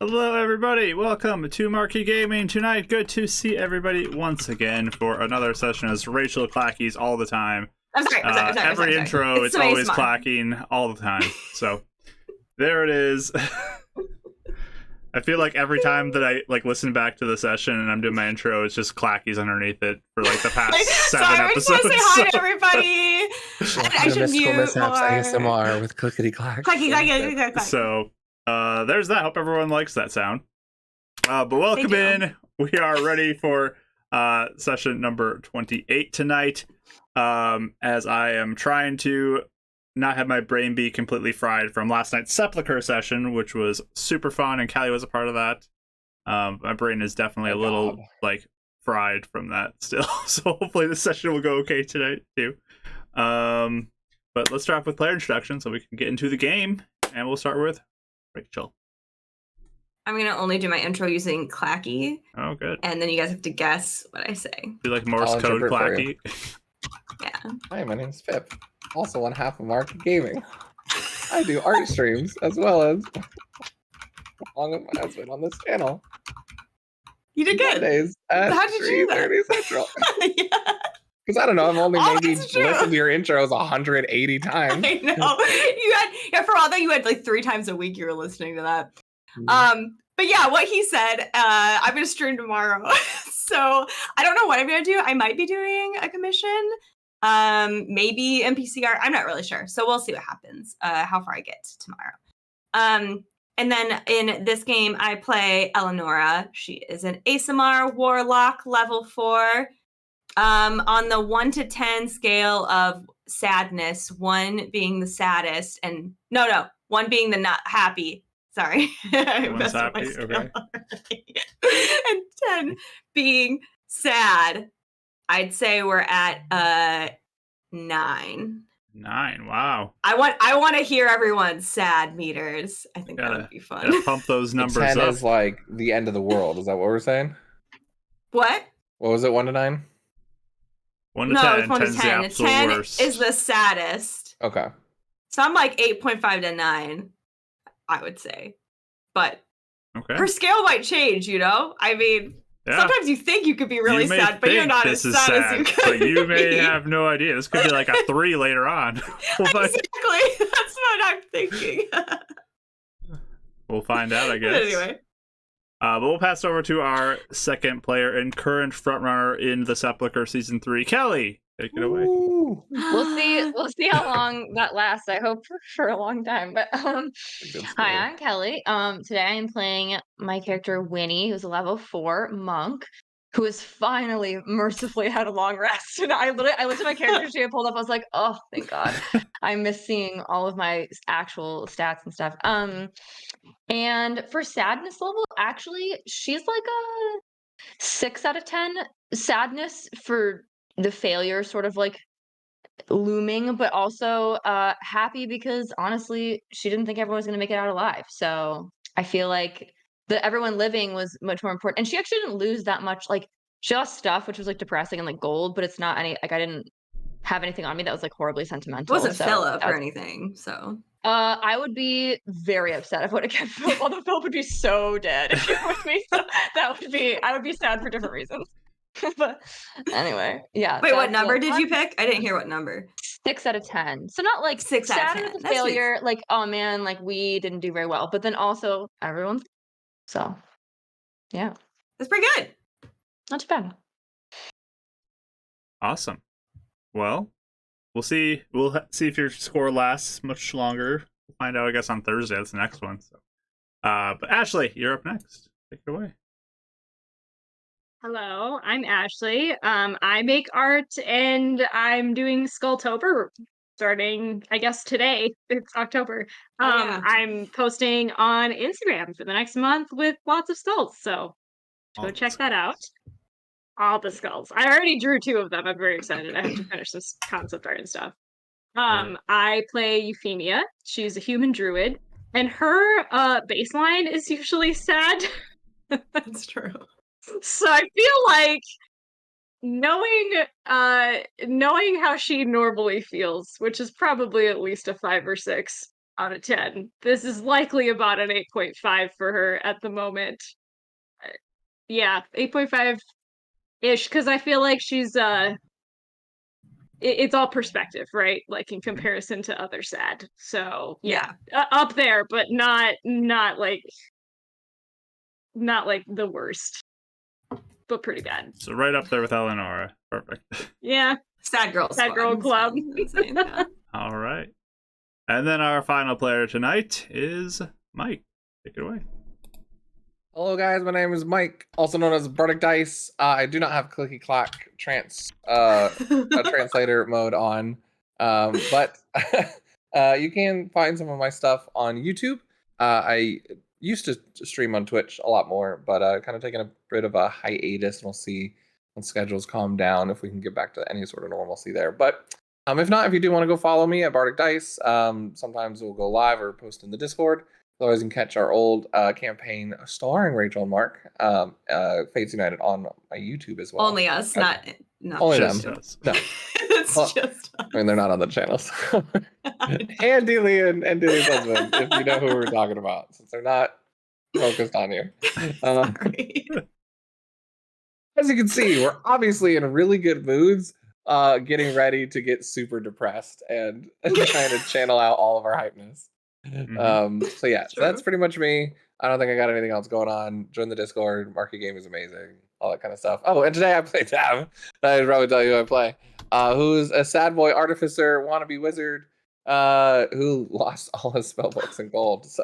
Hello, everybody. Welcome to Marquee Gaming tonight. Good to see everybody once again for another session as Rachel clackies all the time. I'm sorry. Every intro, it's always clacking all the time. So there it is. I feel like every time that I listen back to the session and I'm doing my intro, it's just clackies underneath it for the past 7 episodes. I just want to say hi to everybody. I should mute Mishaps ASMR with clickety clack. So there's that. Hope everyone likes that sound. But welcome in. We are ready for session number 28 tonight. As I am trying to not have my brain be completely fried from last night's Sepulchre session, which was super fun, and Callie was a part of that. My brain is definitely a little fried from that still. So hopefully this session will go okay tonight too. But let's start off with player introduction so we can get into the game, and we'll start with Rachel. I'm going to only do my intro using clacky. Oh, good. And then you guys have to guess what I say. Do like Morse code clacky? Yeah. Hi, my name's Pip. Also one half of Marquee Gaming. I do art streams as well as along with my husband on this channel. You did good. Mondays at How did you do 3:30 Central. Yeah. Because I don't know, I've only maybe true. listened to your intros 180 times. I know. For all that, you had 3 times a week you were listening to that. But yeah, what he said, I'm going to stream tomorrow. So I don't know what I'm going to do. I might be doing a commission. Maybe NPC art. I'm not really sure. So we'll see what happens, how far I get tomorrow. And then in this game, I play Eleonora. She is an ASMR Warlock level 4. On the 1 to 10 scale of sadness, 1 being the saddest, and no, 1 being the not happy. Sorry. One's happy, okay. And 10 being sad. I'd say we're at 9. 9, wow. I want to hear everyone's sad meters. I think that would be fun. Yeah, pump those numbers 10 up. is like the end of the world. Is that what we're saying? What? What was it, 1 to 9? 1 to no, 10. it's 1 to 10. The 10 worst. is the saddest. Okay. So I'm like 8.5 to 9, I would say. But her scale might change, you know? I mean, sometimes you think you could be really sad, but you're not as sad as you could. But you may have no idea. This could be like a 3 later on. Exactly. That's what I'm thinking. We'll find out, I guess. Anyway. But we'll pass over to our second player and current frontrunner in the Sepulchre Season 3, Kelly. Take it away. Ooh. We'll see how long that lasts. I hope for a long time. But hi, I'm Kelly. Today I am playing my character Winnie, who's a level 4 monk, who has finally mercifully had a long rest. And I looked at my character sheet I pulled up. I was like, oh, thank God. I miss seeing all of my actual stats and stuff. And for sadness level, actually, she's like a 6 out of 10 sadness for the failure sort of looming, but also happy because honestly, she didn't think everyone was going to make it out alive. So I feel like the everyone living was much more important. And she actually didn't lose that much. She lost stuff, which was depressing and gold, but it's not any I didn't have anything on me that was horribly sentimental. It wasn't Philip or anything, so. I would be very upset if I would have kept Philip, although Philip would be so dead if he were with me. So I would be sad for different reasons. But anyway, yeah. Wait, what number did you pick? I didn't hear what number. 6 out of 10. So not 6 out of 10. Sad failure, oh man, we didn't do very well. But then also everyone's so yeah. That's pretty good. Not too bad. Awesome. Well, we'll see. We'll see if your score lasts much longer. We'll find out, I guess, on Thursday. That's the next one. So, but Ashley, you're up next. Take it away. Hello, I'm Ashley. I make art and I'm doing Skulltober starting, I guess, today. It's October. I'm posting on Instagram for the next month with lots of skulls, so go check that out. All the skulls. I already drew 2 of them. I'm very excited. I have to finish this concept art and stuff. I play Euphemia. She's a human druid, and her baseline is usually sad. That's true. So I feel like knowing how she normally feels, which is probably at least a 5 or 6, out of 10. This is likely about an 8.5 for her at the moment. Yeah, 8.5-ish, because I feel like she's it's all perspective, right? Like in comparison to other sad. So yeah, up there, but not like the worst, but pretty bad. So right up there with Eleonora. Perfect. Yeah. Sad girl club. All right. And then our final player tonight is Mike. Take it away. Hello guys, my name is Mike, also known as Bardic Dice. I do not have clicky clack translator mode on, but you can find some of my stuff on YouTube. I used to stream on Twitch a lot more, but kind of taking a bit of a hiatus, and we'll see when schedules calm down if we can get back to any sort of normalcy there. But if not, if you do want to go follow me at Bardic Dice, sometimes we'll go live or post in the Discord. Otherwise, you can catch our old campaign starring Rachel and Mark, Fates United, on my YouTube as well. Only us, not only just them. us. No, it's just us. I mean, they're not on the channels. And Dealey and Dealey's husband, if you know who we're talking about, since they're not focused on you. As you can see, we're obviously in really good moods, getting ready to get super depressed and trying to channel out all of our hypeness. So yeah, so that's pretty much me. I don't think I got anything else going on. Join the Discord. Marky Game is amazing. All that kind of stuff. Oh, and today I play Tab. I should probably tell you who I play. Who's a sad boy artificer, wannabe wizard, who lost all his spellbooks in gold. So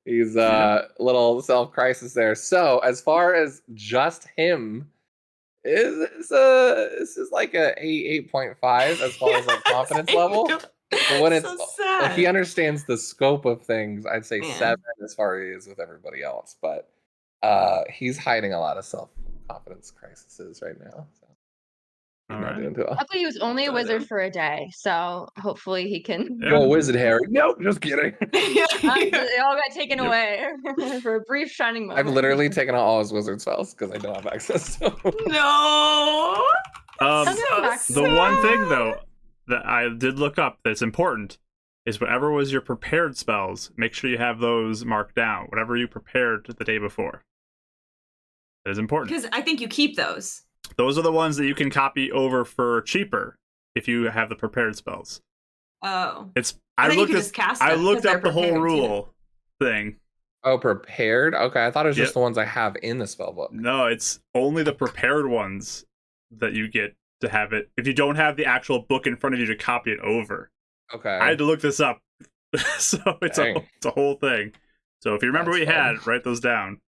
he's a little self-crisis there. So as far as just him, this is like a 8.5 as far as like confidence level. But when it's sad. Like, he understands the scope of things, I'd say 7 as far as he is with everybody else. But he's hiding a lot of self-confidence crises right now. So all right. doing too well. Luckily, he was only a wizard for a day, so hopefully he can. Go wizard, Harry. Nope, just kidding. They all got taken away for a brief shining moment. I've literally taken out all his wizard spells because I don't have access to them. No. The one thing though that I did look up that's important is whatever was your prepared spells, make sure you have those marked down. Whatever you prepared the day before. That is important. Because I think you keep those. Those are the ones that you can copy over for cheaper if you have the prepared spells. Oh. I looked up the whole rule thing. Oh, prepared? Okay, I thought it was just the ones I have in the spellbook. No, it's only the prepared ones that you get to have it if you don't have the actual book in front of you to copy it over. Okay. I had to look this up. So it's a whole thing. So if you remember what you had, write those down.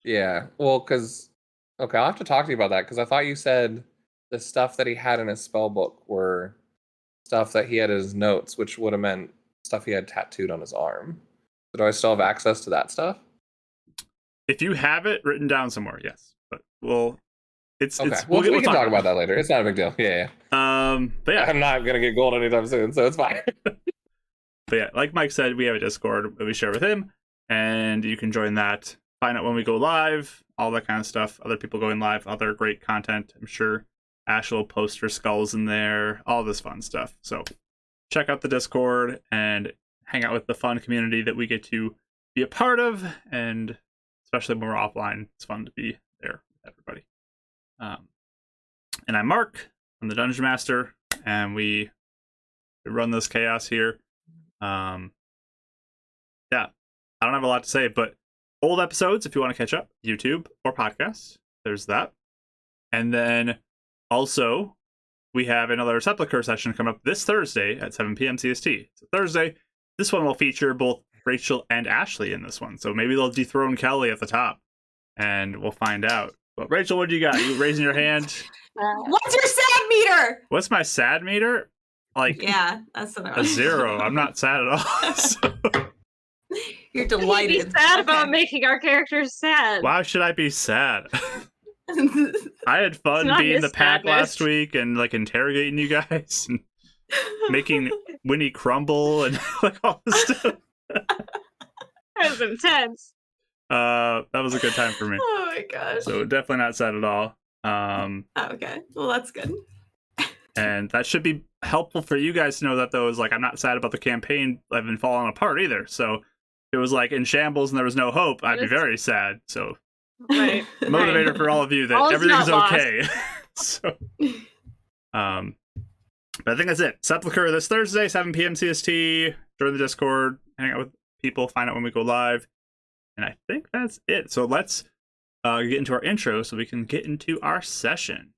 Yeah. Well, because I'll have to talk to you about that because I thought you said the stuff that he had in his spellbook were stuff that he had in his notes, which would have meant stuff he had tattooed on his arm. So do I still have access to that stuff? If you have it written down somewhere, yes. But it's okay. It's we can talk about that later. It's not a big deal. Yeah. But yeah, I'm not gonna get gold anytime soon, so it's fine. But yeah, like Mike said, we have a Discord that we share with him, and you can join that. Find out when we go live, all that kind of stuff. Other people going live, other great content. I'm sure Ash will post her skulls in there, all this fun stuff. So check out the Discord and hang out with the fun community that we get to be a part of, and especially when we're offline, it's fun to be there with everybody. And I'm Mark. I'm the Dungeon Master, and we run this chaos here. Yeah, I don't have a lot to say, but old episodes, if you want to catch up, YouTube or podcasts, there's that. And then also, we have another Sepulchre session coming up this Thursday at 7 PM CST. So Thursday, this one will feature both Rachel and Ashley in this one. So maybe they'll dethrone Kelly at the top, and we'll find out. But Rachel, what do you got? You raising your hand? What's your sad meter? What's my sad meter? Like, yeah, that's what a 0. I'm not sad at all. So. You're delighted. Be sad about making our characters sad. Why should I be sad? I had fun being the pack last week and like interrogating you guys and making Winnie crumble and like all this stuff. That was intense. That was a good time for me. Oh my gosh. So definitely not sad at all. Okay. Well, that's good. And that should be helpful for you guys to know that, though, is like I'm not sad about the campaign having fallen apart either. So if it was like in shambles and there was no hope, I'd be very sad. So Right. motivator for all of you that All is everything's not okay. So, but I think that's it. Sepulchre this Thursday, 7 p.m. CST. Join the Discord, hang out with people, find out when we go live, and I think that's it. So let's get into our intro so we can get into our session.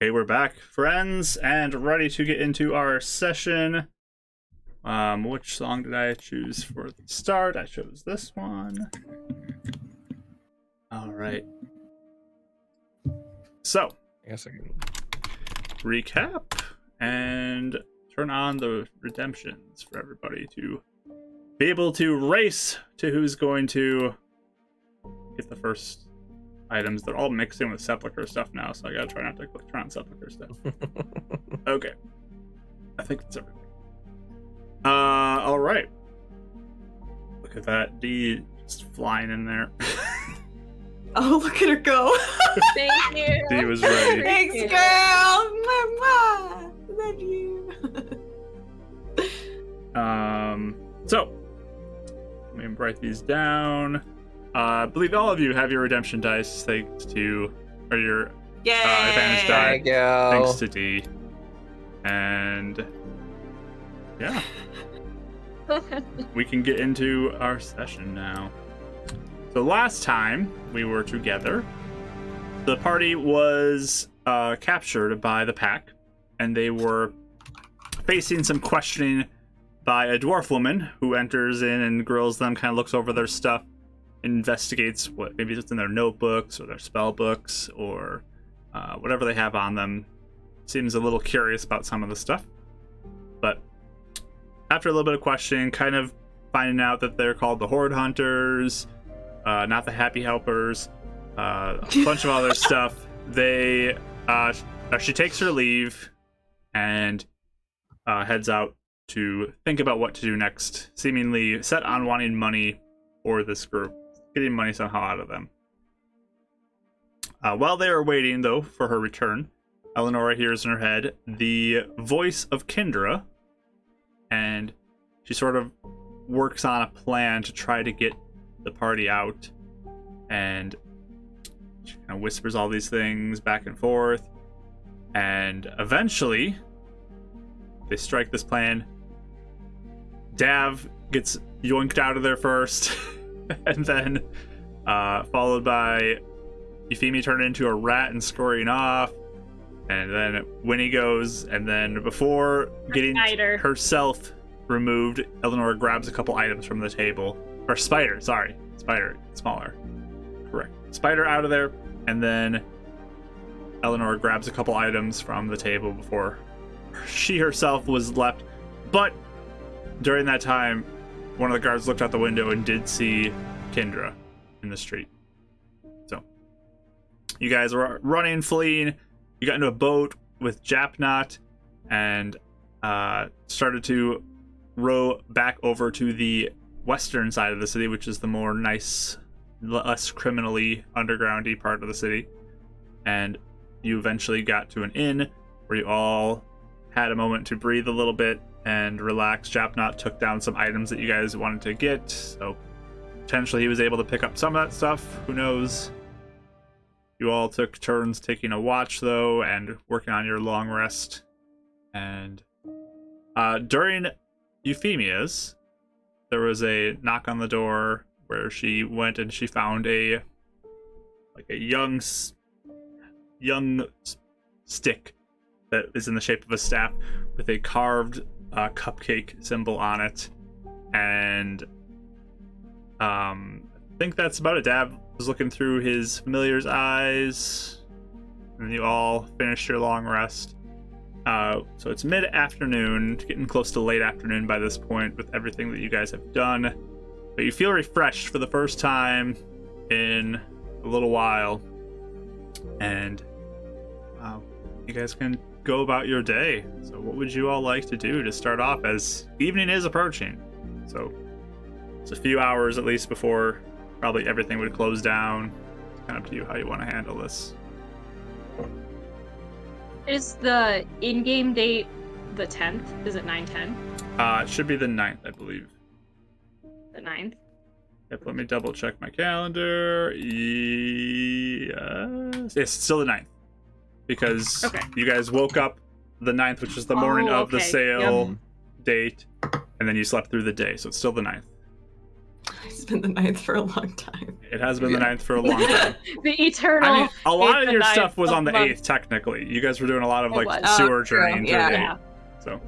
Okay, we're back, friends, and ready to get into our session. Which song did I choose for the start? I chose this one. All right. So, I guess I can recap and turn on the redemptions for everybody to be able to race to who's going to get the first items. They're all mixed in with Sepulchre stuff now, so I gotta try not to click on Sepulchre stuff. Okay. I think that's everything. Alright. Look at that. D just flying in there. Oh, look at her go. Thank you. D was ready. Thanks, you. girl. Mwah, mwah. Love you. So let me write these down. I believe all of you have your redemption dice thanks to, or your Yay. advantage die Thank you. thanks to D. And yeah, we can get into our session now. So last time we were together, the party was captured by the pack, and they were facing some questioning by a dwarf woman who enters in and grills them, kind of looks over their stuff, investigates what maybe it's in their notebooks or their spell books or whatever they have on them. Seems a little curious about some of the stuff, but after a little bit of questioning, kind of finding out that they're called the Horde Hunters, not the Happy Helpers, a bunch of other stuff. They she takes her leave and heads out to think about what to do next, seemingly set on wanting money for this group, getting money somehow out of them. While they are waiting, though, for her return, Eleonora hears in her head the voice of Kendra, and she sort of works on a plan to try to get the party out, and she kind of whispers all these things back and forth, and eventually they strike this plan. Dav gets yoinked out of there first, and then followed by Euphemia turning into a rat and scurrying off, and then Winnie goes, and then before getting herself removed, Eleanor grabs a couple items from the table. Or Spider, sorry. Spider, smaller. Correct. Spider out of there, and then Eleanor grabs a couple items from the table before she herself was left. But during that time, one of the guards looked out the window and did see Kendra in the street. So you guys were running, fleeing. You got into a boat with Japnot and started to row back over to the western side of the city, which is the more nice, less criminally undergroundy part of the city. And you eventually got to an inn where you all had a moment to breathe a little bit and relax. Japnot took down some items that you guys wanted to get, so potentially he was able to pick up some of that stuff. Who knows? You all took turns taking a watch, though, and working on your long rest. And during Euphemia's, there was a knock on the door where she went and she found a young stick that is in the shape of a staff with a carved cupcake symbol on it. And I think that's about it. Dav was looking through his familiar's eyes, and you all finished your long rest. So it's mid-afternoon, getting close to late afternoon by this point with everything that you guys have done. But you feel refreshed for the first time in a little while. And you guys can go about your day. So what would you all like to do to start off as evening is approaching? So it's a few hours at least before probably everything would close down. It's kind of up to you how you want to handle this. Is the in-game date the 10th? Is it 9/10? It should be the 9th, I believe. The 9th? Yep, let me double check my calendar. Yes, it's still the 9th. Because you guys woke up the 9th, which is the morning of the sale date, and then you slept through the day, so it's still the 9th. It's been the 9th for a long time. It has been the 9th for a long time. The eternal. I mean, a lot of your 9th stuff was on the month. 8th, technically. You guys were doing a lot of It like was. sewer journeying through the 8th. So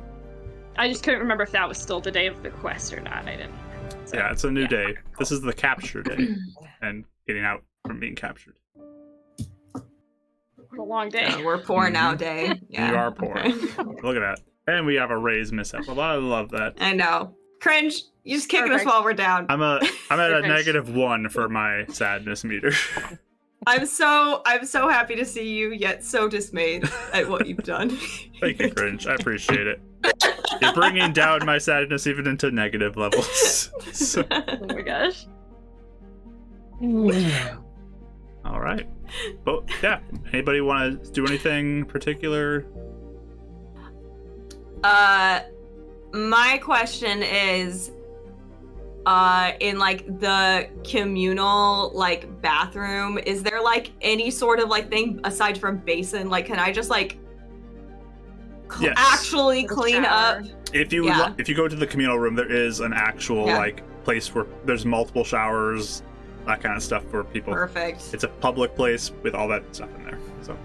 I just couldn't remember if that was still the day of the quest or not. I didn't. So, yeah, it's a new day. This is the capture day, and getting out from being captured. A long day. Yeah, we're poor now, day. Yeah. You are poor. Okay. Look at that. And we have a raise mishap. Well, I love that. I know. Cringe. You're just kicking us while we're down. I'm at a Perfect. -1 for my sadness meter. I'm so happy to see you, yet so dismayed at what you've done. Thank you, Cringe. I appreciate it. You're bringing down my sadness even into negative levels. So, Oh my gosh. all right. Well, yeah. Anybody want to do anything particular? My question is, in like the communal like bathroom, is there like any sort of like thing aside from basin? Like, can I just like Yes. actually The clean shower. up? If you if you go to the communal room, there is an actual like place where there's multiple showers, that kind of stuff for people. Perfect. It's a public place with all that stuff in there. So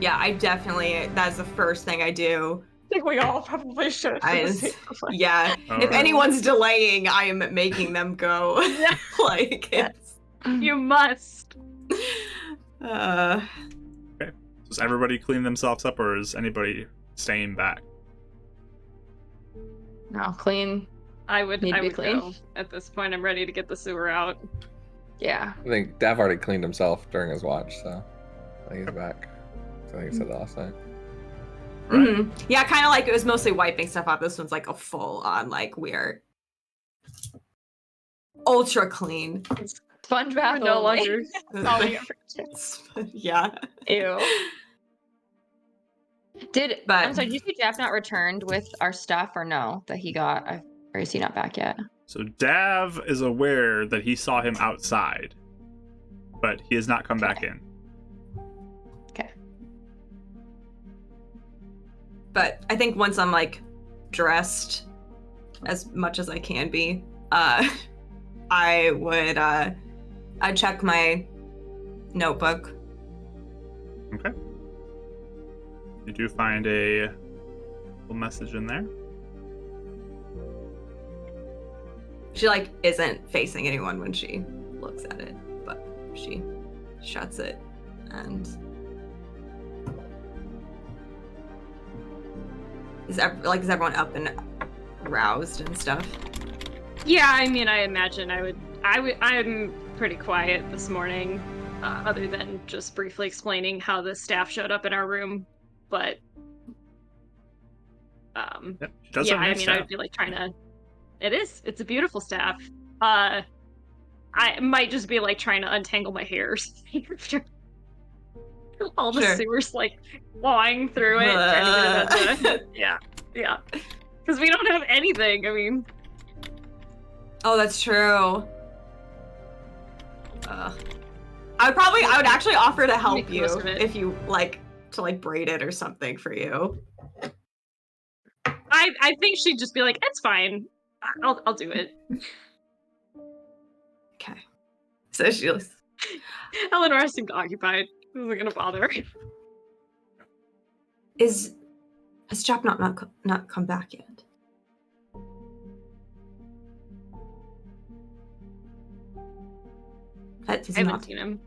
Yeah, I definitely, that's the first thing I do. I think we all probably should. Yeah. all If right. anyone's delaying, I am making them go. Yeah. Like, it's, You must. Does everybody clean themselves up, or is anybody staying back? No, clean. I would Need to be clean. go. At this point, I'm ready to get the sewer out. Yeah. I think Dav already cleaned himself during his watch, so I think he's back. So I think he said that last night. mhm. Yeah, kind of like it was mostly wiping stuff off. This one's like a full on, like, we're ultra clean. Sponge bath No only. longer. That's all we ever Yeah. Ew. Did But- I'm sorry, did you say Jeff not returned with our stuff or no? That he got, or is he not back yet? So Dav is aware that he saw him outside, but he has not come back in. Okay. But I think once I'm like dressed as much as I can be, I would I'd check my notebook. Okay. You do find a little message in there. She like isn't facing anyone when she looks at it, but she shuts it and Is everyone up and roused and stuff? Yeah, I mean, I imagine I'm pretty quiet this morning, other than just briefly explaining how the staff showed up in our room. But yeah, I mean, I would be like trying to. It's a beautiful staff. I might just be like trying to untangle my hair. All the sewers like clawing through it, trying to get it yeah. Because we don't have anything. I mean. Oh, that's true. I would actually offer to help you if you like to like braid it or something for you. I think she'd just be like, it's fine. I'll do it. Okay. So she was. Eleanor seemed occupied. Wasn't gonna bother. Has Jap not come back yet? I haven't seen him.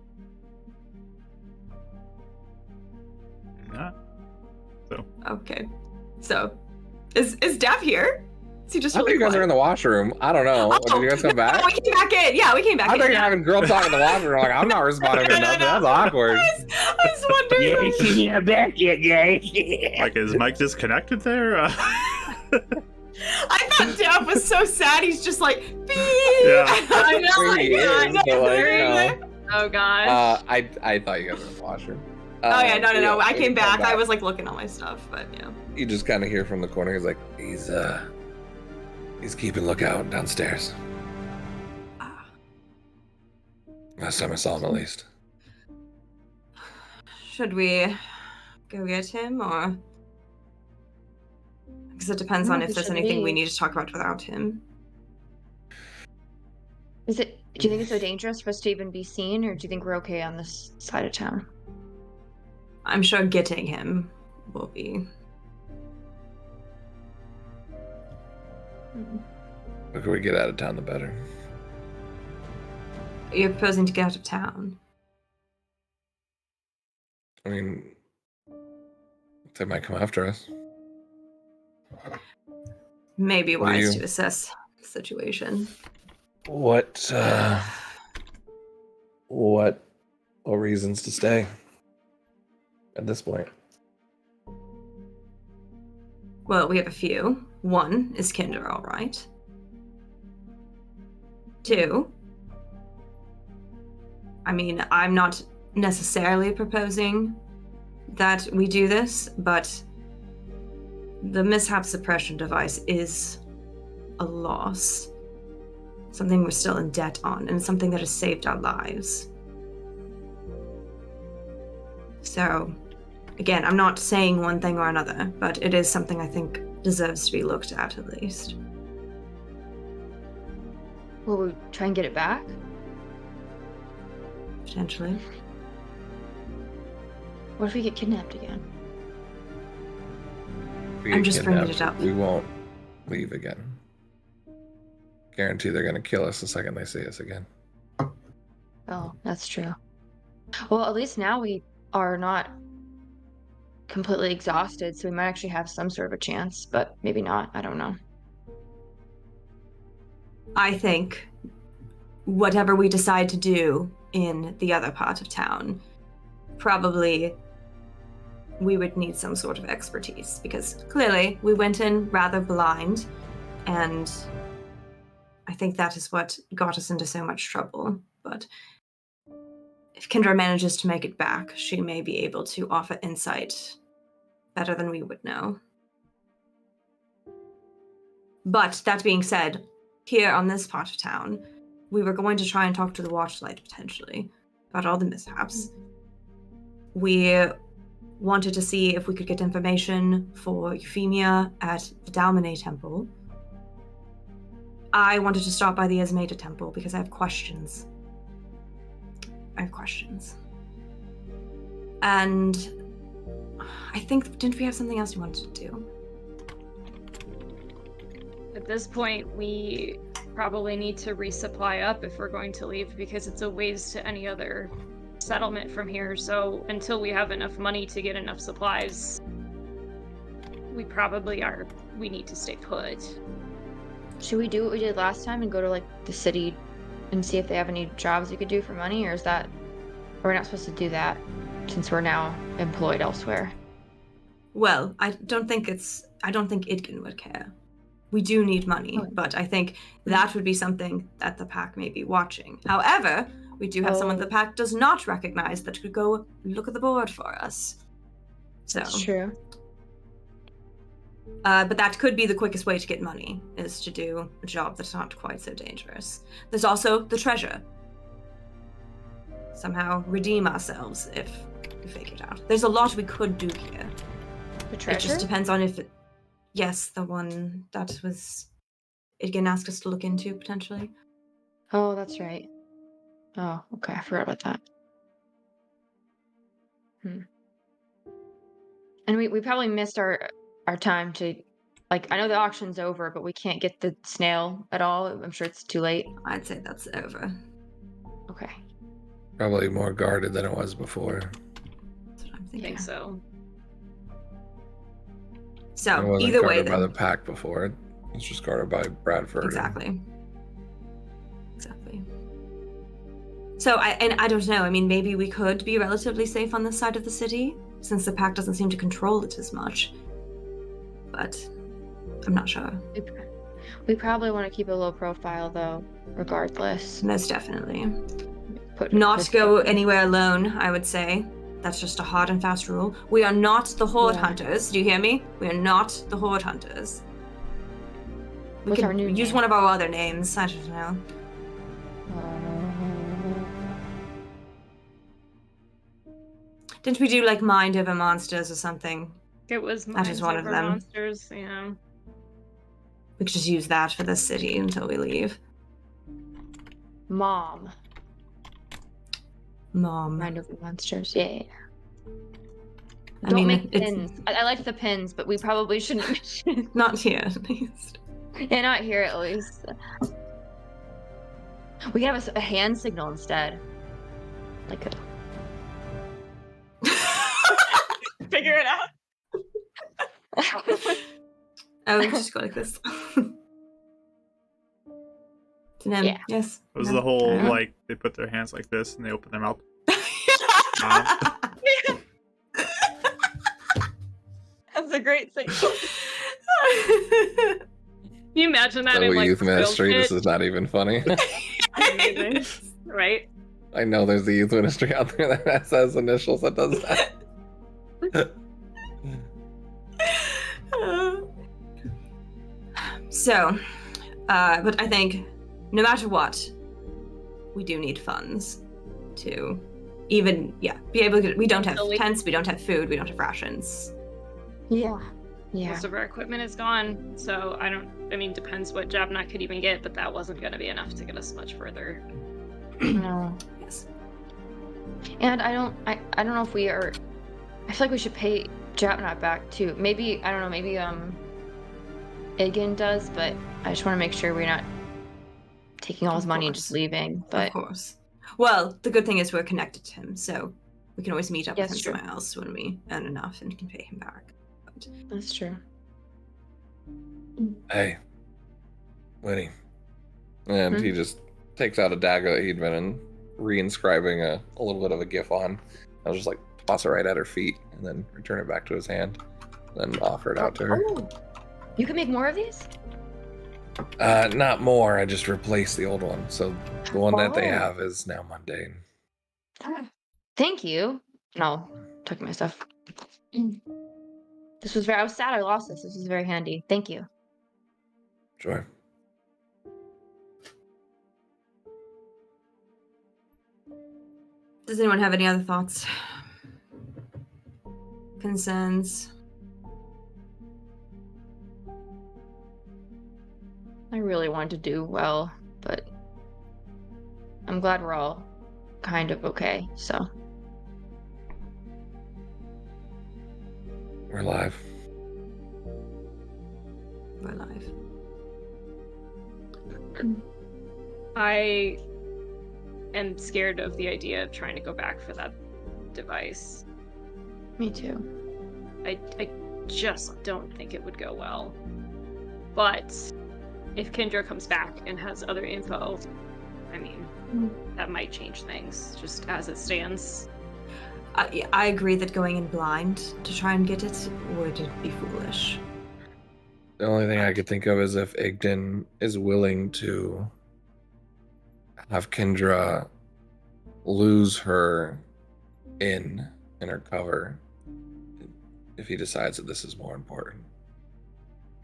Yeah. So. Okay. So, is Dav here? Is he just? I really think you guys are in the washroom. I don't know. Oh, Did you guys come back? We came back in. Yeah, we came back in. I think you're having girl talk in the washroom. Like, I'm not responding to nothing. That's awkward. I was wondering. Yeah, back yet, guys. Like, is Mike disconnected there? I thought Dav was so sad. He's just like, beep. Yeah. I know. He is, but like, no. Oh god. I thought you guys were in the washroom. Oh yeah, no. Yeah, I came back. I was like looking at my stuff, but yeah. You just kind of hear from the corner. He's like, he's keeping lookout downstairs. Last time I saw him, at least. Should we go get him, or? Because it depends on if there's anything we need to talk about without him. Do you think it's so dangerous for us to even be seen, or do you think we're okay on this side of town? I'm sure getting him will be. The quicker we get out of town, the better. You're proposing to get out of town? I mean, they might come after us. Maybe wise to assess the situation. What reasons to stay at this point? Well, we have a few. One, is Kinder all right? 2, I mean, I'm not necessarily proposing that we do this, but the mishap suppression device is a loss. Something we're still in debt on, and something that has saved our lives. So, again, I'm not saying one thing or another, but it is something I think deserves to be looked at least. Will we try and get it back? Potentially. What if we get kidnapped again? I'm just bringing it up. We won't leave again. Guarantee they're going to kill us the second they see us again. Oh, that's true. Well, at least now we are not completely exhausted, so we might actually have some sort of a chance, but maybe not. I don't know. I think whatever we decide to do in the other part of town, probably we would need some sort of expertise, because clearly we went in rather blind, and I think that is what got us into so much trouble. But if Kendra manages to make it back, she may be able to offer insight better than we would know. But that being said, here on this part of town, we were going to try and talk to the Watchlight potentially about all the mishaps. We wanted to see if we could get information for Euphemia at the Dalmane Temple. I wanted to stop by the Esmeda Temple because I have questions. And I think, didn't we have something else we wanted to do? At this point, we probably need to resupply up if we're going to leave, because it's a ways to any other settlement from here. So until we have enough money to get enough supplies, we probably are. We need to stay put. Should we do what we did last time and go to like the city and see if they have any jobs we could do for money, or are we not supposed to do that since we're now employed elsewhere? Well, I don't think Idgen would care. We do need money, but I think that would be something that the pack may be watching. However, we do have someone the pack does not recognize that could go look at the board for us. So That's true. But that could be the quickest way to get money, is to do a job that's not quite so dangerous. There's also the treasure. Somehow redeem ourselves if we figure it out. There's a lot we could do here. The treasure? It just depends on if it... Yes, the one that was... Idgen asked us to look into, potentially. Oh, that's right. Oh, okay. I forgot about that. And we probably missed our time to... Like, I know the auction's over, but we can't get the snail at all. I'm sure it's too late. I'd say that's over. Okay. Probably more guarded than it was before. That's what I'm I thinking. think so. It So, wasn't either way, guarded by then. the pack before. It was just guarded by Bradford. Exactly. So, I don't know. I mean, maybe we could be relatively safe on this side of the city, since the pack doesn't seem to control it as much. But I'm not sure. We probably want to keep a low profile, though, regardless. Most definitely. Not go anywhere alone, I would say. That's just a hard and fast rule. We are not the Horde Hunters. Do you hear me? We are not the Horde Hunters. We What's could our new use name? one of our other names. I don't know. Didn't we do like Mind Over Monsters or something? It was That is one of Over them. Monsters, yeah. We could just use that for this city until we leave. Mom. Mom. Mind Over Monsters, yeah. I Don't mean, make it's pins. I like the pins, but we probably shouldn't. not here, at least. Yeah, not here at least. We can have a hand signal instead. Like a... Figure it out. Oh, we just go like this. To them, Yeah. yes. It was no. the whole, Uh-huh. like, they put their hands like this and they open their mouth. That's a great thing. Can you imagine that So in like youth ministry, this Real is not even funny. Amazing. Right? I know there's a youth ministry out there that has initials that does that. So, but I think no matter what, we do need funds to even, be able to. We don't have So we- tents, we don't have food, we don't have rations. Yeah. Yeah. Most of our equipment is gone, so I mean, depends what Jabnut could even get, but that wasn't going to be enough to get us much further. No. Yes. And I don't know if we are. I feel like we should pay Japnut back too. Maybe I don't know. Maybe Igin does, but I just want to make sure we're not taking all his Of money and course. just leaving. But Of course. Well, the good thing is we're connected to him, so we can always meet up with Yes, him true. somewhere else when we earn enough and can pay him back. But that's true. Hey, Winnie. And he just takes out a dagger that he'd been re-inscribing a little bit of a gif on. I was just like, toss it right at her feet and then return it back to his hand. Then offer it out to her. Oh, you can make more of these? Not more, I just replaced the old one. So the one that they Oh. have is now mundane. Thank you. No, took my stuff. This was I was sad I lost this. This was very handy. Thank you. Sure. does anyone have any other thoughts? Concerns? I really wanted to do well, but I'm glad we're all kind of okay, so. We're alive. We're alive. I am scared of the idea of trying to go back for that device. Me too. I just don't think it would go well. But if Kendra comes back and has other info, I mean, that might change things just as it stands. I agree that going in blind to try and get it would be foolish. The only thing I could think of is if Igden is willing to have Kendra lose her in her cover if he decides that this is more important.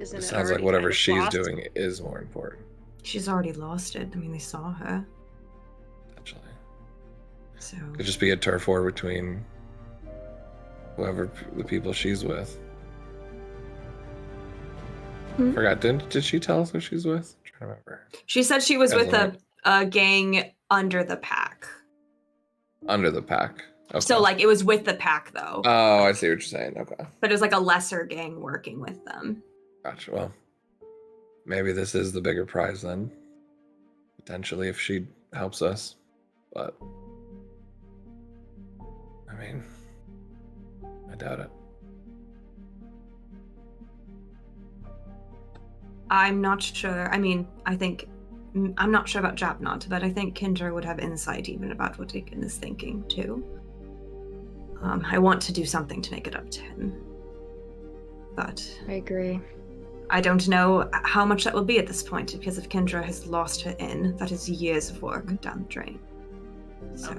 Isn't It it sounds like already whatever kind of she's lost? doing is more important. She's already lost it. I mean, they saw her. Actually, So could just be a turf war between whoever the people she's with. Forgot, did she tell us who she's with? I'm trying to remember. she said she was with Doesn't a gang under the pack. Under the pack. Okay. So like it was with the pack though. Oh, I see what you're saying. Okay. But it was like a lesser gang working with them. Gotcha. Well, maybe this is the bigger prize then. Potentially, if she helps us. But I mean, I doubt it. I'm not sure. I mean, I'm not sure about Japnot, but I think Kendra would have insight even about what Aiken is thinking too. I want to do something to make it up to him. But I agree. I don't know how much that will be at this point, because if Kendra has lost her in, that is years of work down the drain. So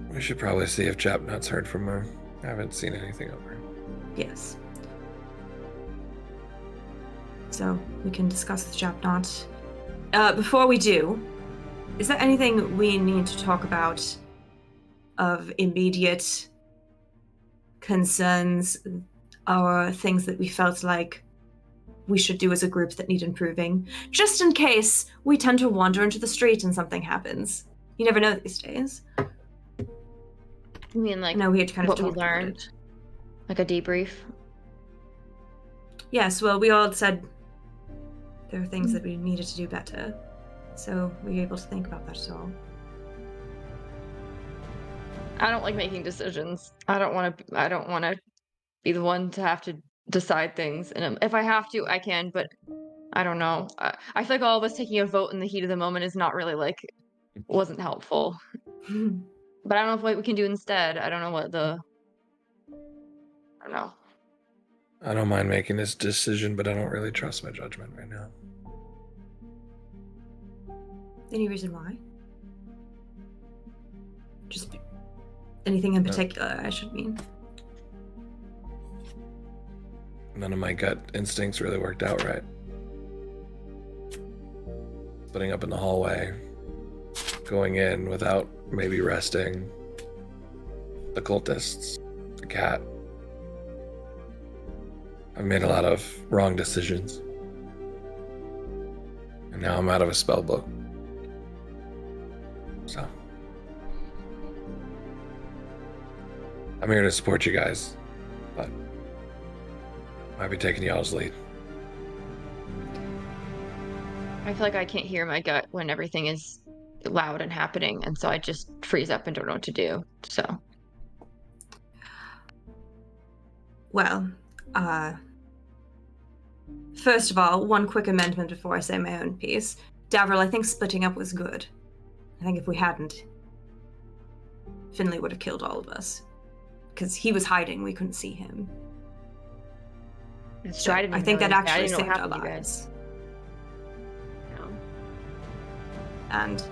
We should probably see if Japnot's heard from her. I haven't seen anything of her. yes. So we can discuss the Japnot. Before we do, is there anything we need to talk about of immediate concerns or things that we felt like we should do as a group that need improving? Just in case we tend to wander into the street and something happens. You never know these days. You mean like No, we had kind of what we talked about learned? it. Like a debrief? Yes, well, we all said there were things that we needed to do better. So were you able to think about that at all? I don't like making decisions. I don't want to be the one to have to decide things. And if I have to, I can, but I don't know. I feel like all of us taking a vote in the heat of the moment is not really wasn't helpful. But I don't know what we can do instead. I don't know I don't know. I don't mind making this decision, but I don't really trust my judgment right now. Any reason why? Just anything in particular, I should mean. None of my gut instincts really worked out right. Splitting up in the hallway, going in without maybe resting, the cultists, the cat. I've made a lot of wrong decisions. And now I'm out of a spell book. So I'm here to support you guys, but might be taking y'all's lead. I feel like I can't hear my gut when everything is loud and happening, and so I just freeze up and don't know what to do. So Well, first of all, one quick amendment before I say my own piece. Davril, I think splitting up was good. I think if we hadn't, Finley would have killed all of us. Because he was hiding, we couldn't see him. So I think that actually saved our lives. And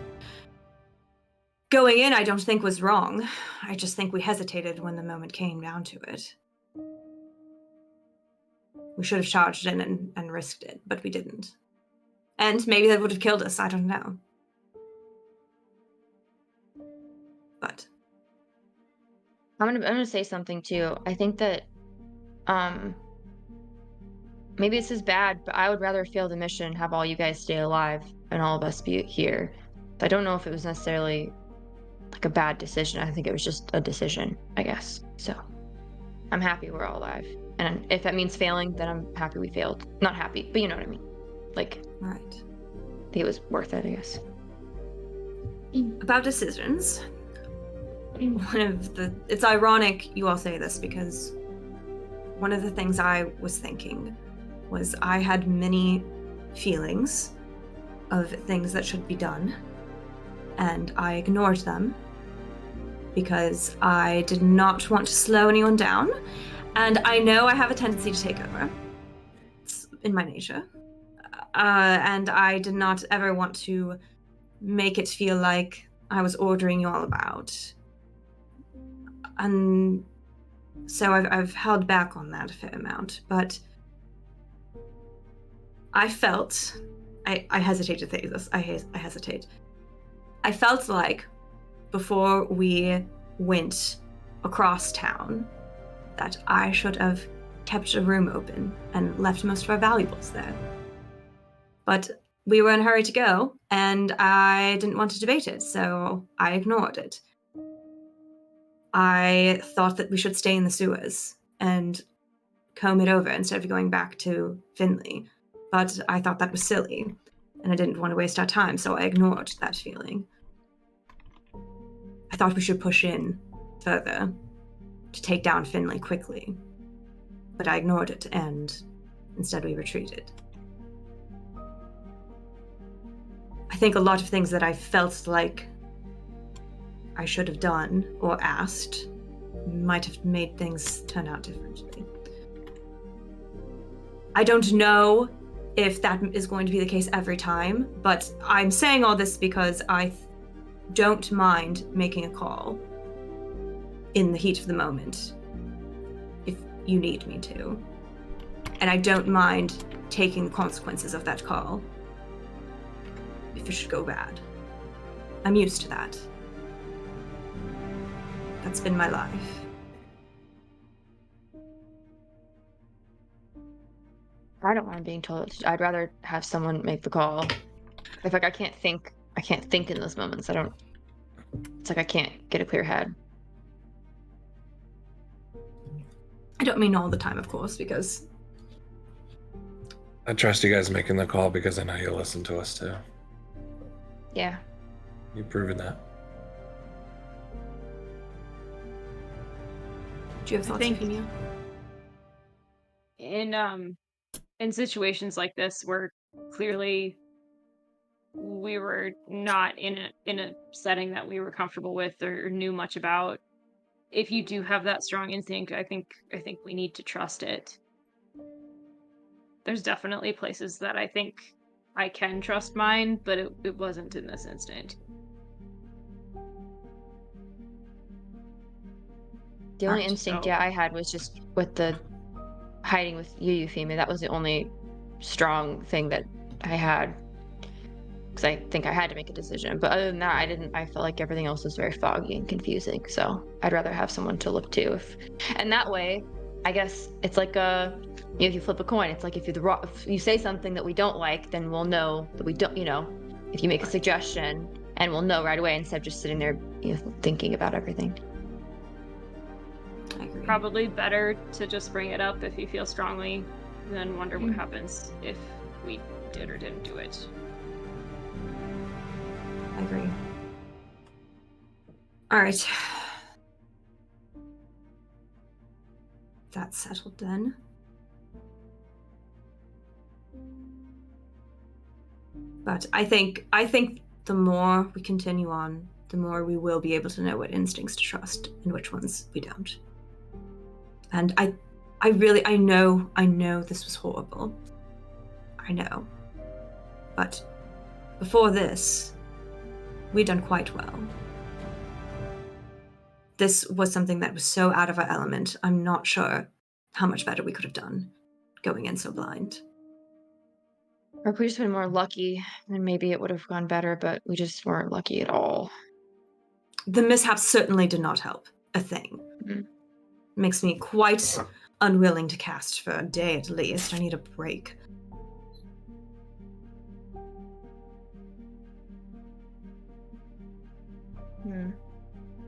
going in, I don't think was wrong. I just think we hesitated when the moment came down to it. We should have charged in and risked it, but we didn't. And maybe that would have killed us, I don't know. But I'm gonna say something too. I think that maybe this is bad, but I would rather fail the mission and have all you guys stay alive and all of us be here. I don't know if it was necessarily like a bad decision. I think it was just a decision, I guess. So I'm happy we're all alive. And if that means failing, then I'm happy we failed. Not happy, but you know what I mean. Like, right. I think it was worth it, I guess. About decisions, it's ironic you all say this, because one of the things I was thinking was I had many feelings of things that should be done, and I ignored them because I did not want to slow anyone down, and I know I have a tendency to take over. It's in my nature. And I did not ever want to make it feel like I was ordering you all about. And so I've held back on that a fair amount, but I felt, I hesitate to say this, I hesitate. I felt like before we went across town that I should have kept a room open and left most of our valuables there. But we were in a hurry to go, and I didn't want to debate it, so I ignored it. I thought that we should stay in the sewers and comb it over instead of going back to Finley, but I thought that was silly, and I didn't want to waste our time, so I ignored that feeling. I thought we should push in further to take down Finley quickly, but I ignored it, and instead we retreated. I think a lot of things that I felt like I should have done or asked might have made things turn out differently. I don't know if that is going to be the case every time, but I'm saying all this because I don't mind making a call in the heat of the moment if you need me to. And I don't mind taking the consequences of that call if it should go bad. I'm used to that. That's been my life. I don't mind being told. I'd rather have someone make the call. If like I can't think in those moments. It's like I can't get a clear head. I don't mean all the time, of course, because I trust you guys making the call because I know you listen to us too. Yeah. You've proven that. do you have thoughts, think- Euphemia? In situations like this where clearly we were not in a setting that we were comfortable with or knew much about, if you do have that strong instinct, I think we need to trust it. There's definitely places that I think I can trust mine, but it wasn't in this instant. The only Right. instinct, Oh. I had was just with the hiding with you, Euphemia. That was the only strong thing that I had. Because I think I had to make a decision. But other than that, I didn't. I felt like everything else was very foggy and confusing. So I'd rather have someone to look to. And that way, I guess it's like if you flip a coin, it's like if you say something that we don't like, then we'll know that we don't. If you make a suggestion, and we'll know right away instead of just sitting there, thinking about everything. I agree. Probably better to just bring it up if you feel strongly than wonder what happens if we did or didn't do it. I agree. All right. That's settled then. But I think the more we continue on, the more we will be able to know what instincts to trust and which ones we don't. And I know this was horrible. I know. But before this, we'd done quite well. This was something that was so out of our element. I'm not sure how much better we could have done going in so blind. Or if we just been more lucky, then maybe it would have gone better, but we just weren't lucky at all. The mishaps certainly did not help a thing. Mhm. Makes me quite unwilling to cast for a day at least. I need a break.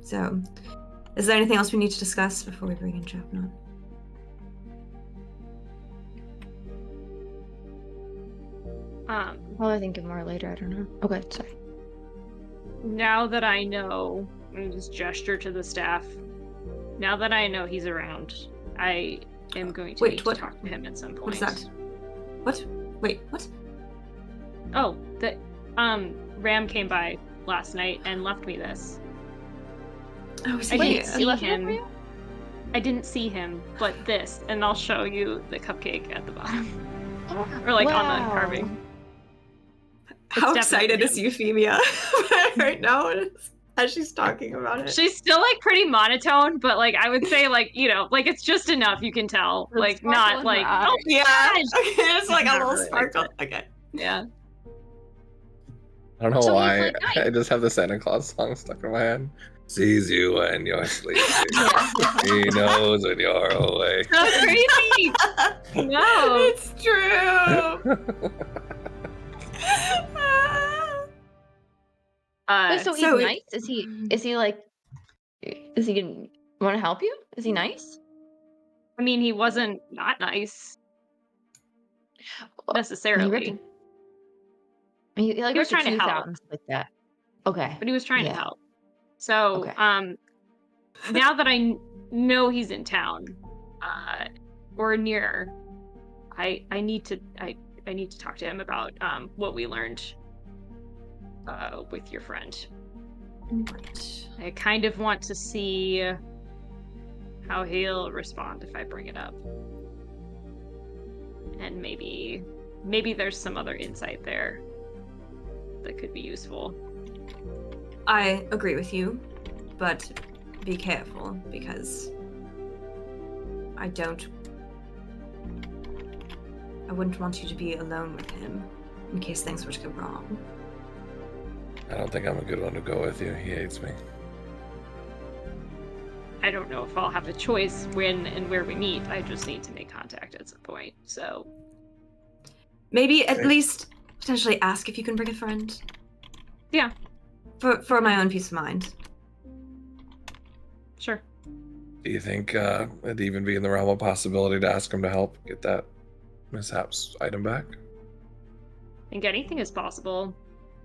So, is there anything else we need to discuss before we bring in Chapman? Well, I think of more later. I don't know. Okay, sorry. Now that I know and just gesture to the staff. Now that I know he's around, I am going to need to talk to him at some point. What is that? What? Wait, what? Oh, Ram came by last night and left me this. Oh, is I he didn't see him. I didn't see him, but this, and I'll show you the cupcake at the bottom. Or like on the carving. How excited is Euphemia right now as she's talking about it? She's still like pretty monotone, but like I would say like, you know, like it's just enough you can tell. Like not like, oh yeah. gosh. Okay, it's like a little really sparkle. like okay. Yeah. I don't know So why. he's, like, nice. I just have the Santa Claus song stuck in my head. Sees you when you're sleeping. He knows when you're away. So creepy. No. It's true. Wait, so he's so- nice? Is he like, is he gonna want to help you? Is he nice? I mean, he wasn't not nice necessarily, He like He was ripped trying your to teeth help. out and stuff like that. Okay. but he was trying to Yeah. help. So, Okay. now that I know he's in town, or near, I need to talk to him about what we learned with your friend. I kind of want to see how he'll respond if I bring it up. And maybe there's some other insight there that could be useful. I agree with you, but be careful because I wouldn't want you to be alone with him in case things were to go wrong. I don't think I'm a good one to go with you. He hates me. I don't know if I'll have a choice when and where we meet. I just need to make contact at some point. So Maybe at least potentially ask if you can bring a friend. Yeah. For my own peace of mind. sure. Do you think it'd even be in the realm of possibility to ask him to help get that Mishaps item back? I think anything is possible.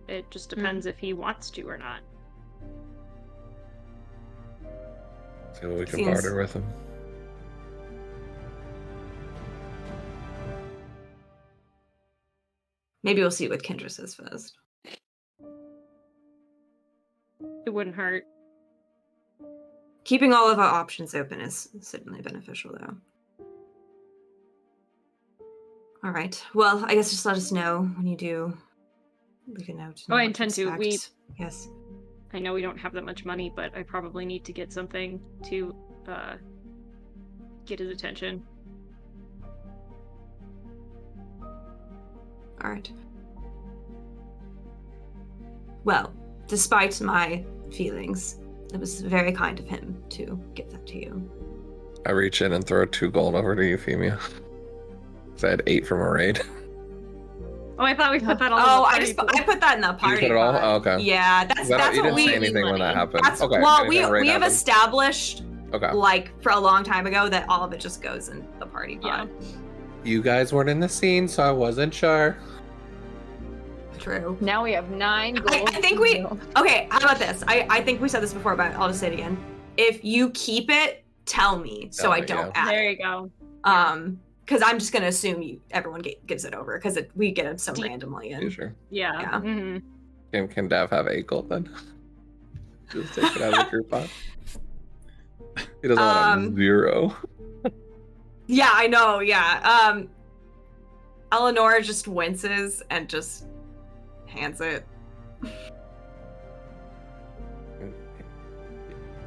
It just depends if he wants to or not. See what we can Seems- barter with him. Maybe we'll see what Kendra says first. It wouldn't hurt. Keeping all of our options open is certainly beneficial, though. All right. Well, I guess just let us know when you do leave a note. Oh, I intend to. Yes. I know we don't have that much money, but I probably need to get something to get his attention. All right. Well, despite my feelings, it was very kind of him to give that to you. I reach in and throw 2 gold over to Euphemia. 'Cause I had 8 from a raid. Oh, I thought we put that all. Oh, in the party I put that in the party. put it all? pot. Oh, okay. Yeah, that's You what didn't we. say anything when that happened. That's Okay. well, anything we right have happened. established Okay. like for a long time ago that all of it just goes in the party pot. You guys weren't in the scene, so I wasn't sure. True. Now we have 9 gold. I think we. Okay, how about this? I think we said this before, but I'll just say it again. If you keep it, tell me so Tell I me, don't yeah. add There it. you go. Because I'm just gonna assume everyone gives it over because we get it so Deep. randomly You and sure? Yeah. Yeah. Mhm. Can Dav have 8 gold then? Just take it out of the group pot. He doesn't want a 0. yeah, I know. Yeah. Eleanor just winces and just hands it.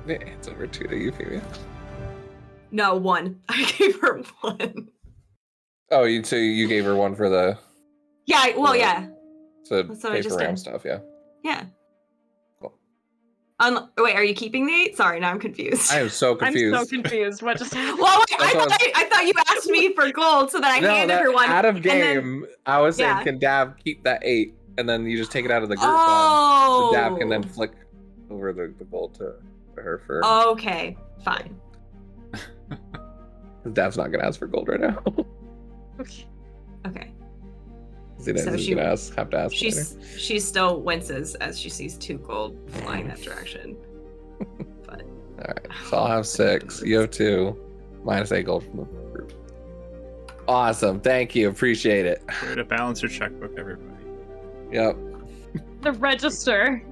It's over 2 to Euphemia. No, 1. I gave her 1. Oh, so you gave her 1 for the Yeah. Well, Yeah. yeah. to That's what I pay for just RAM did. stuff, yeah. Yeah. Cool. Wait, are you keeping the 8? Sorry, now I'm confused. I am so confused. I'm so confused. What just happened? Well, wait, That's what I thought you asked me for gold, so that I handed her 1. out of and then- game, I was saying, Yeah. can Dav keep that 8, and then you just take it out of the group fund, Oh. so Dav can then flick over the gold to her for. Okay, fine. Dav's not gonna ask for gold right now. Okay. Okay. 'Cause he knows So he's she- gonna have to ask later. She still winces as she sees 2 gold flying that direction. But All right, so I'll have 6. You have 2. Minus 8 gold from the group. Awesome. Thank you. Appreciate it. Way to balance your checkbook, everybody. Yep. The register.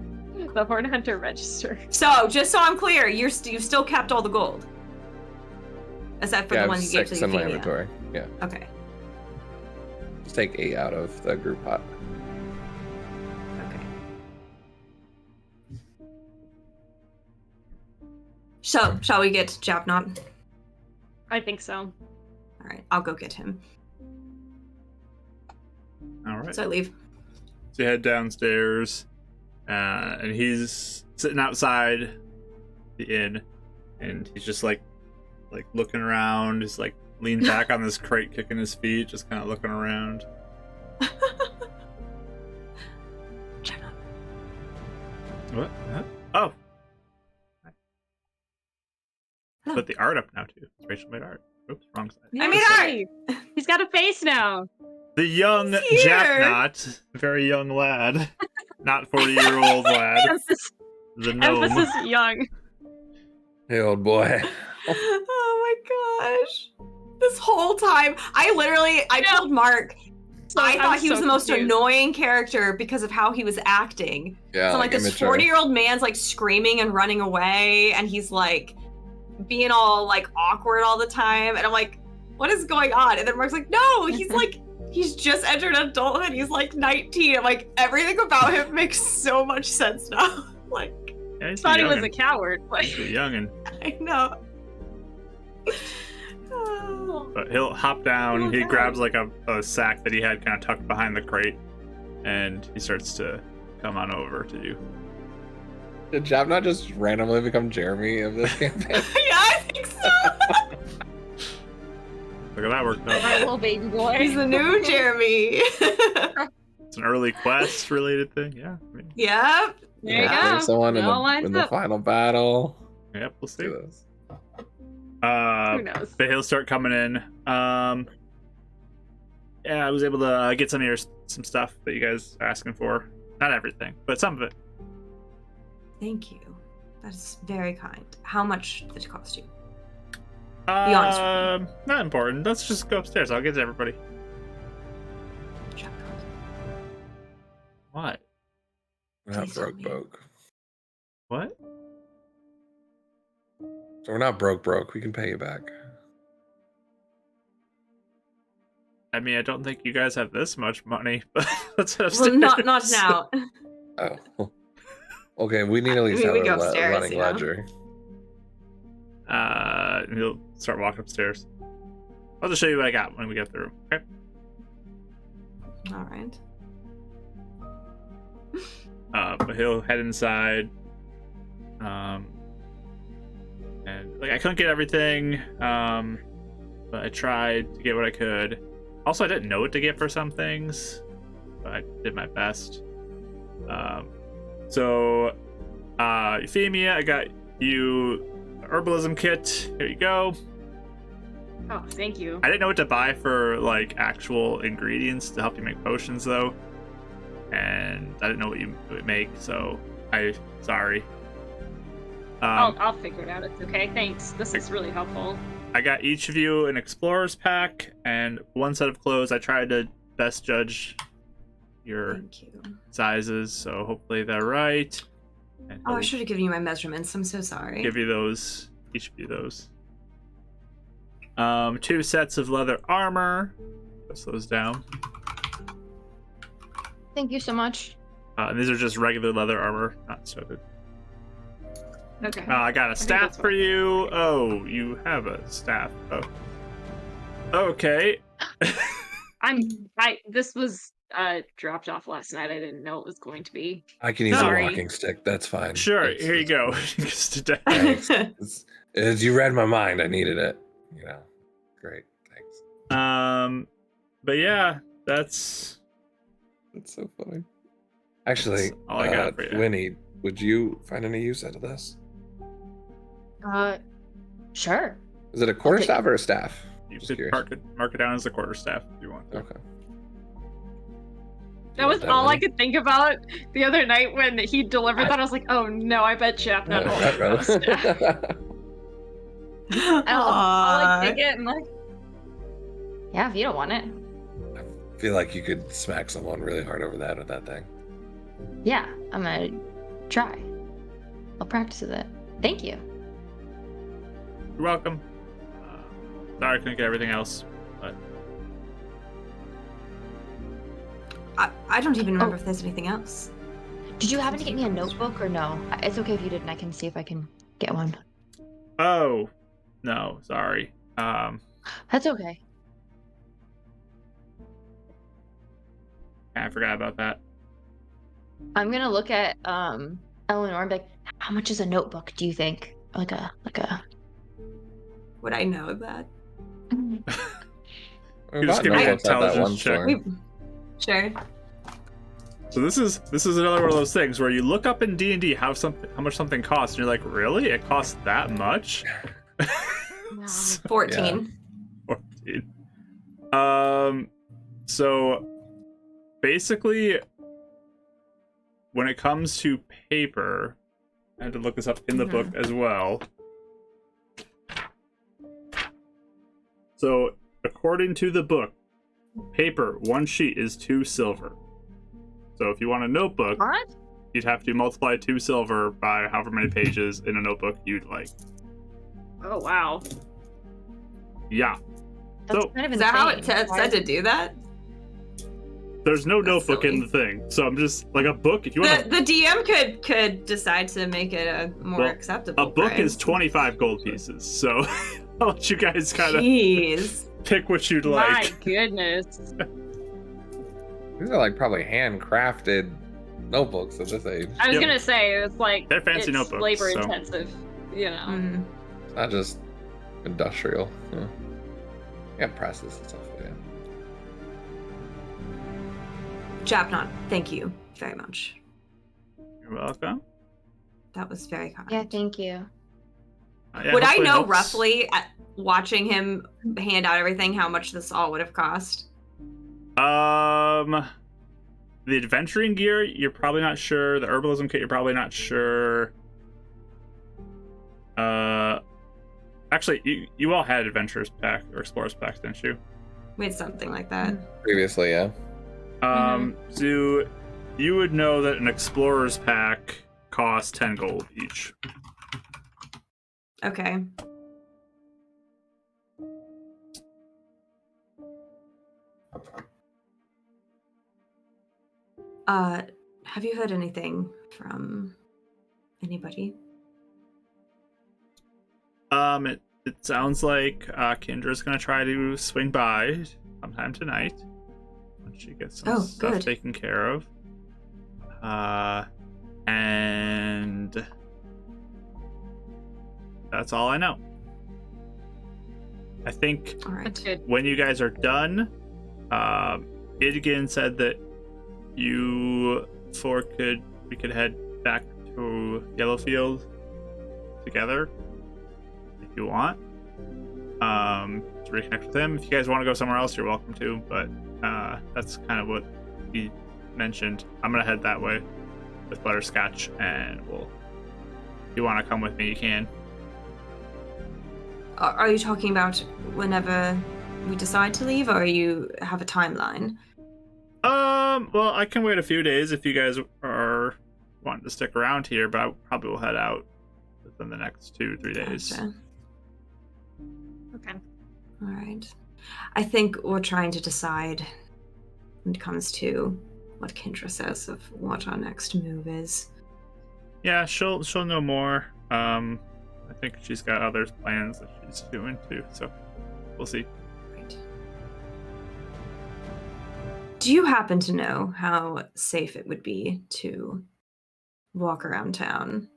The Horde Hunter register. so, just so I'm clear, you've still kept all the gold, except for Yeah, I the have ones you gave 6 to in my Euphemia. inventory. Yeah. Okay. Just take 8 out of the group pot. Okay. So, shall we get Japnot? I think so. All right, I'll go get him. All right. So I leave. So you head downstairs, and he's sitting outside the inn, and he's just like looking around. He's like leaned back on this crate, kicking his feet, just kind of looking around. Japnot. What? Huh? Oh, Hello. put the art up now too. Rachel made art. Oops, wrong side. I made Hey, he's got a face now. The young He's here. Japnot, very young lad, not 40-year-old lad. Emphasis, The gnome. emphasis young. Hey, old boy. Oh my gosh. This whole time, I told Mark, I thought he was the most annoying character because of how he was acting. Yeah, So like this immature. 40-year-old man's like screaming and running away, and he's like being all like awkward all the time. And I'm like, what is going on? And then Mark's like, no, he's like, he's just entered adulthood. He's like 19. I'm like, everything about him makes so much sense now. Like, Yeah, he's Thought he was youngin'. a coward. But He's a youngin'. I know. But he'll hop down. Oh, He God. grabs like a sack that he had kind of tucked behind the crate, and he starts to come on over to you. Did Jab not just randomly become Jeremy of this campaign? Yeah, I think so. Look at that worked My out. little baby boy. He's the new Jeremy. It's an early quest related thing. Yeah. I mean, Yep. there you Yeah. go. Someone It all lines in the up. final battle. yep. We'll see. Do this. Who knows? But he'll start coming in. Yeah, I was able to get some stuff that you guys are asking for. Not everything, but some of it. Thank you. That is very kind. How much did it cost you? Be honest with Not important. Let's just go upstairs. I'll get to everybody. Check. What? We're not Please tell broke me. broke. What? So we're not broke. We can pay you back. I mean, I don't think you guys have this much money, but let's head upstairs. Well, not now. Oh. Okay, we need at least I mean, we have go a upstairs, running you know? ledger. And he'll start walking upstairs. I'll just show you what I got when we get through. Okay. All right. But he'll head inside. And like I couldn't get everything. But I tried to get what I could. Also, I didn't know what to get for some things, but I did my best. So, Euphemia, I got you a herbalism kit. Here you go. Oh, thank you. I didn't know what to buy for like actual ingredients to help you make potions though, and I didn't know what you would make, so sorry. I'll figure it out. It's okay. Thanks. This is really helpful. I got each of you an explorer's pack and one set of clothes. I tried to best judge your Thank you. sizes, so hopefully they're right. And Oh, I he'll should have given you my measurements. I'm so sorry. give you those, each of you those. 2 sets of leather armor. Press those down. Thank you so much. And these are just regular leather armor, not studded. Okay. I got a think staff that's for fine. you. Oh, you have a staff. Oh. Okay. This was dropped off last night. I didn't know it was going to be. I can use Sorry. a walking stick. That's fine. Sure, It's- here you it's go. fine. Just today. Thanks. As you read my mind, I needed it. You know, great. Thanks. But yeah, that's That's so funny. Actually, That's all I got for you. Winnie, would you find any use out of this? Sure. Is it a quarterstaff Okay. or a staff? you Just could curious. mark it down as a quarterstaff if you want. Okay. That was all I could think about the other night when he delivered that. I was like, oh no, I bet Jeff not I'll like take it and like, yeah, if you don't want it. I feel like you could smack someone really hard over the head with that thing. Yeah, I'm gonna try. I'll practice with it. Thank you. You're welcome. Sorry I couldn't get everything else, but I don't even remember if there's anything else. Did you happen to get me a notebook or no? It's okay if you didn't. I can see if I can get one. oh no, sorry. That's okay. I forgot about that. I'm gonna look at Eleanor and be like, how much is a notebook, do you think? Like a Would I know that? You just give me an intelligence check. Sure. So this is another one of those things where you look up in D&D how much something costs, and you're like, really? It costs that much? No. 14. Yeah. 14. So basically, when it comes to paper, I had to look this up in the book as well. So according to the book, paper, 1 sheet is 2 silver. So if you want a notebook, what? You'd have to multiply 2 silver by however many pages in a notebook you'd like. Oh wow. Yeah. That's so kind of Is that how it insane. said to do that? there's no That's notebook silly. in the thing. So I'm just like, a book, if you want The DM could decide to make it a more acceptable a book price. is 25 gold pieces. So I'll let you guys kind of Jeez. pick what you'd My like. goodness. These are like probably handcrafted notebooks at this age. I was Yep. gonna say it's like They're fancy it's notebooks, labor so- intensive, you know. Mm. Not just industrial. Yeah, presses and stuff. Yeah. Japnot, thank you very much. You're welcome. That was very kind. Yeah, thank you. Yeah, Would I hopefully it know helps. roughly, at watching him hand out everything, how much this all would have cost? The adventuring gear, you're probably not sure. The herbalism kit, you're probably not sure. Actually, you all had adventurers pack or explorers packs, didn't you? We had something like that. Previously, yeah. So you would know that an explorer's pack costs 10 gold each. Okay. Have you heard anything from anybody? It sounds like Kendra's gonna try to swing by sometime tonight when she gets some stuff good. taken care of. And that's all I know. I think All That's right. good. when you guys are done, Idgin said that you four we could head back to Yellowfield together if you want. To reconnect with him. If you guys want to go somewhere else, you're welcome to, but that's kind of what he mentioned. I'm gonna head that way with Butterscotch, and if you want to come with me, you can. Are you talking about whenever we decide to leave, or you have a timeline? Well, I can wait a few days if you guys are wanting to stick around here, but I probably will head out within the next 2-3 days. Gotcha. Okay. All right. I think we're trying to decide when it comes to what Kendra says of what our next move is. Yeah, she'll know more. I think she's got other plans that she's doing too, so we'll see. Right. Do you happen to know how safe it would be to walk around town?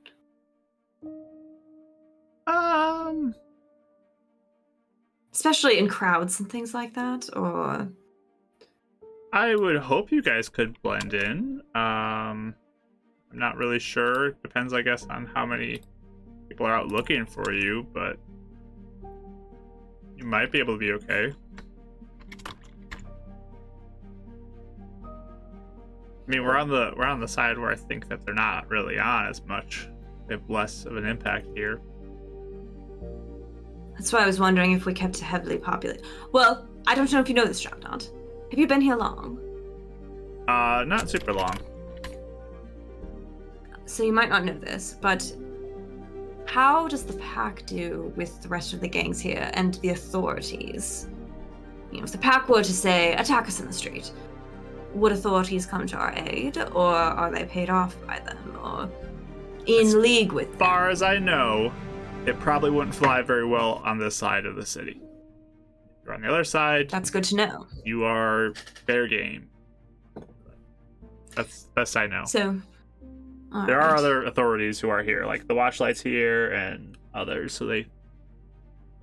Especially in crowds and things like that, or... I would hope you guys could blend in. I'm not really sure. Depends, I guess, on how many people are out looking for you, but you might be able to be okay. mean, we're on the side where I think that they're not really on as much. They have less of an impact here. That's why I was wondering if we kept it heavily populated. Well, I don't know if you know this, Dropnod. Have you been here long? Not super long. So you might not know this, but how does the pack do with the rest of the gangs here and the authorities? You know, if the pack were to say, attack us in the street, would authorities come to our aid, or are they paid off by them, or in league with them? As far as I know, it probably wouldn't fly very well on this side of the city. If you're on the other side, That's good to know. you are fair game. That's best I know. So, There are other authorities who are here, like the Watchlight's here and others, so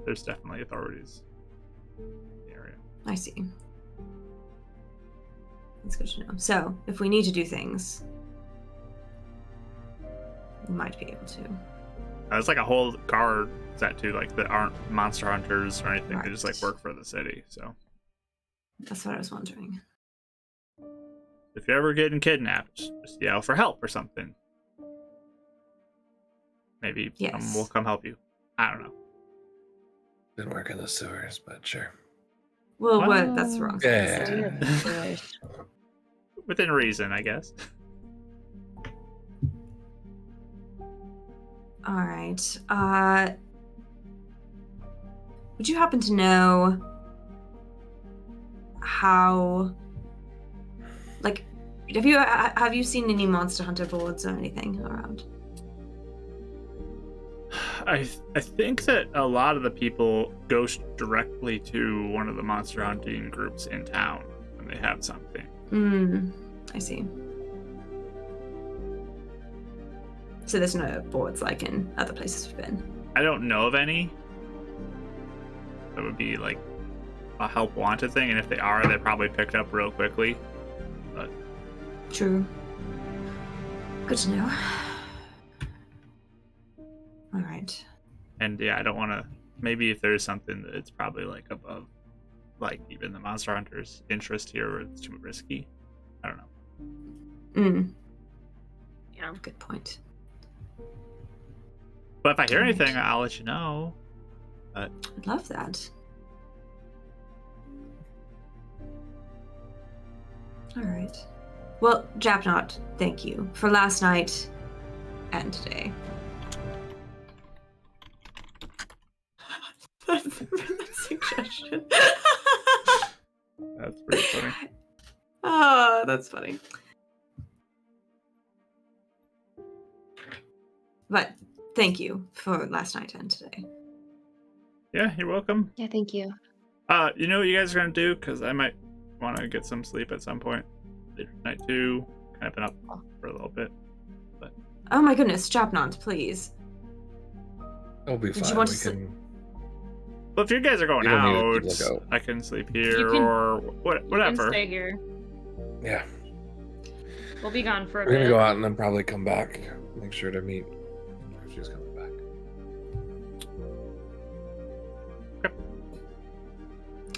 there's definitely authorities in the area. I see. That's good to know. So, if we need to do things, we might be able to. There's like a whole guard set too, like that aren't monster hunters or anything. They just like Right. work for the city. So That's what I was wondering. if you're ever getting kidnapped, just yell for help or something. Maybe Yes. we'll come help you. I don't know. Didn't work in the sewers, but sure. Well, What? what? That's wrong. Yeah. Within reason, I guess. All right. Would you happen to know how, like, have you seen any Monster Hunter boards or anything around? I think that a lot of the people go directly to one of the monster hunting groups in town when they have something. I see. So there's no boards like in other places we've been. I don't know of any. That would be like a help wanted thing, and if they are, they're probably picked up real quickly. But True. Good to know. All right. and yeah, I don't want to. Maybe if there's something that it's probably like above, like even the monster hunters' interest here, where it's too risky. I don't know. Yeah. Good point. But if I hear Right. anything, I'll let you know. I'd love that. All right. Well, Japnot, thank you for last night and today. That's a suggestion. That's pretty funny. Oh, that's funny. But thank you for last night and today. Yeah, you're welcome. Yeah, thank you. You know what you guys are gonna do? Because I might want to get some sleep at some point later tonight too. Kind of been up for a little bit. Oh my goodness, Japnot, please. It'll be Did you fine. want We to sleep? can. Well, if you guys are going We don't out, need to go. I can sleep You here can- or You whatever. can stay here. Yeah, We'll be gone for a we're bit. gonna go out and then probably come back. Make sure to meet if she's coming back.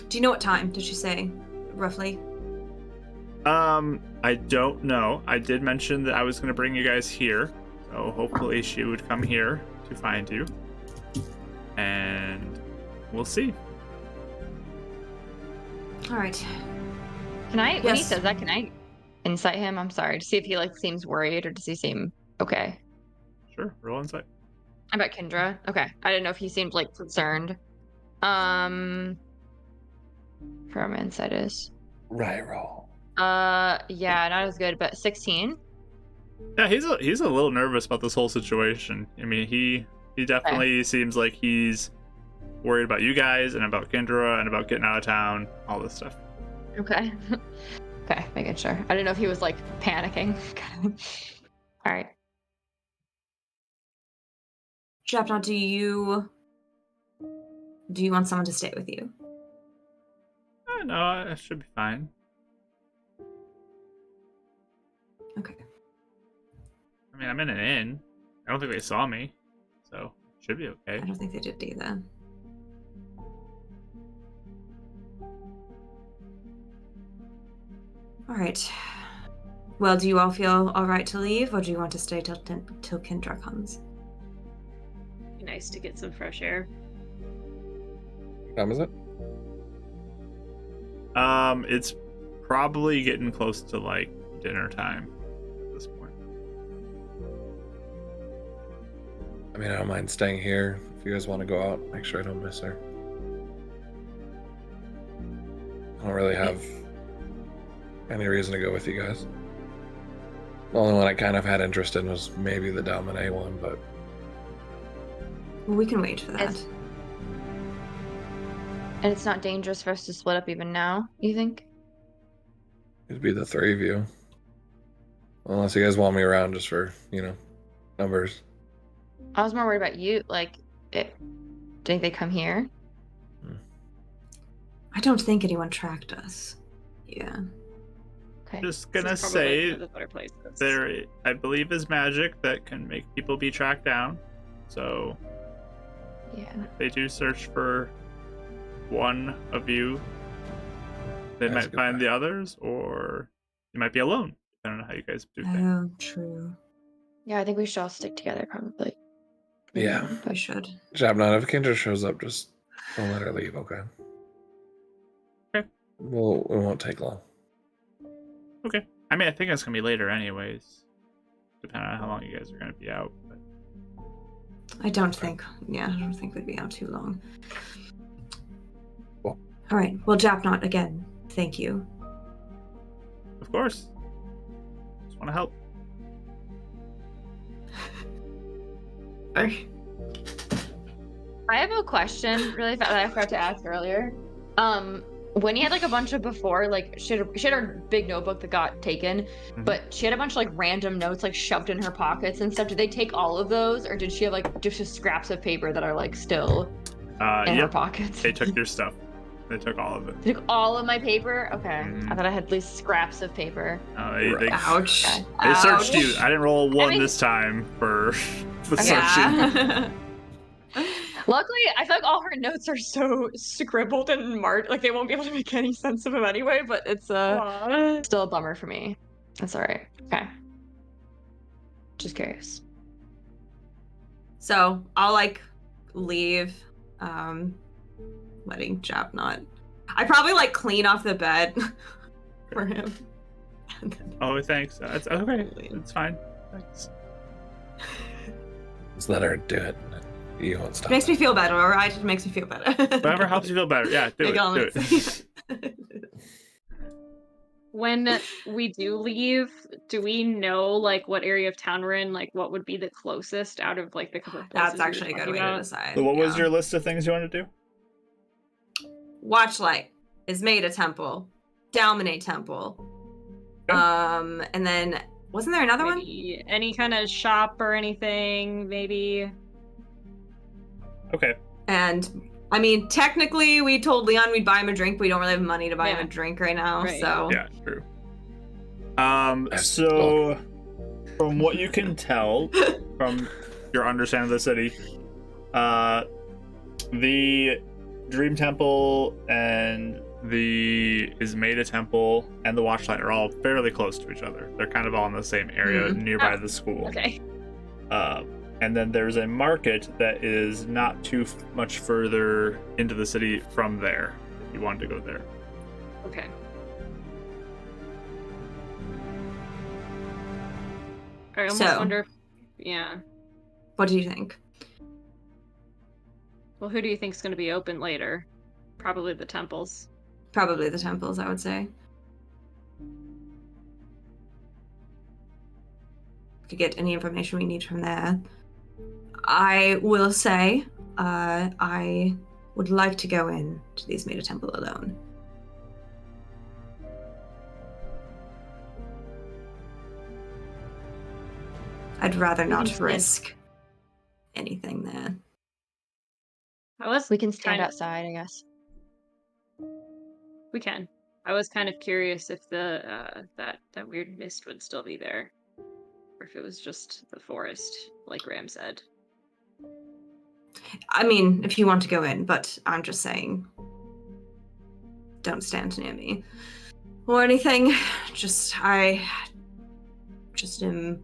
Do you know what time did she say, roughly? I don't know. I did mention that I was gonna bring you guys here, so hopefully she would come here to find you, and we'll see. All right. Can I, when he Yes. says that, can I insight him? I'm sorry, to see if he like seems worried or does he seem okay? Sure, roll insight. I bet Kendra. Okay, I didn't know if he seemed like concerned. From insight is. Right roll. Yeah, not as good, but 16. Yeah, he's a little nervous about this whole situation. I mean, he definitely seems like he's worried about you guys and about Kendra and about getting out of town, all this stuff. Okay. Okay, making sure. I didn't know if he was like panicking. All right. Japnot, do you want someone to stay with you? No, I should be fine. Okay. I mean, I'm in an inn. I don't think they saw me, so it should be okay. I don't think they did either. All right. Well, do you all feel all right to leave, or do you want to stay till Kendra comes? Be nice to get some fresh air. What time is it? It's probably getting close to like dinner time at this point. I mean, I don't mind staying here. If you guys want to go out, make sure I don't miss her. I don't really have any reason to go with you guys. The only one I kind of had interest in was maybe the Domine one, but Well, we can wait for that. And it's not dangerous for us to split up even now, you think? it'd be the three of you. Unless you guys want me around just for, numbers. I was more worried about you. Like, think they come here? I don't think anyone tracked us. Yeah. Okay. Just This gonna is probably say one of the better places. there, I believe, is magic that can make people be tracked down. So Yeah. if they do search for one of you, they That's a might good find point. the others, or you might be alone. I don't know how you guys do things. Oh, true. Yeah, I think we should all stick together probably. Yeah. We should. Jabnot, if Kendra shows up, just don't let her leave, okay? Okay. We won't take long. Okay. I mean, I think it's gonna be later, anyways, depending on how long you guys are gonna be out. But I don't think we'd be out too long. Cool. All right. Well, Japnot, again, thank you. of course, just want to help. Bye. I have a question really fast that I forgot to ask earlier. When he had like a bunch of before, like she had her big notebook that got taken, but she had a bunch of like random notes like shoved in her pockets and stuff. Did they take all of those, or did she have like just scraps of paper that are like still in her Yep, pockets? they took your stuff. They took all of it. They took all of my paper? Okay. Mhm. I thought I had at least scraps of paper. They Ouch. Okay. They searched Ouch. you. I didn't roll a one mean- this time for the Okay. searching. Yeah. Luckily, I feel like all her notes are so scribbled and marked, like they won't be able to make any sense of them anyway, but it's Aw. still a bummer for me. That's alright. Okay. Just curious. So I'll like leave, letting Japnot. I probably like clean off the bed for him. And then Oh, thanks. That's okay. leave. It's fine. Thanks. Just let her do it. You won't It stop. makes me feel better, all right? It makes me feel better. Whatever helps you feel better. Yeah, do Make it. all Do this- it. When we do leave, do we know like what area of town we're in? Like what would be the closest out of like the couple of places That's we were actually a good talking way about? to decide. So what was yeah. your list of things you wanted to do? Watchlight is made a temple. Dominate temple. Okay. And then wasn't there another one? Maybe any kind of shop or anything, maybe. Okay. And I mean, technically, we told Leon we'd buy him a drink, but we don't really have money to buy him Yeah. a drink right now. Right. So Yeah, true. So from what you can tell from your understanding of the city, the Dream Temple and the Ismeda Temple and the Watchlight are all fairly close to each other. They're kind of all in the same area nearby Oh, the school. Okay. And then there's a market that is not too much further into the city from there, if you wanted to go there. Okay. I almost So- wonder if, yeah. what do you think? Well, who do you think's going to be open later? Probably the temples. Probably the temples, I would say. Could get any information we need from there. I will say, I would like to go in to the Ismeda Temple alone. I'd rather We not can stand- risk anything there. I was We can stand kind of- outside, I guess. We can. I was kind of curious if the that weird mist would still be there, or if it was just the forest, like Ram said. I mean, if you want to go in, but I'm just saying, don't stand near me or anything. Just, I just am.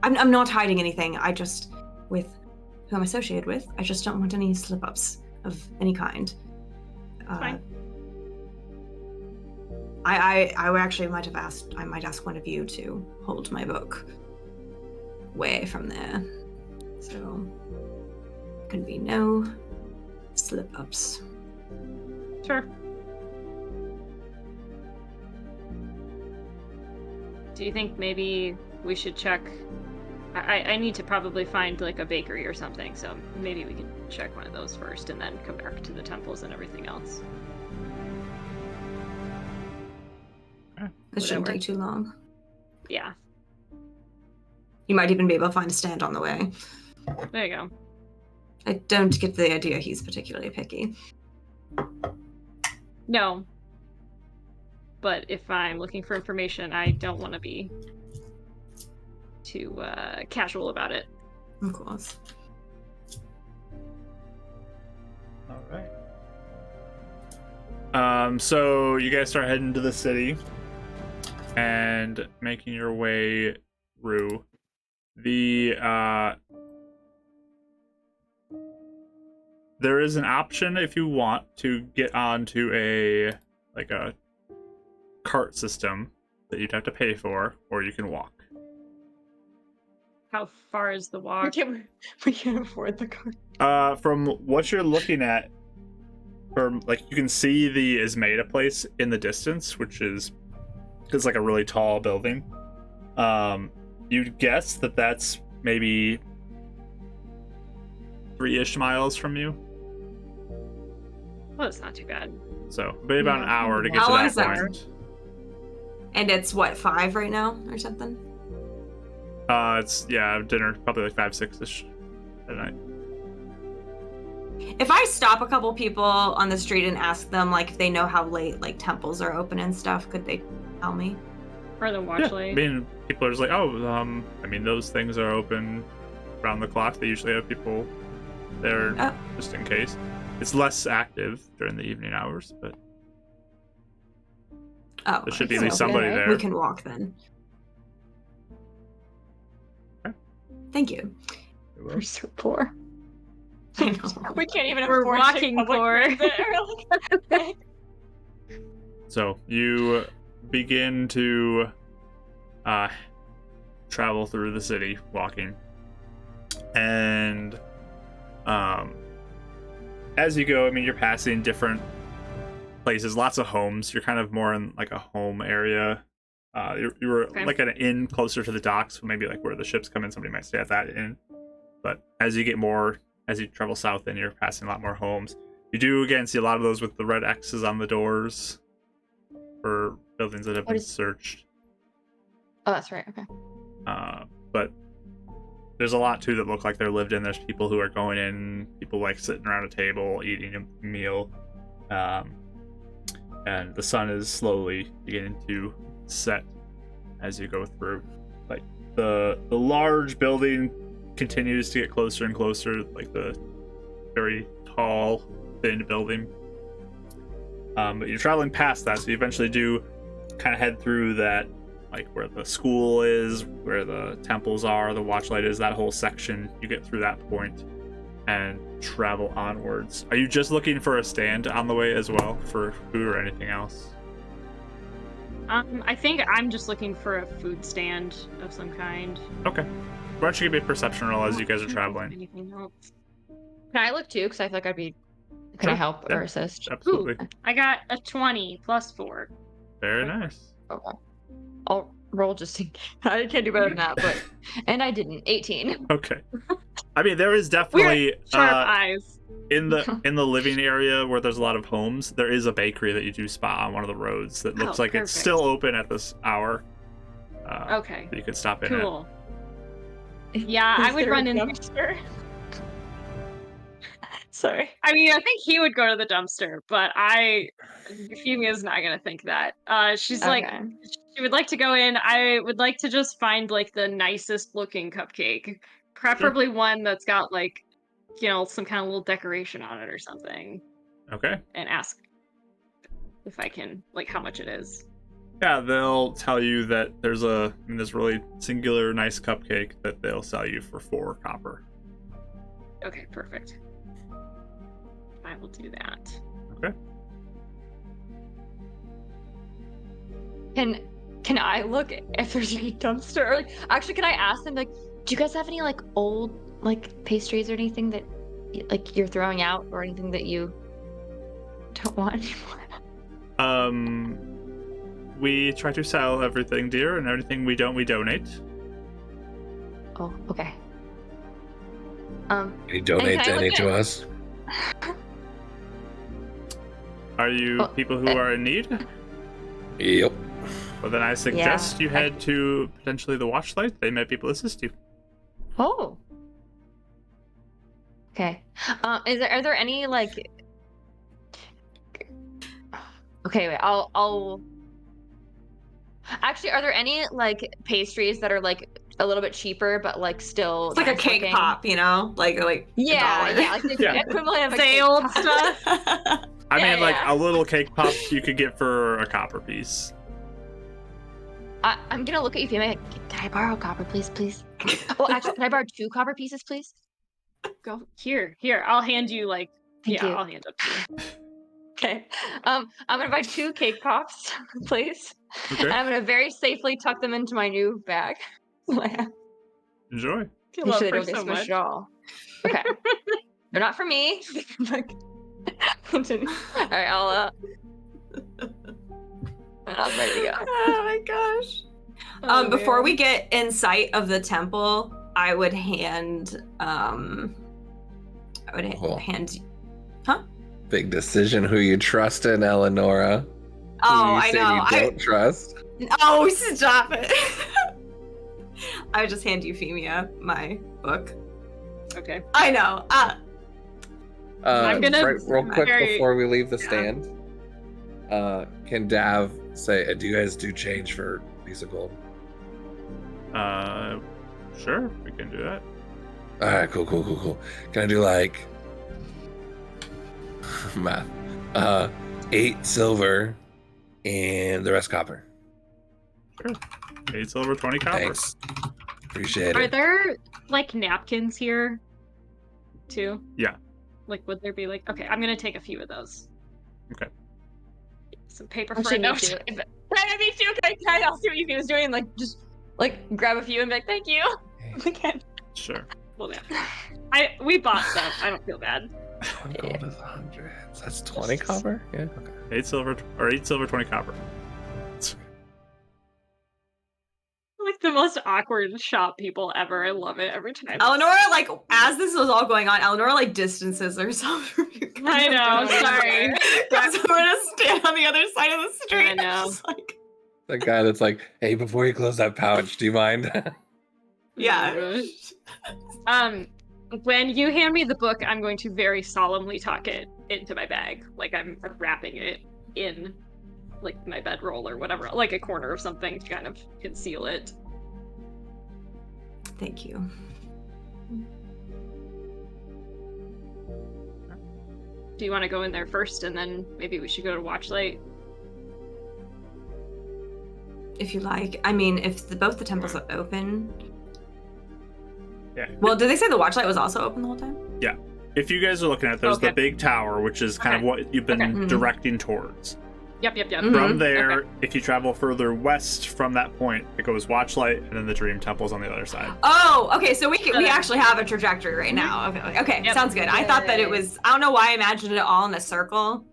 I'm not hiding anything. I just, with who I'm associated with, I just don't want any slip-ups of any kind. Fine. I actually might ask one of you to hold my book away from there. So, can be no slip-ups. Sure. Do you think maybe we should check? I need to probably find like a bakery or something, so maybe we can check one of those first and then come back to the temples and everything else. This shouldn't take too long. Yeah. You might even be able to find a stand on the way. There you go. I don't get the idea he's particularly picky. No. But if I'm looking for information, I don't want to be too casual about it. Of course. All right. So you guys start heading to the city and making your way through. There is an option if you want to get onto a cart system that you'd have to pay for, or you can walk. How far is the walk? We can't afford the car. From what you're looking at, you can see the Ismeda place in the distance, which is like a really tall building. You'd guess that that's maybe 3-ish miles from you. Well, it's not too bad. So maybe about an hour to get How to long that is that? point. And it's what, 5 right now or something? It's dinner probably like 5-6ish at night. If I stop a couple people on the street and ask them like if they know how late like temples are open and stuff, could they tell me? Or the watch late. I mean, people are just like, those things are open around the clock. They usually have people there just in case. It's less active during the evening hours, but there should be at least somebody there. We can walk then. Okay. Thank you. We're so poor. I know. We can't even We're afford walking public poor. transit. So you begin to travel through the city walking, and as you go, I mean, you're passing different places, lots of homes. You're kind of more in like a home area. You were like at an inn closer to the docks, maybe like where the ships come in. Somebody might stay at that inn. But as you travel south, and you're passing a lot more homes. You do again see a lot of those with the red X's on the doors for buildings that have been searched. Oh, that's right. Okay. But there's a lot too that look like they're lived in. There's people who are going in, people like sitting around a table eating a meal, and the sun is slowly beginning to set as you go through. Like the large building continues to get closer and closer, like the very tall, thin building. But you're traveling past that, so you eventually do kind of head through that, like where the school is, where the temples are, the watchlight is, that whole section. You get through that point and travel onwards. Are you just looking for a stand on the way as well for food or anything else? I think I'm just looking for a food stand of some kind. Okay. Why don't you give me a perception roll as you guys are traveling? Anything else? Can I look too? Because I feel like I'd be. Can I help or assist? Absolutely. Ooh, I got a 20 plus 4. Very nice. Okay. I'll roll just in case. I can't do better than that, but and I didn't. 18. Okay. I mean, there is definitely Sharp eyes. in the living area where there's a lot of homes. There is a bakery that you do spot on one of the roads that looks like it's still open at this hour. Okay. That you could stop in. Cool. Yeah, I would run in. Dumpster? Sorry. I mean, I think he would go to the dumpster, but Euphemia's not gonna think that. She's like, she would like to go in. I would like to just find like the nicest looking cupcake, preferably one that's got like, some kind of little decoration on it or something. Okay. And ask if I can, like, how much it is. Yeah, they'll tell you that there's this really singular nice cupcake that they'll sell you for 4 copper. Okay, perfect. I will do that. Okay. Can I look if there's any dumpster? Like, actually, can I ask them, like, do you guys have any, like, old, like, pastries or anything that, like, you're throwing out, or anything that you don't want anymore? We try to sell everything, dear, and everything we don't, we donate. Oh, okay. Can you donate any to us? Are you people who are in need? Yep. Well, then I suggest you head to potentially the Watchlight. They might be able to assist you. Oh. Okay. Are there any, like... Okay, wait, I'll... Actually, are there any, like, pastries that are, like, a little bit cheaper, but, like, still... It's like a cake looking? pop, you know? Like Yeah, $1. yeah, like the Yeah. equivalent of a Say cake old pop. stuff. I Yeah, mean, like, yeah. a little cake pop you could get for a copper piece. I'm gonna look at you, Fiona. Can I borrow a copper, please? Oh, actually, can I borrow 2 copper pieces, please? Go here. I'll hand you like. Thank yeah, you. I'll hand it to you. Okay. I'm gonna buy 2 cake pops, please. Okay. And I'm gonna very safely tuck them into my new bag. Enjoy. You Make love sure they her don't get so much. squished at all. Okay. They're not for me. All right, I'll ready to go. Oh my gosh. Oh, Before man. we get in sight of the temple, I would hand Cool. hand Big decision who you trust in, Eleonora. Who Oh, you I say know. You don't trust. Oh, stop it. I would just hand Euphemia my book. Okay. I know. I'm gonna- real quick very- before we leave the yeah. stand. Can Dav say, "Do you guys do change for a piece of gold?" Sure, we can do that. All right, cool. Can I do like math? 8 silver and the rest copper. Sure. 8 silver, 20 copper. Thanks. Appreciate Are it. there like napkins here too? Yeah. Like, would there be like? Okay, I'm gonna take a few of those. Okay. Some paper Actually, for a me note. too. Me too. Can I also see what Yuki was doing? Like, just like grab a few and be like, thank you. Again. Sure. Well, yeah. We bought some. I don't feel bad. 1 gold is 100. That's 20 copper. Yeah. Okay. 8 silver, 20 copper. Like the most awkward shop people ever. I love it every time. Eleonora, like, as this was all going on, Eleonora, like, distances herself from you guys. I know, sorry. Goes over to stand on the other side of the street. I know. Just like, The guy that's like, "Hey, before you close that pouch, do you mind?" yeah. When you hand me the book, I'm going to very solemnly tuck it into my bag. Like I'm wrapping it in like my bedroll or whatever, like a corner or something to kind of conceal it. Thank you. Do you want to go in there first and then maybe we should go to Watchlight? If you like. I mean, if both the temples are open. Yeah. Well, did they say the Watchlight was also open the whole time? If you guys are looking at, there's the Okay. big tower, which is kind of Okay. what you've been Okay. Mhm. directing towards. Yep. Mhm. From there, Okay. if you travel further west from that point, it goes Watchlight, and then the Dream Temple's on the other side. Oh, okay. So we Okay. actually have a trajectory right now. Okay, Yep. sounds good. I thought that it was. I don't know why I imagined it all in a circle.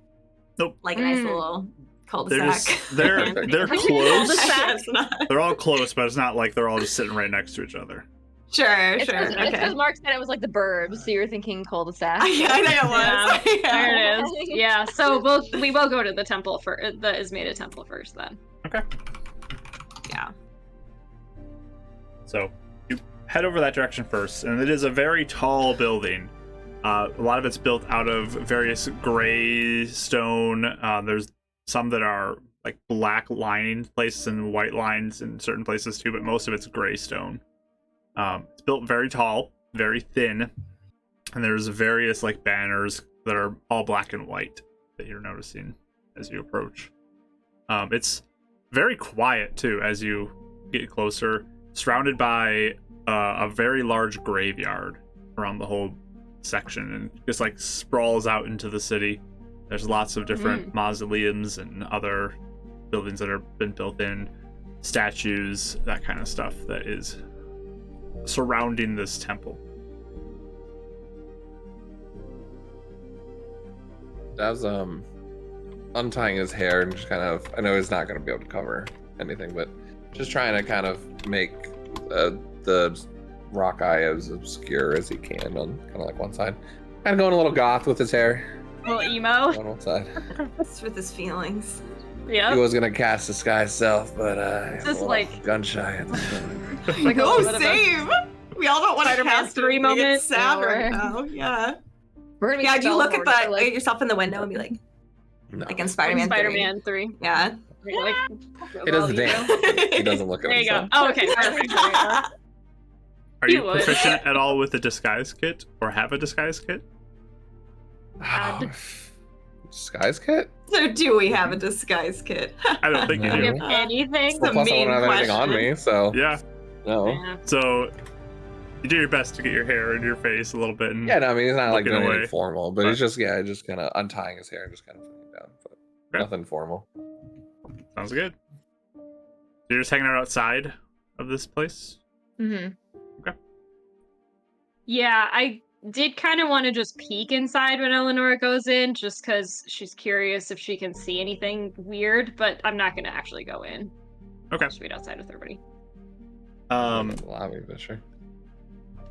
Nope. Like a nice Mm. little cul-de-sac. They're Cul-de-sac. close. Yes, not- They're all close, but it's not like they're all just sitting right next to each other. Sure. It's Okay. because Mark said it was like the burbs, so you were thinking cul-de-sac. Yeah, I think it was. Yeah. There it is. Yeah. So we will go to the temple for the Ismeda temple first then. Okay. Yeah. So you head over that direction first, and it is a very tall building. A lot of it's built out of various gray stone. There's some that are like black lining places and white lines in certain places too, but most of it's gray stone. It's built very tall, very thin, and there's various like banners that are all black and white that you're noticing as you approach. It's very quiet too as you get closer, surrounded by a very large graveyard around the whole section, and just like sprawls out into the city. There's lots of different mausoleums and other buildings that have been built in, statues, that kind of stuff that is surrounding this temple. As untying his hair and just kind of, I know he's not going to be able to cover anything, but just trying to kind of make the rock eye as obscure as he can on kind of like one side. Kind of going a little goth with his hair. A little emo. On one side. It's with his feelings. Yeah. He was going to cast Disguise Self, but Just like gun shy at this point. like a Oh, little bit of a same. We all don't want to Spider-Man cast 3 him. moment. It's sad Yeah, right now. Yeah. We're gonna be Yeah, do you look at Star-Lord, the like, at yourself in the window and be like, No. like in Spider-Man 3. Spider-Man 3. Yeah. Like, He doesn't dance. He doesn't look at There you go. himself. Oh, okay, perfect. Are He you would. proficient at all with the disguise kit, or have a disguise kit? Add. Disguise kit? So do we have a disguise kit? I don't think you No. do. If anything, the Plus, I main don't have anything on question. me, so Yeah. no. yeah. So you do your best to get your hair in your face a little bit. And Yeah, no, I mean, he's not like Looking doing away. anything formal, but he's just kind of untying his hair and just kind of putting it down. But Okay. nothing formal. Sounds good. You're just hanging out outside of this place? Mhm. Yeah, I did kind of want to just peek inside when Eleanor goes in, just because she's curious if she can see anything weird, but I'm not going to actually go in. Okay. I'll just wait outside with everybody. In the lobby, but sure.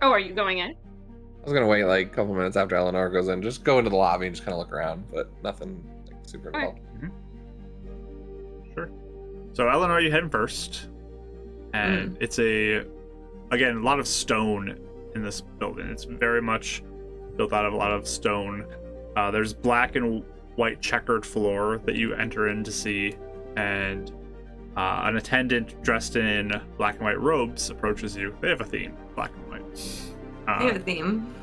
Oh, are you going in? I was gonna wait like a couple minutes after Eleanor goes in, just go into the lobby and just kind of look around, but nothing like super Alright. involved. Sure. So Eleanor, you head first, and it's again a lot of stone in this building. It's very much built out of a lot of stone. There's black and white checkered floor that you enter in to see, and an attendant dressed in black and white robes approaches you. They have a theme, black and white. I have a theme.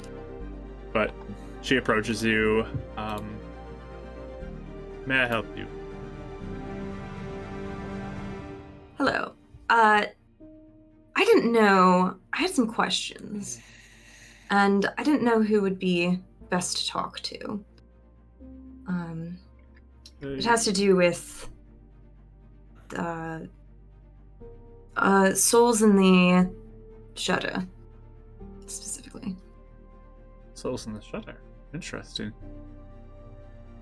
But she approaches you. May I help you? Hello. I didn't know. I had some questions, and I didn't know who would be best to talk to. It has to do with souls in the shutter, specifically. Souls in the Shutter. Interesting.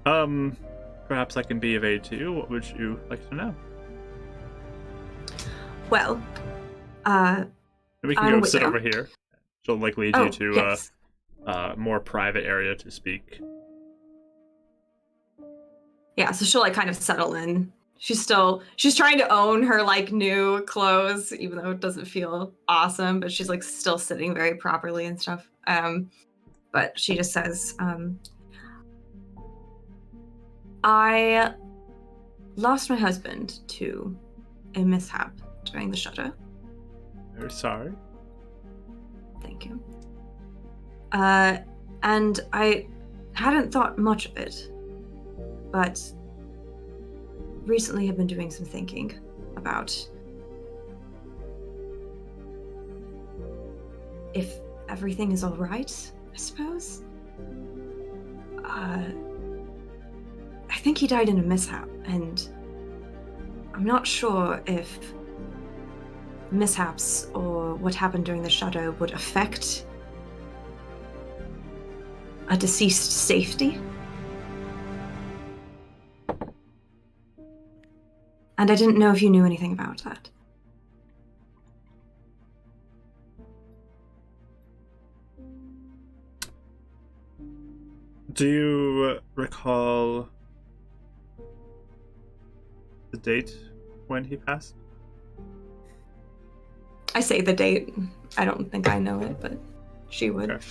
Perhaps I can be of aid to you. What would you like to know? Well, We can I'm a go sit widow. over here. She'll like lead oh, you to yes. a more private area to speak. Yeah, so she'll like kind of settle in. She's trying to own her like new clothes, even though it doesn't feel awesome, but she's like still sitting very properly and stuff. But she just says, I lost my husband to a mishap during the shutter. Very sorry. Thank you. And I hadn't thought much of it, but recently have been doing some thinking about if everything is all right, I suppose. I think he died in a mishap, and I'm not sure if mishaps or what happened during the shadow would affect a deceased safety. And I didn't know if you knew anything about that. Do you recall the date when he passed? I say the date. I don't think I know it, but she would. Okay.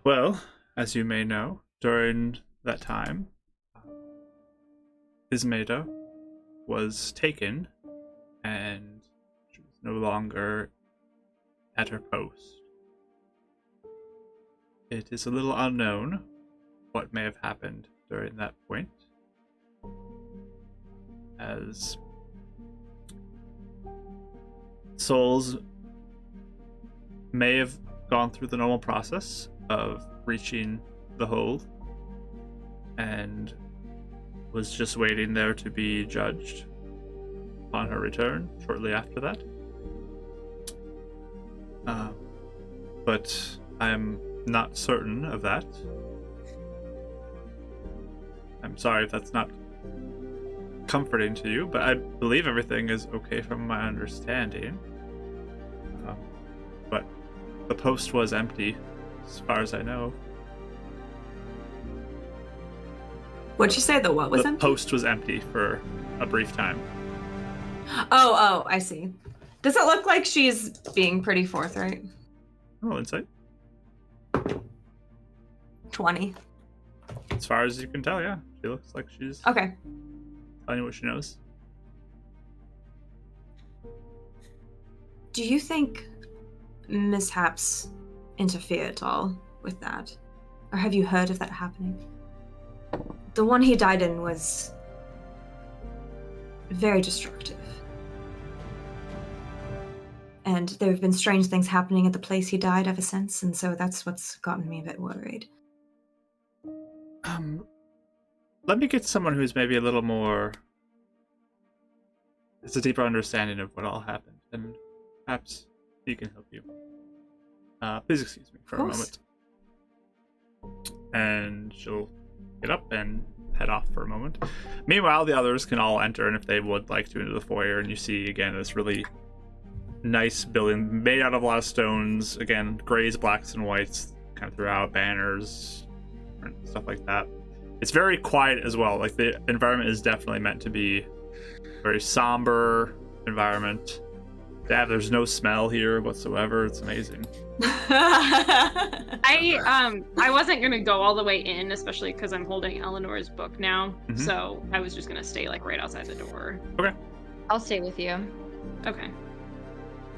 Well, as you may know, during that time, Ismeda was taken and she was no longer at her post. it is a little unknown what may have happened during that point, as souls may have gone through the normal process of reaching the hold and was just waiting there to be judged upon her return shortly after that. But I'm not certain of that. I'm sorry if that's not comforting to you, but I believe everything is okay from my understanding. But the post was empty, as far as I know. What'd you say? The what was the empty? post was empty for a brief time. Oh, I see. Does it look like she's being pretty forthright? Oh, insight. 20. As far as you can tell, yeah. She looks like she's Okay. telling you what she knows. Do you think Mishaps interfere at all with that? Or have you heard of that happening? The one he died in was very destructive. And there have been strange things happening at the place he died ever since, and so that's what's gotten me a bit worried. Let me get someone who's maybe a little more... It's a deeper understanding of what all happened, and perhaps he can help you. Please excuse me for a moment. And she'll get up and head off for a moment. Meanwhile, the others can all enter, and if they would like to, into the foyer, and you see, again, this really nice building made out of a lot of stones. Again, grays, blacks, and whites kind of throughout, banners, and stuff like that. It's very quiet as well. Like, the environment is definitely meant to be a very somber environment. Yeah, there's no smell here whatsoever. It's amazing. I wasn't gonna go all the way in, especially because I'm holding Eleanor's book now. Mhm. So I was just gonna stay like right outside the door. Okay. I'll stay with you. Okay.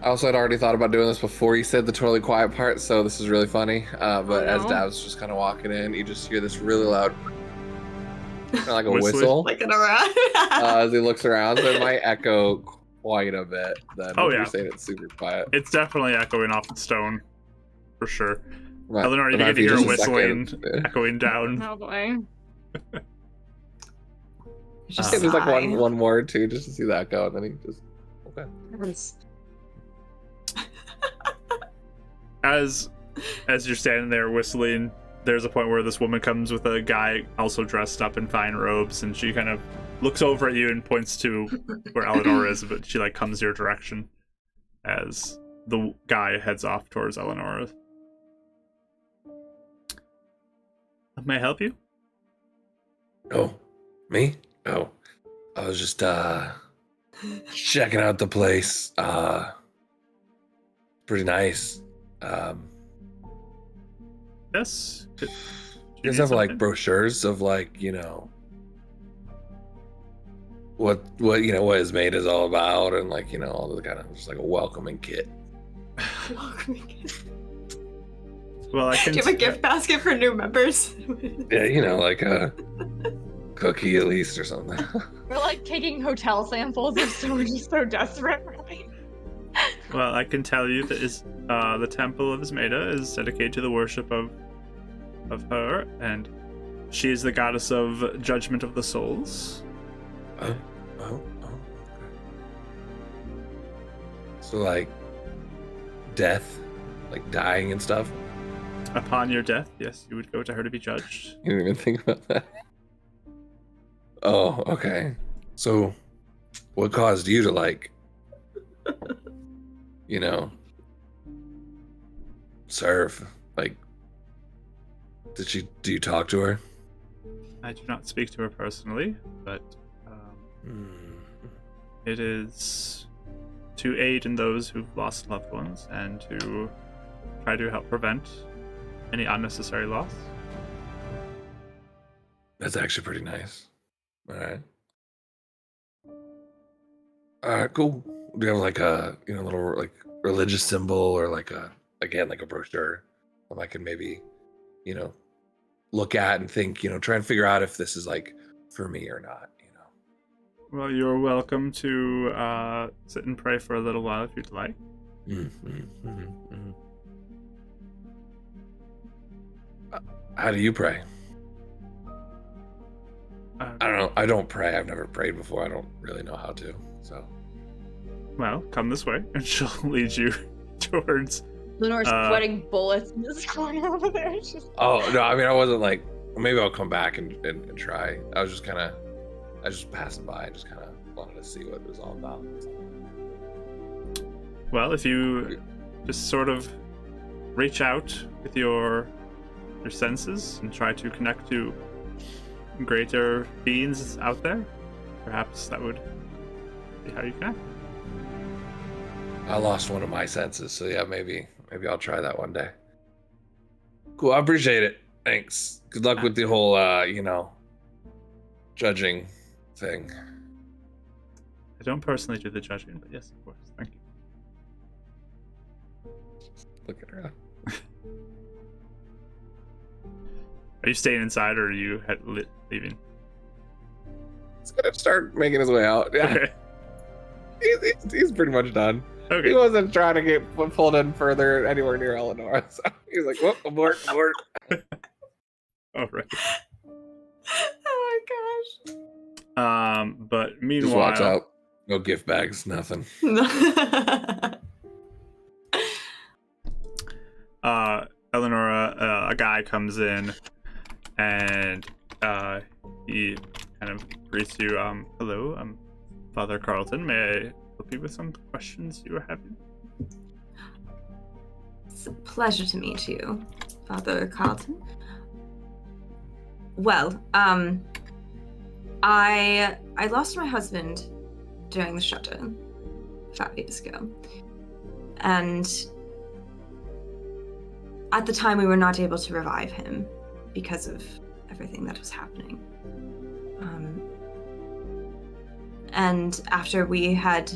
I also had already thought about doing this before you said the totally quiet part, so this is really funny. But as no. Dav's just kind of walking in, you just hear this really loud, kind of like a Whistling. whistle, Looking around. as he looks around. So it might echo quite a bit. Then Oh, if yeah. you're saying it's super quiet. It's definitely echoing off the stone, for sure. Right. Eleanor, you But get if to hear a just whistling second, echoing down. Oh boy. Just there's like sigh. one word too, just to see the echo, and then he just okay. As you're standing there whistling, there's a point where this woman comes with a guy also dressed up in fine robes, and she kind of looks over at you and points to where Eleanor is, but she like comes your direction as the guy heads off towards Eleanor. May I help you? Oh, me? Oh, I was just checking out the place. Pretty nice. Yes. Do You guys need have like something? brochures of like, you know, what is made is all about, and like, you know, all the kind of just like a welcoming kit. Well, I can. Do you have a gift basket for new members? Yeah, you know, like a cookie at least or something. We're like taking hotel samples if someone's just so desperate, right? Well, I can tell you that is the temple of Ismeda is dedicated to the worship of her, and she is the goddess of judgment of the souls. Okay. So like death, like dying and stuff. Upon your death, yes, you would go to her to be judged. You didn't even think about that. Oh, okay. So what caused you to like, you know, serve? Like, do you talk to her? I do not speak to her personally, but it is to aid in those who've lost loved ones and to try to help prevent any unnecessary loss. That's actually pretty nice. All right, cool. Do you have like a, you know, little like religious symbol or like a, again, like a brochure that I can maybe look at and think, try and figure out if this is like for me or not. Well, you're welcome to sit and pray for a little while if you'd like. How do you pray? I don't know. I don't pray. I've never prayed before. I don't really know how to. So. Well, come this way, and she'll lead you towards. Lenore's sweating bullets in this corner over there. Oh no! I mean, I wasn't like. Maybe I'll come back and try. I was just passing by and just kind of wanted to see what it was all about. Well, if you just sort of reach out with your senses and try to connect to greater beings out there, perhaps that would be how you connect. I lost one of my senses, so yeah, maybe I'll try that one day. Cool, I appreciate it. Thanks. Good luck with the whole, judging thing. I don't personally do the judging, but yes, of course. Thank you. Look at her. Are you staying inside, or are you leaving? He's gonna start making his way out. Yeah, Okay. He's pretty much done. Okay. He wasn't trying to get pulled in further anywhere near Eleanor, so he's like, "Whoop, abort." All right. Oh my But Just meanwhile, walks out. No gift bags, nothing. gosh. Eleonora, a guy comes in, and he kind of greets you. Hello, I'm Father Carlton. May I help you with some questions you were having? It's a pleasure to meet you, Father Carlton. Well, I lost my husband during the shutdown 5 years ago, and at the time we were not able to revive him because of everything that was happening. And after we had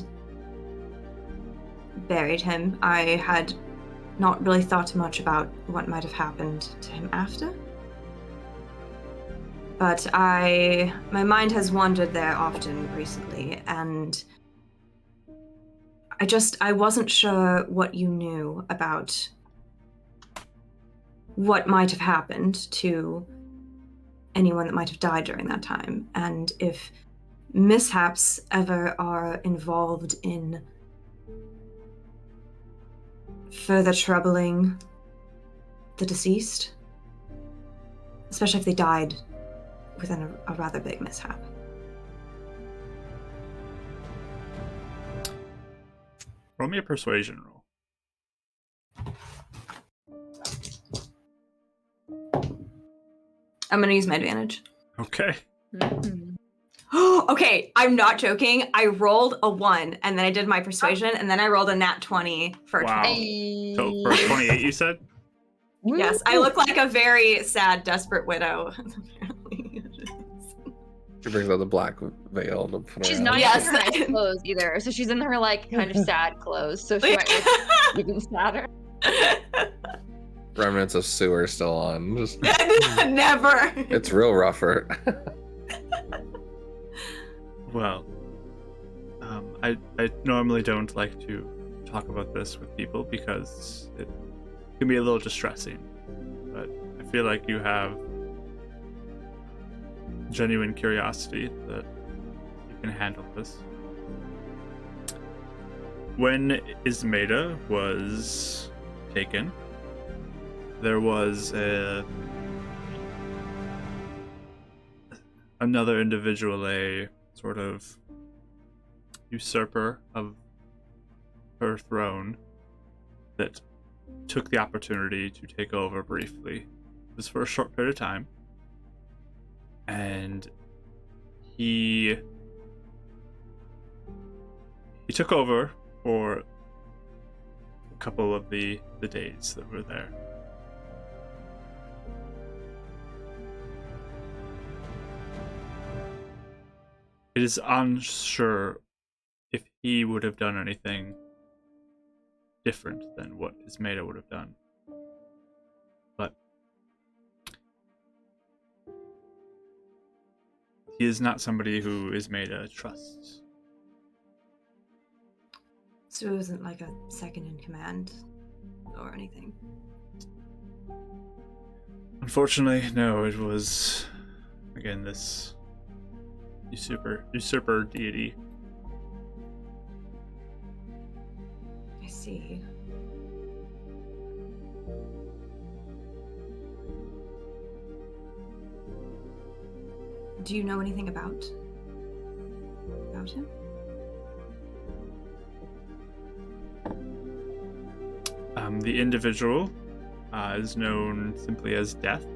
buried him, I had not really thought too much about what might have happened to him after. But my mind has wandered there often recently, and I wasn't sure what you knew about what might have happened to anyone that might have died during that time, and if mishaps ever are involved in further troubling the deceased, especially if they died within a rather big mishap. Roll me a persuasion roll. I'm gonna use my advantage. Okay. Okay, I'm not joking. I rolled a 1, and then I did my persuasion, and then I rolled a nat 20 for a Wow. 20. So for 28, you said? Yes, I look like a very sad, desperate widow. Apparently. She brings out the black veil to put She's her not out. Yes. even in her nice clothes either, so she's in her like kind of sad clothes, so she might look even sadder. Remnants of sewer still on. Just, Never. it's real rougher. Well, I normally don't like to talk about this with people because it can be a little distressing, but I feel like you have genuine curiosity that you can handle this. When Ismeda was taken, there was another individual, a sort of usurper of her throne, that took the opportunity to take over briefly. It was for a short period of time, and he took over for a couple of the days that were there. It is unsure if he would have done anything different than what Ismeda would have done. But he is not somebody who is made a trust. So it wasn't like a second in command or anything? Unfortunately, no, it was, again, this usurper deity. I see. Do you know anything about him? The individual is known simply as Death.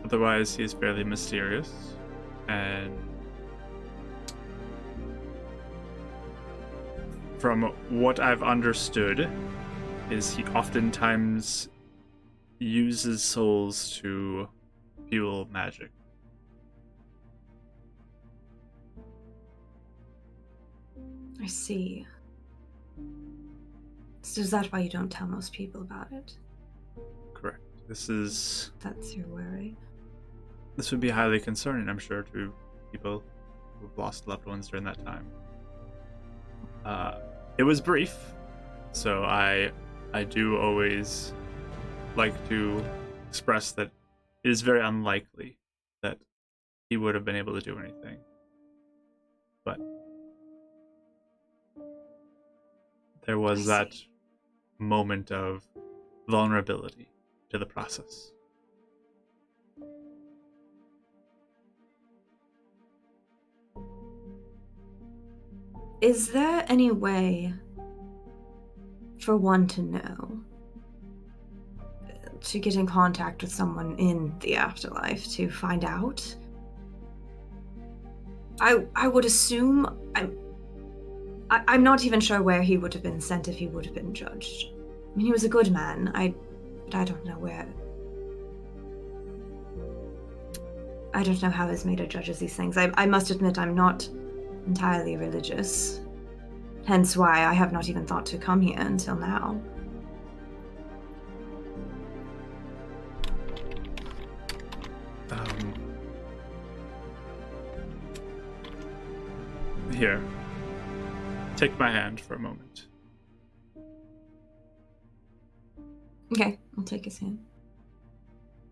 Otherwise, he is fairly mysterious, and from what I've understood, is he oftentimes uses souls to fuel magic. I see. So is that why you don't tell most people about it? Correct. That's your worry. This would be highly concerning, I'm sure, to people who've lost loved ones during that time. It was brief, so I do always like to express that it is very unlikely that he would have been able to do anything. But there was that moment of vulnerability to the process. Is there any way for one to know, to get in contact with someone in the afterlife to find out? I would assume, I'm not even sure where he would have been sent if he would have been judged. I mean, he was a good man, but I don't know where. I don't know how Ismeda judges these things. I must admit I'm not entirely religious. Hence why I have not even thought to come here until now. Here. Take my hand for a moment. Okay, I'll take his hand.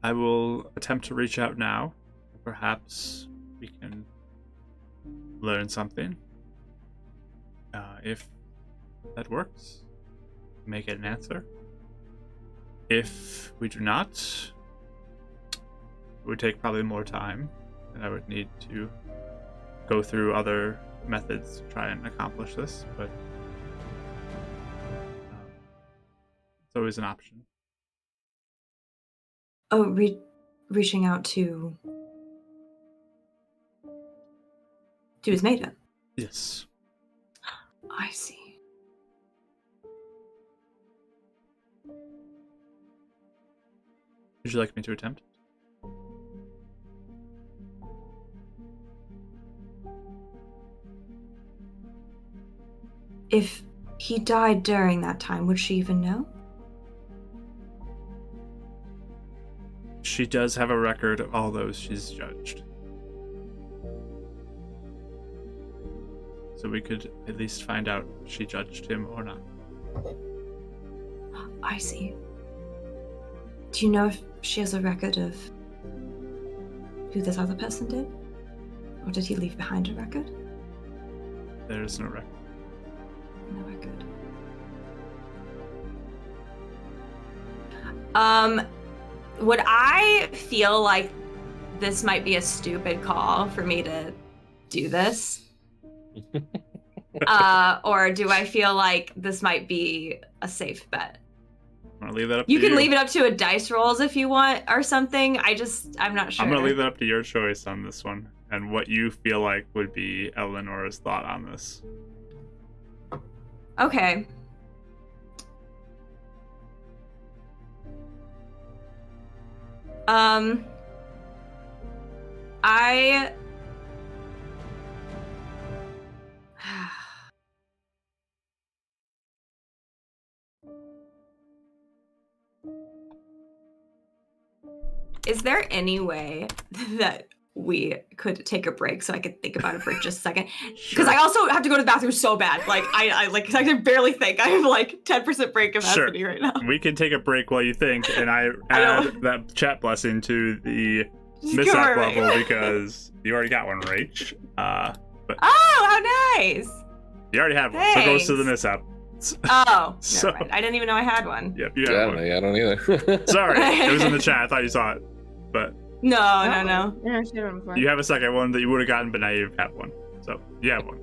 I will attempt to reach out now. Perhaps we can learn something. If that works, make it an answer. If we do not, it would take probably more time, and I would need to go through other methods to try and accomplish this, but it's always an option. Oh, reaching out to Ismeda? Yes. I see. Would you like me to attempt? If he died during that time, would she even know? She does have a record of all those she's judged. So we could at least find out if she judged him or not. I see. Do you know if she has a record of who this other person did? Or did he leave behind a record? There is no record. No record. Would I feel like this might be a stupid call for me to do this? Or do I feel like this might be a safe bet? I'm gonna leave that up You to you. can leave it up to a dice rolls if you want or something. I'm not sure. I'm gonna leave that up to your choice on this one and what you feel like would be Eleanor's thought on this. Okay. Is there any way that we could take a break so I could think about it for just a second. Because I also have to go to the bathroom so bad. Like I can barely think. I have like 10% break capacity right now. We can take a break while you think, and I add that chat blessing to the mishap level because you already got one, Rach. But how nice! You already had one, so it goes to the mishap. Oh, never mind. I didn't even know I had one. Yep, you had one. I don't either. Sorry, it was in the chat. I thought you saw it, but no. Yeah, I've seen one before. you have a second one that you would have gotten, but now you have one. So you have one.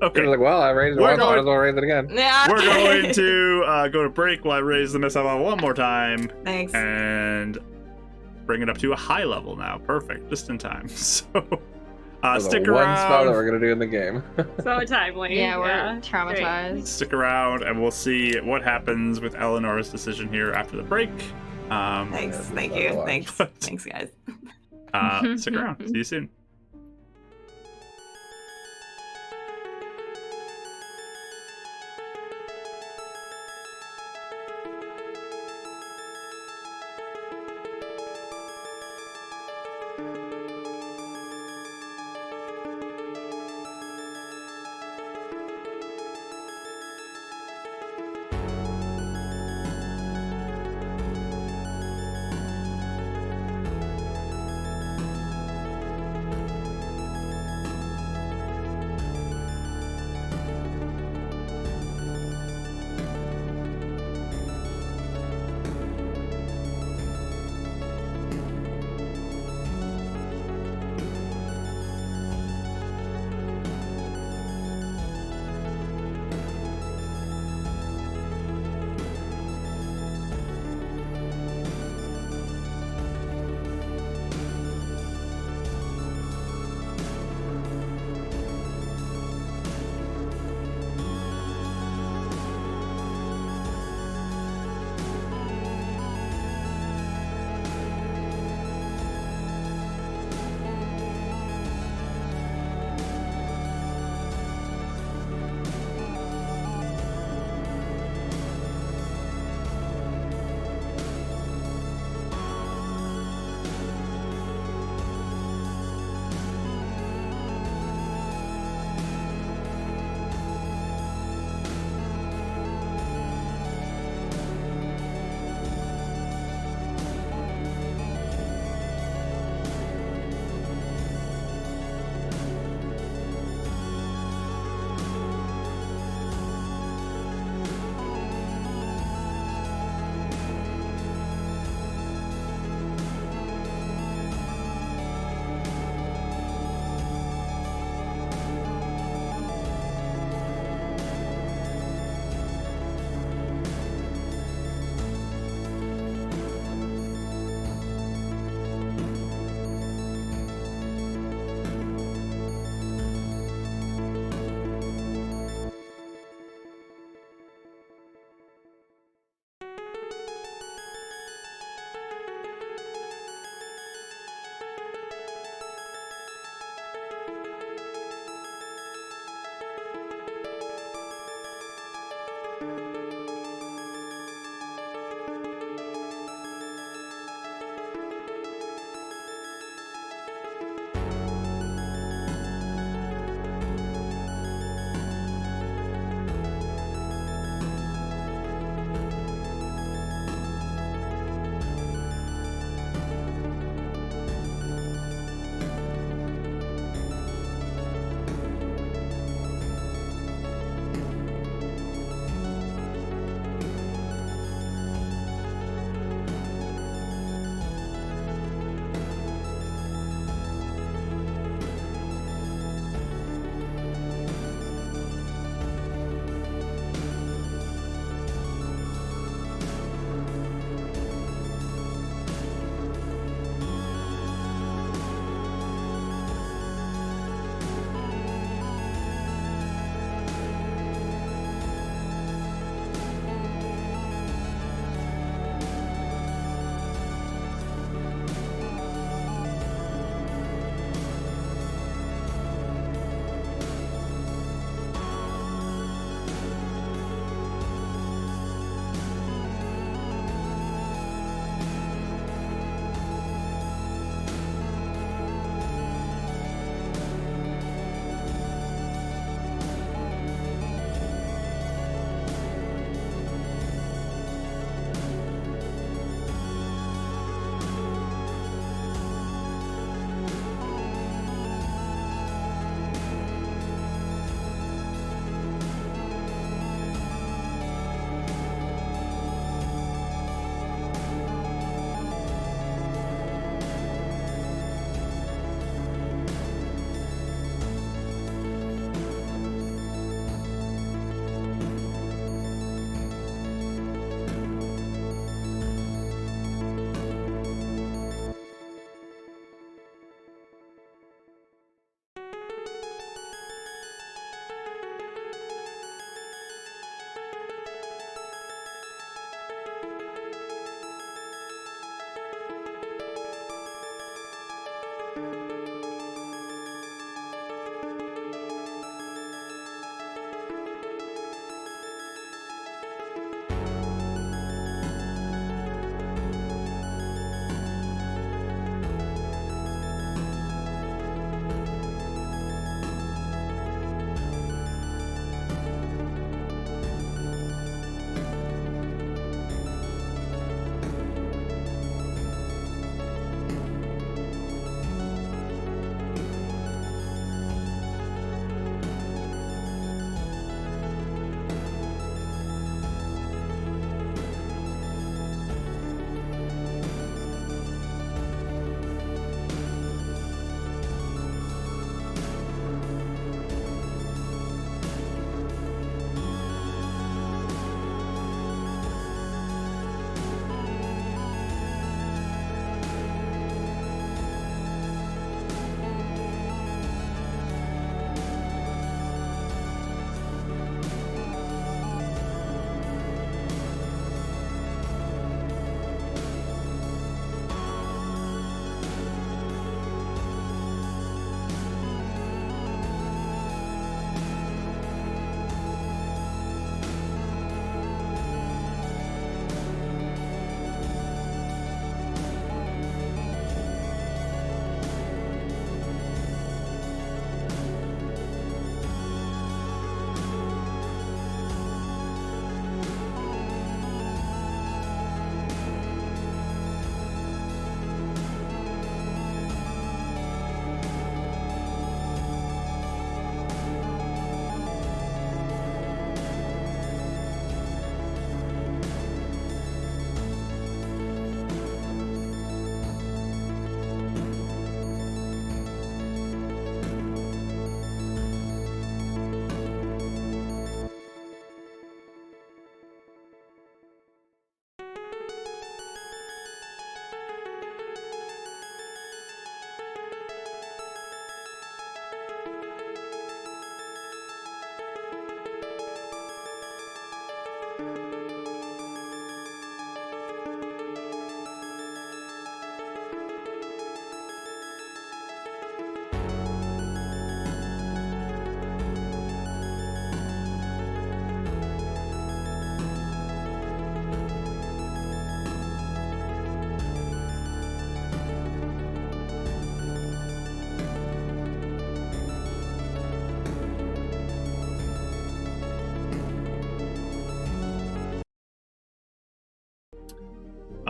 Okay. Like, well, I raised it once, might as well raise it again. Yeah. We're going to go to break while I raise the mishap level one more time. Thanks. And bring it up to a high level now. Perfect, just in time. So stick the around. one spell that we're gonna do in the game. So timely. Yeah, we're traumatized. Stick around, and we'll see what happens with Eleanor's decision here after the break. Thanks. Thank you. Thanks. Thanks, guys. Stick around. See you soon.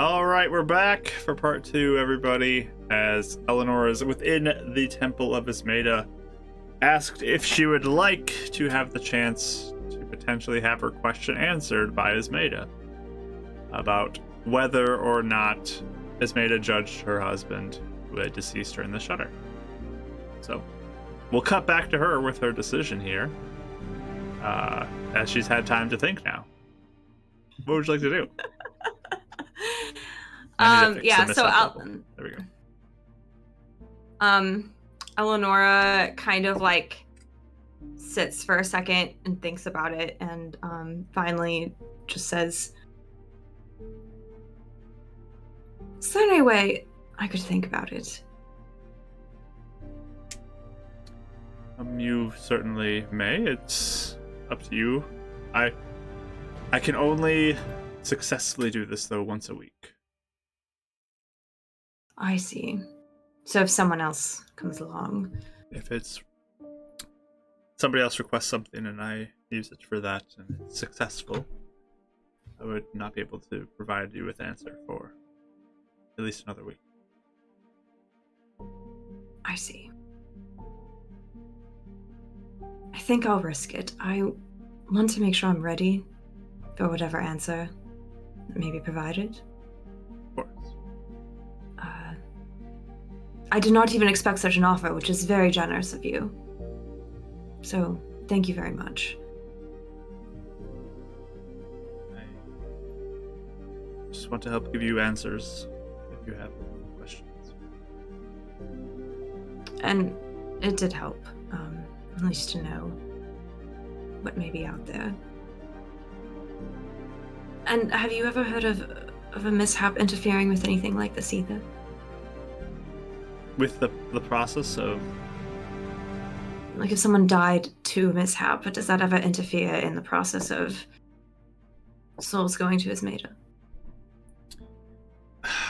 All right, we're back for part 2, everybody, as Eleanor is within the Temple of Ismeda, asked if she would like to have the chance to potentially have her question answered by Ismeda about whether or not Ismeda judged her husband who had deceased her in the shutter. So we'll cut back to her with her decision here, as she's had time to think now. What would you like to do? Yeah, so there we go. Eleonora kind of like sits for a second and thinks about it, and finally just says, "Is there any way I could think about it?" You certainly may. It's up to you. I can only successfully do this though once a week. I see. So if someone else comes along, If it's somebody else requests something and I use it for that and it's successful, I would not be able to provide you with an answer for at least another week. I see. I think I'll risk it. I want to make sure I'm ready for whatever answer that may be provided. Of course. I did not even expect such an offer, which is very generous of you. So, thank you very much. I just want to help give you answers if you have questions. And it did help, at least to know what may be out there. And have you ever heard of a mishap interfering with anything like this either? With the process of... Like if someone died to a mishap, but does that ever interfere in the process of souls going to Ismeda?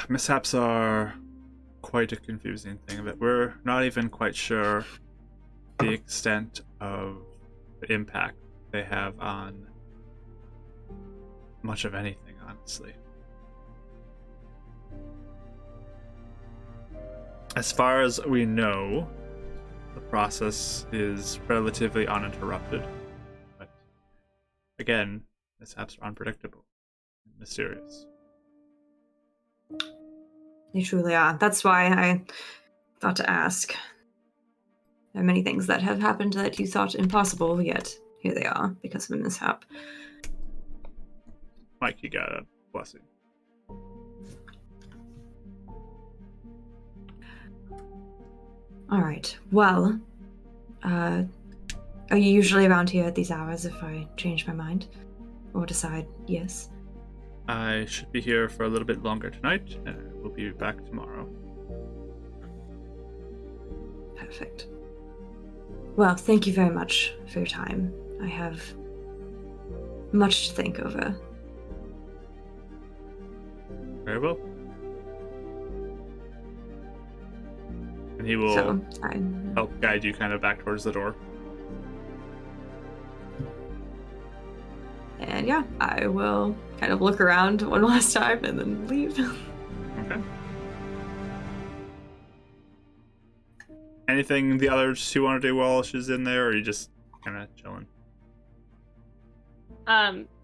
Mishaps are quite a confusing thing, but we're not even quite sure the extent of the impact they have on much of anything, honestly. As far as we know, the process is relatively uninterrupted, but again, mishaps are unpredictable and mysterious. They truly are. That's why I thought to ask. There are many things that have happened that you thought impossible, yet here they are because of a mishap. Mike, you got a blessing. All right. Well, are you usually around here at these hours if I change my mind? Or decide yes? I should be here for a little bit longer tonight, and we'll be back tomorrow. Perfect. Well, thank you very much for your time. I have much to think over. Very well. And he will help guide you kind of back towards the door. And yeah, I will kind of look around one last time and then leave. Okay. Anything the others two want to do while she's in there, or are you just kind of chilling?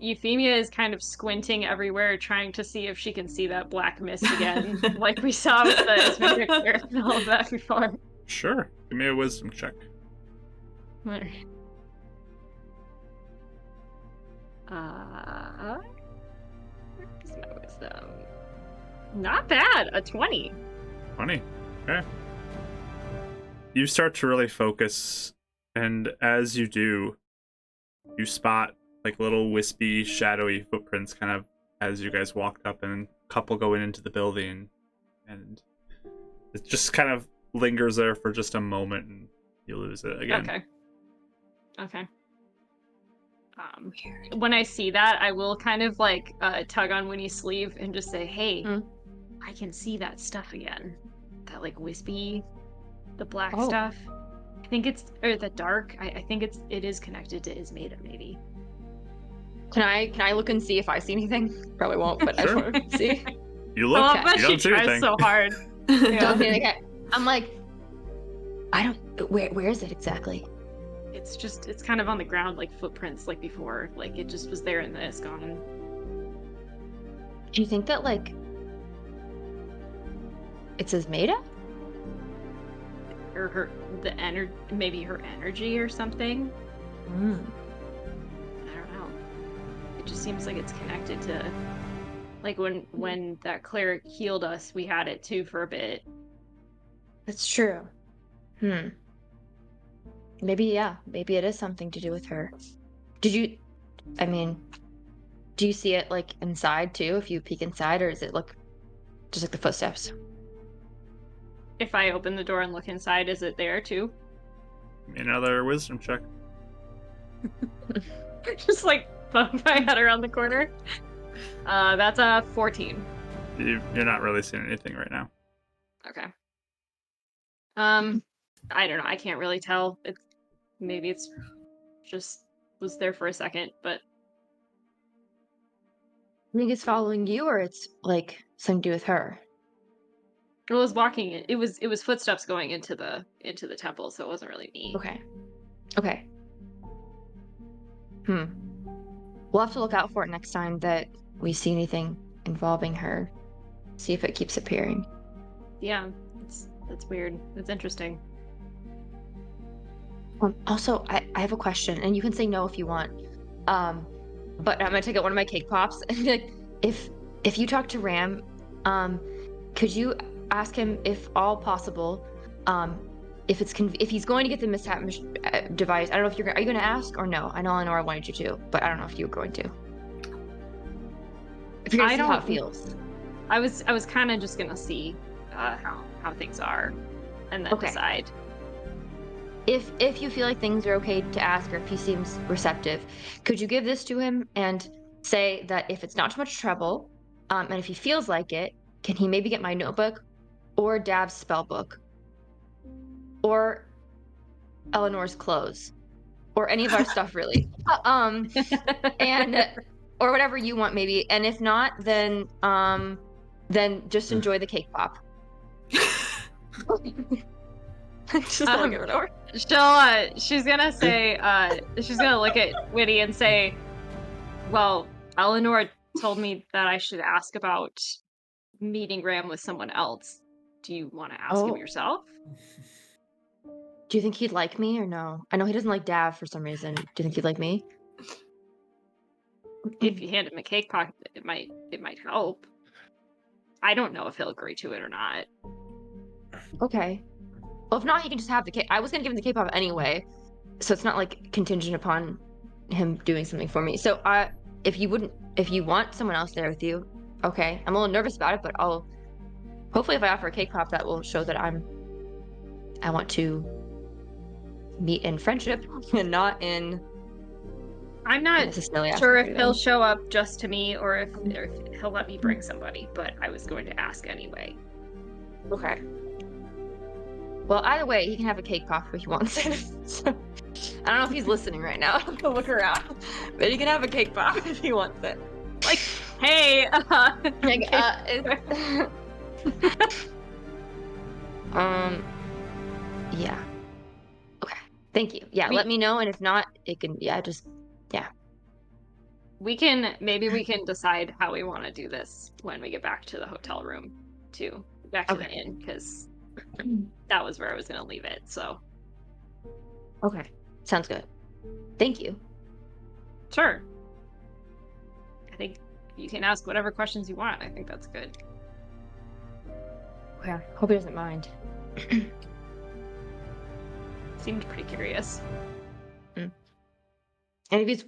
Euphemia is kind of squinting everywhere, trying to see if she can see that black mist again, like we saw with the Ismeda and all of that before. Sure. Give me a wisdom check. Where's my wisdom? Not bad. A 20. 20. Okay. You start to really focus, and as you do, you spot like little wispy, shadowy footprints kind of as you guys walked up, and a couple going into the building, and it just kind of lingers there for just a moment, and you lose it again. Okay. When I see that, I will kind of like tug on Winnie's sleeve and just say, "Hey, I can see that stuff again. That like wispy, the black stuff. I think it's the dark. I think it is connected to Ismeda, maybe." Can I look and see if I see anything? Probably won't, but I just want to see. You look. Oh, but You she don't see tries anything. so hard. Don't see the cat. I'm like, I don't. Where is it exactly? It's kind of on the ground, like footprints, like before. Like it just was there and then it's gone. Do you think that like it's Esmeda? Or maybe her energy or something. Mm. I don't know. It just seems like it's connected to, like when that cleric healed us, we had it too for a bit. That's true. Maybe it is something to do with her. Do you see it like inside too, if you peek inside, or does it look just like the footsteps? If I open the door and look inside, is it there too? Another wisdom check. Just like bump my head around the corner. That's a 14. You're not really seeing anything right now. Okay. I don't know. I can't really tell. Maybe it's just was there for a second, but I think it's following you, or it's like something to do with her. it was walking. It was footsteps going into the temple, so it wasn't really me. Okay. We'll have to look out for it next time that we see anything involving her. See if it keeps appearing. Yeah, that's weird. It's interesting. Also, I have a question, and you can say no if you want. But I'm gonna take out one of my cake pops. if you talk to Ram, could you ask him if all possible, if he's going to get the mishap device? I don't know if are you going to ask or no? I know Eleanor wanted you to, but I don't know if you were going to. If you're gonna see how it feels. I was kind of just gonna see how things are, and then decide. If you feel like things are okay to ask, or if he seems receptive, could you give this to him and say that if it's not too much trouble, and if he feels like it, can he maybe get my notebook or Dav's spell book or Eleanor's clothes or any of our stuff really, and or whatever you want maybe. And if not, then just enjoy the cake pop. Just look at Eleanor. She's gonna say, she's gonna look at Whitty and say, well, Eleanor told me that I should ask about meeting Ram with someone else. Do you want to ask him yourself? Do you think he'd like me or no? I know he doesn't like Dav for some reason. Do you think he'd like me? If you hand him a cake pop, it might help. I don't know if he'll agree to it or not. Okay. Well, if not, he can just have the cake. I was gonna give him the cake pop anyway, so it's not like contingent upon him doing something for me. So, if you want someone else there with you, okay. I'm a little nervous about it, but hopefully if I offer a cake pop, that will show that I want to meet in friendship and not in. I'm not sure if he'll show up just to me or if he'll let me bring somebody, but I was going to ask anyway. Okay. Well, either way, he can have a cake pop if he wants it. So, I don't know if he's listening right now. I'll go look around. But he can have a cake pop if he wants it. Like, hey, yeah. Okay. Thank you. Yeah, let me know, and if not, it can. Yeah. Maybe we can decide how we want to do this when we get back to the hotel room, too. Back to the inn, because that was where I was going to leave it. So. Okay. Sounds good. Thank you. Sure. I think you can ask whatever questions you want. I think that's good. Yeah. Hope he doesn't mind. Seemed pretty curious. And if he's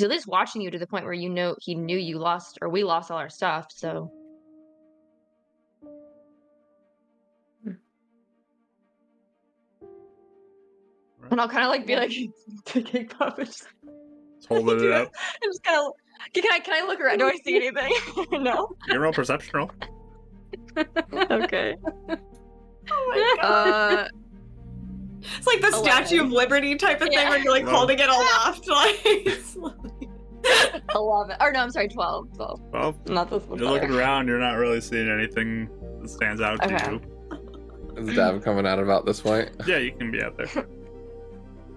at least watching you to the point where he knew you lost, or we lost all our stuff, so. And I'll kind of like be like, the cake pop and just holding it up. I'm just kind of. Can I look around? Do I see anything? No. You roll perception roll. Okay. Oh my god. It's like the 11. Statue of Liberty type of thing where you're like holding it aloft, like slowly. 11. Or no, I'm sorry, 12. 12. Well, Not this you're looking around. You're not really seeing anything that stands out to Okay. you. Is Dav coming out about this point? Yeah, you can be out there.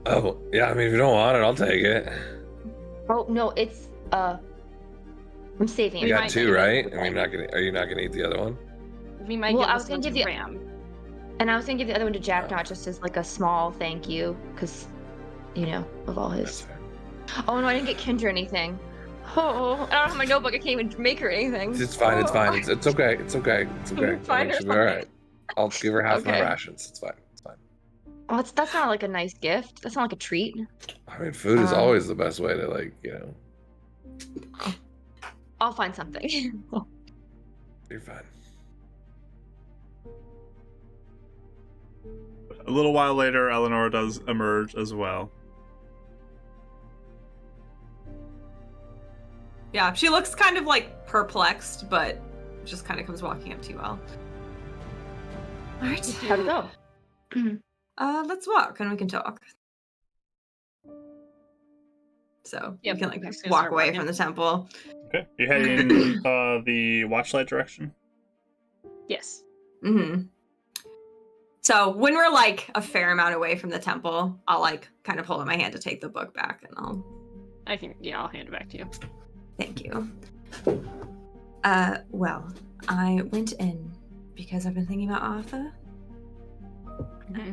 Oh, yeah, I mean, if you don't want it, I'll take it. Oh, no, it's, I'm saving it. You We got might 2, get right? it. Are you not gonna eat the other one? We might Well, give I this was gonna one give to you- Ram. And I was gonna give the other one to Jack, Oh. not just as like a small thank you, because, you know, of all That's his. fair. Oh no, I didn't get Kendra anything. Oh, I don't have my notebook. I can't even make her anything. It's fine, it's fine. Oh. It's okay. It's okay. It's okay. Find her She'll be all right. I'll give her half my Okay. rations. It's fine. It's fine. Oh, that's not like a nice gift. That's not like a treat. I mean, food is always the best way to, like, you know. I'll find something. You're fine. A little while later, Eleanor does emerge as well. Yeah, she looks kind of like perplexed, but just kind of comes walking up to you all. All right. How'd it go? Let's walk and we can talk. So Yep, you can like I'm just gonna walk start away walking. from the temple. Okay, you heading the watchlight direction. Yes. Mm-hmm. So when we're like a fair amount away from the temple, I'll like kind of hold up my hand to take the book back, and I'll I'll hand it back to you. thank you. Well, I went in because I've been thinking about Arthur,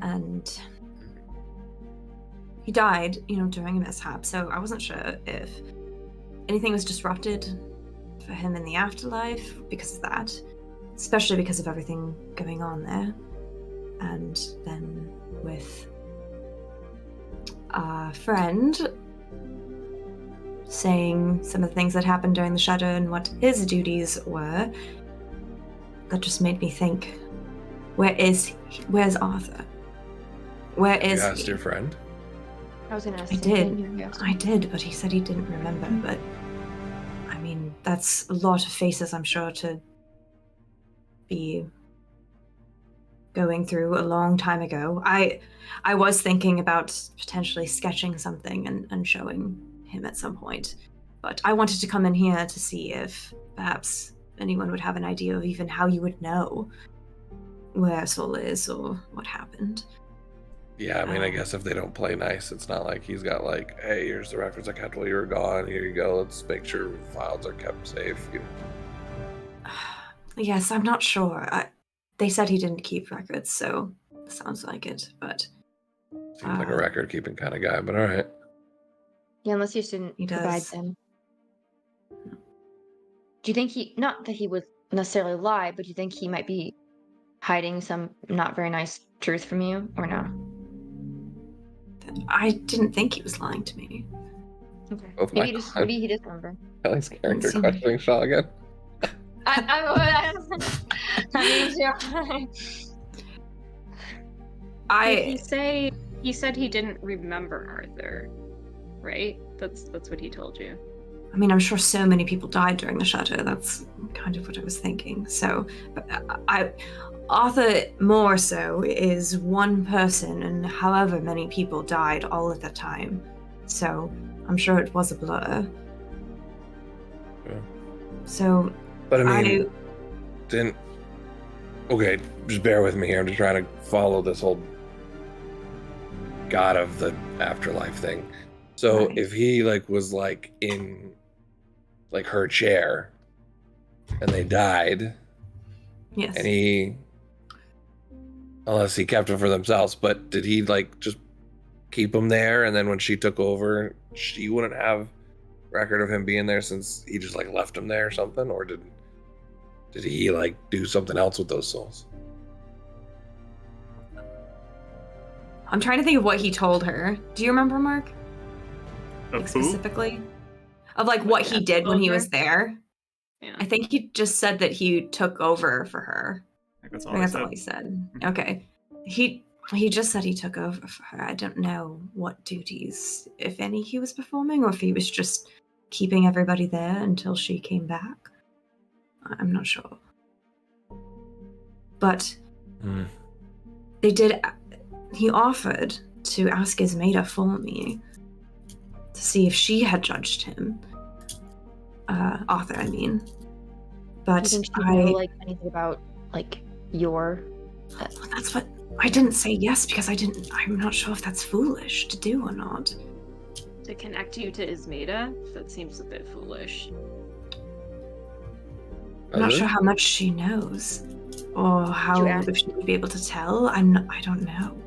and he died, you know, during a mishap. So I wasn't sure if anything was disrupted for him in the afterlife because of that, especially because of everything going on there. And then with our friend saying some of the things that happened during the shadow and what his duties were, that just made me think, where's Arthur? Where is You asked he? your friend? I was gonna ask. I the same did. thing, yes. I did, but he said he didn't remember. But I mean, that's a lot of faces, I'm sure, to be going through a long time ago. I was thinking about potentially sketching something and showing him at some point, but I wanted to come in here to see if perhaps anyone would have an idea of even how you would know where Sol is or what happened. Yeah, I mean, I guess if they don't play nice, it's not like he's got like, hey, here's the records I kept while you were gone. Here you go. Let's make sure files are kept safe. You know. Yes, I'm not sure. They said he didn't keep records, so it sounds like it, but Seems like a record keeping kind of guy, but all right. Yeah, unless you didn't He provide does. them. Do you think not that he would necessarily lie, but do you think he might be hiding some not very nice truth from you, or no? I didn't think he was lying to me. Okay. Oh my Maybe God. he does remember. Kelly's character So- questioning Shaw again. I mean, yeah. He said he didn't remember Arthur, right? That's what he told you. I mean, I'm sure so many people died during the shadow. That's kind of what I was thinking. So, but Arthur more so is one person, and however many people died all at that time. So I'm sure it was a blur. Yeah. So But I mean, didn't. Okay, just bear with me here. I'm just trying to follow this whole god of the afterlife thing. So Right. if he like was like in like her chair and they died, yes. and he, unless he kept them for themselves, but did he like just keep them there, and then when she took over, she wouldn't have record of him being there since he just like left him there or something? Or did he like do something else with those souls? I'm trying to think of what he told her. Do you remember, Mark? Of Like who? specifically? Of like what he did when he was there? Yeah. I think he just said that he took over for her. I think that's I all think I that's said. all he said. Okay. He just said he took over for her. I don't know what duties, if any, he was performing, or if he was just keeping everybody there until she came back. I'm not sure. But he offered to ask Ismeda for me to see if she had judged him. author, I mean. Do But you think she know like anything about like your? That's what I didn't say yes because I'm not sure if that's foolish to do or not. To connect you to Ismeda? That seems a bit foolish. I'm not sure how much she knows, or how if she would be able to tell. I don't know.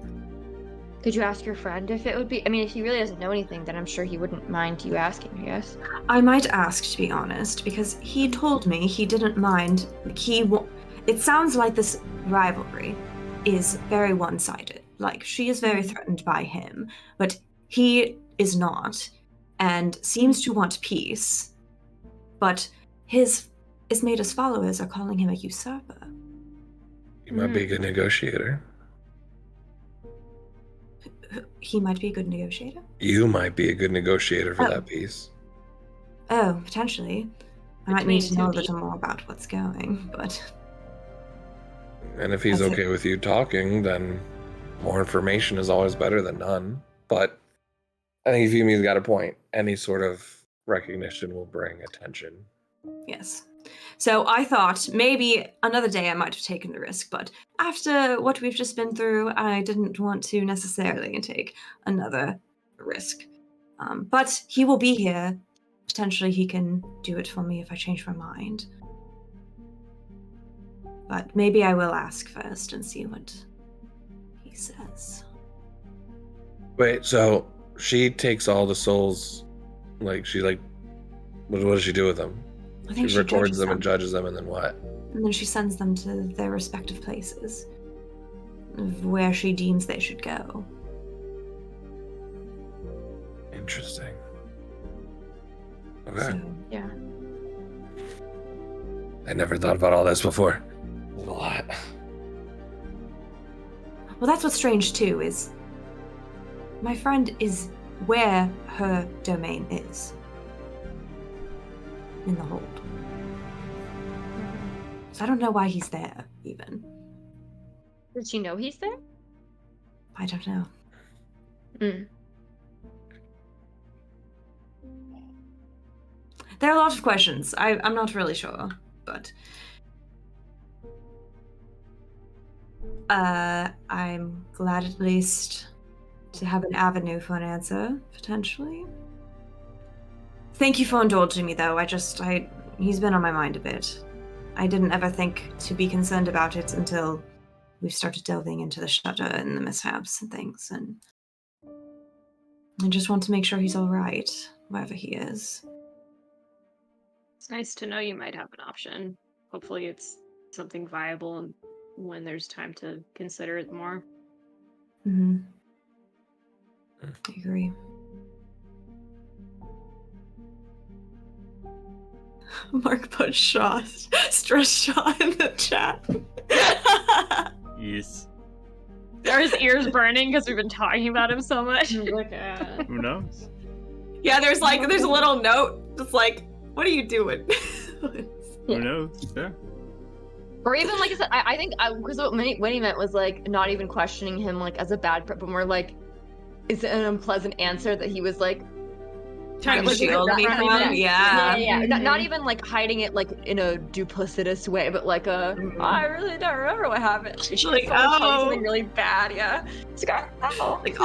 Could you ask your friend if it would be? I mean, if he really doesn't know anything, then I'm sure he wouldn't mind you asking, I guess. I might ask, to be honest, because he told me he didn't mind. It sounds like this rivalry is very one-sided. Like, she is very threatened by him, but he is not, and seems to want peace. But Ismeda's followers are calling him a usurper. You might be a good negotiator. He might be a good negotiator? You might be a good negotiator for that piece. Oh, potentially. I might need to know a little more about what's going, but... And if he's okay with you talking, then more information is always better than none. But I think Yumi's got a point. Any sort of recognition will bring attention. Yes. So I thought maybe another day I might have taken the risk, but after what we've just been through, I didn't want to necessarily take another risk. But he will be here. Potentially he can do it for me if I change my mind. But maybe I will ask first and see what he says. Wait, so she takes all the souls, what does she do with them? I think she records them and judges them, and then what? And then she sends them to their respective places, of where she deems they should go. Interesting. Okay. So, yeah. I never thought about all this before. There's a lot. Well, that's what's strange too, is my friend is where her domain is. In the hold. So I don't know why he's there, even. Does she know he's there? I don't know. There are a lot of questions. I'm not really sure, but... I'm glad at least to have an avenue for an answer, potentially. Thank you for indulging me, though. He's been on my mind a bit. I didn't ever think to be concerned about it until we started delving into the Shudder and the mishaps and things, and I just want to make sure he's all right, wherever he is. It's nice to know you might have an option. Hopefully it's something viable when there's time to consider it more. Mm-hmm. I agree. Mark put stress Shaw in the chat. Yes. Are his ears burning because we've been talking about him so much? Who knows? Yeah, there's a little note that's like, what are you doing? Who knows? Yeah. Or even like I said, I think because what Winnie meant was like not even questioning him like as a bad, but more like, is it an unpleasant answer that he was like trying to like, shield me from? Yeah. Not even like hiding it like in a duplicitous way, but like a I really don't remember what happened. She's like, oh, something really bad. Yeah. It's like, oh. Like,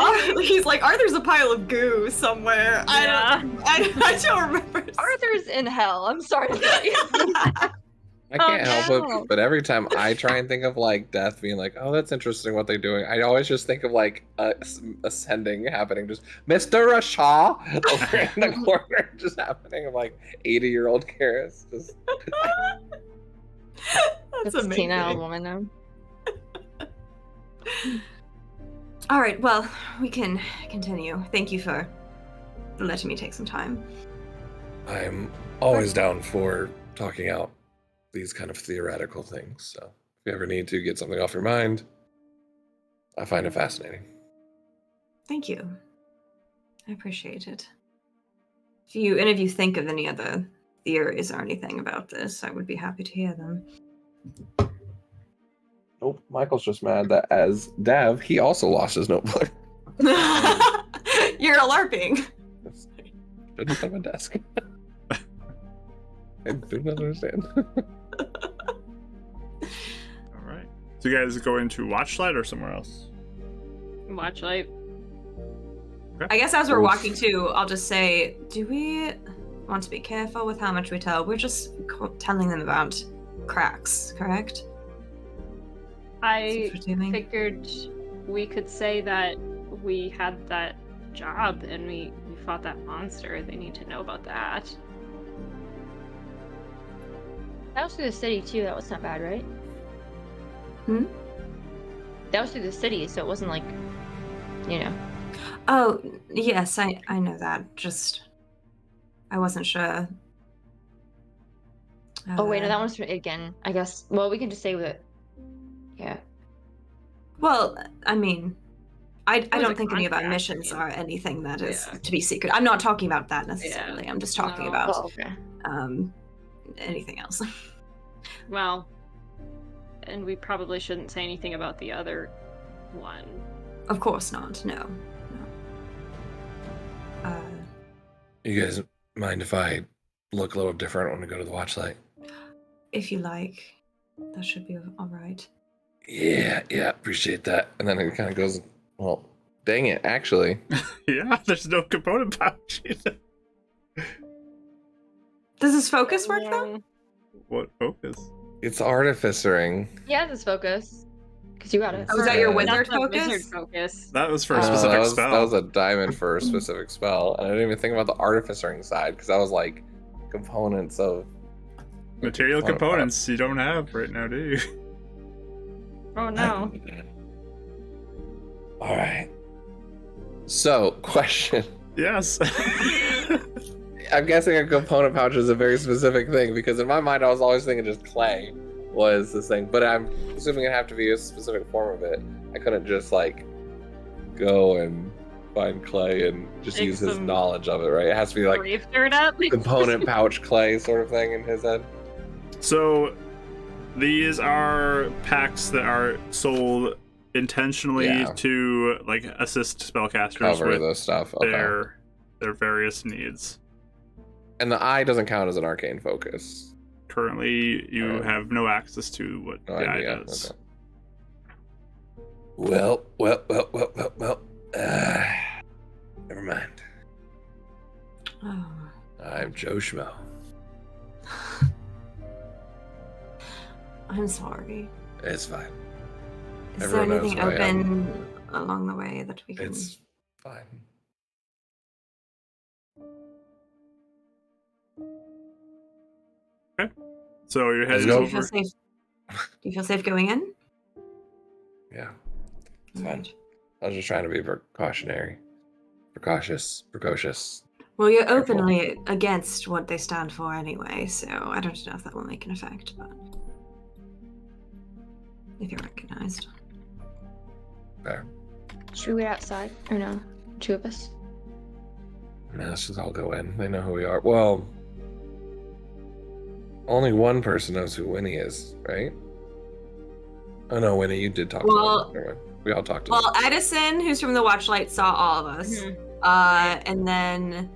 he's like, Arthur's a pile of goo somewhere. Yeah. I don't remember. Arthur's in hell. I'm sorry to tell you. I can't help it, but every time I try and think of like death being like, oh, that's interesting what they're doing, I always just think of like ascending happening, just Mr. Rashaw over in the corner just happening of like 80-year-old Karis. Just That's amazing. 16-year-old woman now. All right, well, we can continue. Thank you for letting me take some time. I'm always down for talking out these kind of theoretical things. So if you ever need to get something off your mind, I find it fascinating. Thank you. I appreciate it. If you think of any other theories or anything about this, I would be happy to hear them. Nope, Michael's just mad that as Dev, he also lost his notebook. You're LARPing. Shouldn't have my desk. I do not understand. All right. So you guys go into Watchlight or somewhere else? Watch light. I guess as we're Oof. walking too, I'll just say, do we want to be careful with how much we tell? We're just telling them about cracks, correct? I That's what we're doing. figured we could say that we had that job and we fought that monster. They need to know about that. That was through the city too. That was not bad, right? Hmm? That was through the city, so it wasn't like, you know. Oh, yes, I know that. Just, I wasn't sure. Oh wait, no, that one's again. I guess. Well, we can just say that. Yeah. Well, I mean, I was don't a think any of our contract, missions yeah. are anything that is Yeah. to be secret. I'm not talking about that necessarily. I'm just talking No. about Oh, okay. anything else. Well, and we probably shouldn't say anything about the other one. Of course not. No. You guys mind if I look a little different when we go to the Watchlight? If you like, that should be all right. Yeah, appreciate that. And then it kind of goes, well, dang it, actually. Yeah, there's no component pouch either. Does this focus work though? What focus? It's artificering. Yeah, this focus. Because you got it. Oh, is that your Yeah. wizard That's a focus? wizard focus. That was for a No, specific that spell. was a diamond for a specific spell. And I didn't even think about the artificering side because that was like components of Material component components you don't have right now, do you? Oh no. All right. So, question. Yes. I'm guessing a component pouch is a very specific thing because in my mind I was always thinking just clay was this thing, but I'm assuming it'd have to be a specific form of it. I couldn't just like go and find clay and just Take use his some knowledge of it, right? It has to be like Reef dirt up. component pouch clay sort of thing in his head. So these are packs that are sold intentionally Yeah. to like assist spellcasters Cover with those stuff. Okay. their various needs. And the eye doesn't count as an arcane focus. Currently, you Oh. have no access to what No the eye idea. does. Okay. Well. Never mind. Oh. I'm Joe Schmo. I'm sorry. It's fine. Is Everyone there knows anything who I am. open along the way that we can? It's fine. So you're Let's heading go. Do you feel over. safe? Do you feel safe going in? Yeah. It's fine. Alright. I was just trying to be precocious. Well, you're Careful. openly against what they stand for anyway, so I don't know if that will make an effect, but if you're recognized. Fair. Should we wait outside? Or no? Two of us? Man, let's just all go in. They know who we are. Well, only one person knows who Winnie is, right? Oh no, Winnie, you did talk Well- to them. Never mind. We all talked to Well, Edison, who's from the Watchlight, saw all of us. And then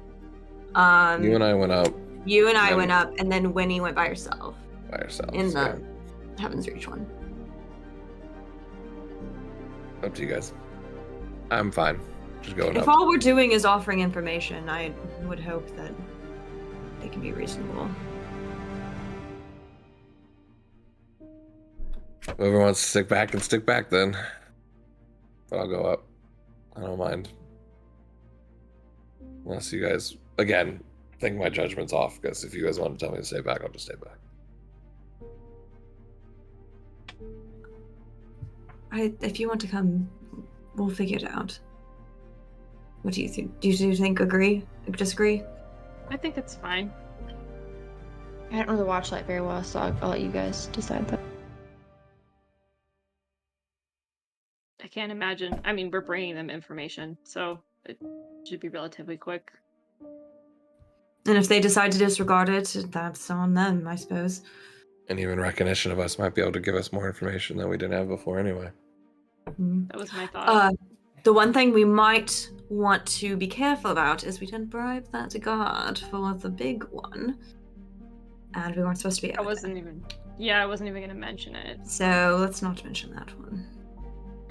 them. You and I went up you and I then- went up, and then Winnie went by herself by ourselves. in the Yeah. Heaven's Reach one. Up to you guys. I'm fine. Just going If up. all we're doing is offering information, I would hope that they can be reasonable. Whoever wants to stick back can stick back then. But I'll go up. I don't mind. Unless you guys, again, think my judgment's off, because if you guys want to tell me to stay back, I'll just stay back. If you want to come, we'll figure it out. What do you think? Do you think agree? Disagree? I think it's fine. I don't know the Watchlight very well, so I'll let you guys decide that. I can't imagine. I mean, we're bringing them information, so it should be relatively quick. And if they decide to disregard it, that's on them, I suppose. And even recognition of us might be able to give us more information that we didn't have before anyway. Mhm. That was my thought. The one thing we might want to be careful about is we didn't bribe that guard for the big one. and we weren't supposed to be I out wasn't even. Yeah, I wasn't even gonna mention it. there. So let's not mention that one.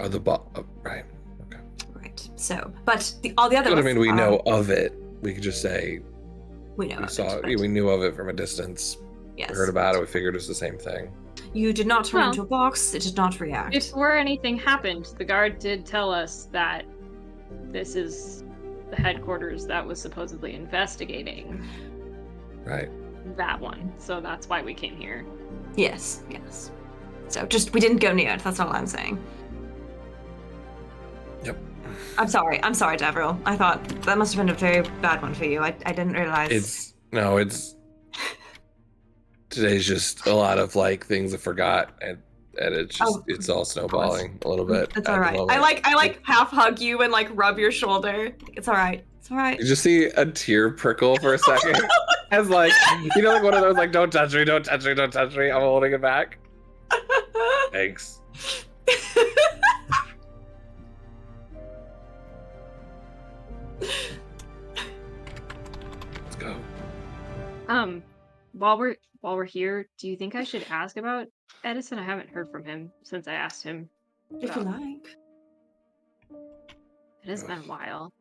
Oh, right. Okay. Right. So, but all the other But I ones mean, we are- know of it. We could just say we know we of saw. it, but We knew of it from a distance. yes. We heard about it. We figured it was the same thing. You did not turn Well, into a box. It did not react. Before anything happened, the guard did tell us that this is the headquarters that was supposedly investigating Right. that one. So that's why we came here. Yes, yes. So just we didn't go near it. That's all I'm saying. Yep. I'm sorry, Devril. I thought that must have been a very bad one for you. I didn't realize. It's today's just a lot of like things I forgot, and it's just it's all snowballing a little bit. It's at all the right. moment. I like half hug you and like rub your shoulder. It's all right. It's all right. You just see a tear prickle for a second, as like like one of those like don't touch me, don't touch me, don't touch me. I'm holding it back. Thanks. Let's go. While we're here, do you think I should ask about Edison? I haven't heard from him since I asked him. If you like. It has been a while.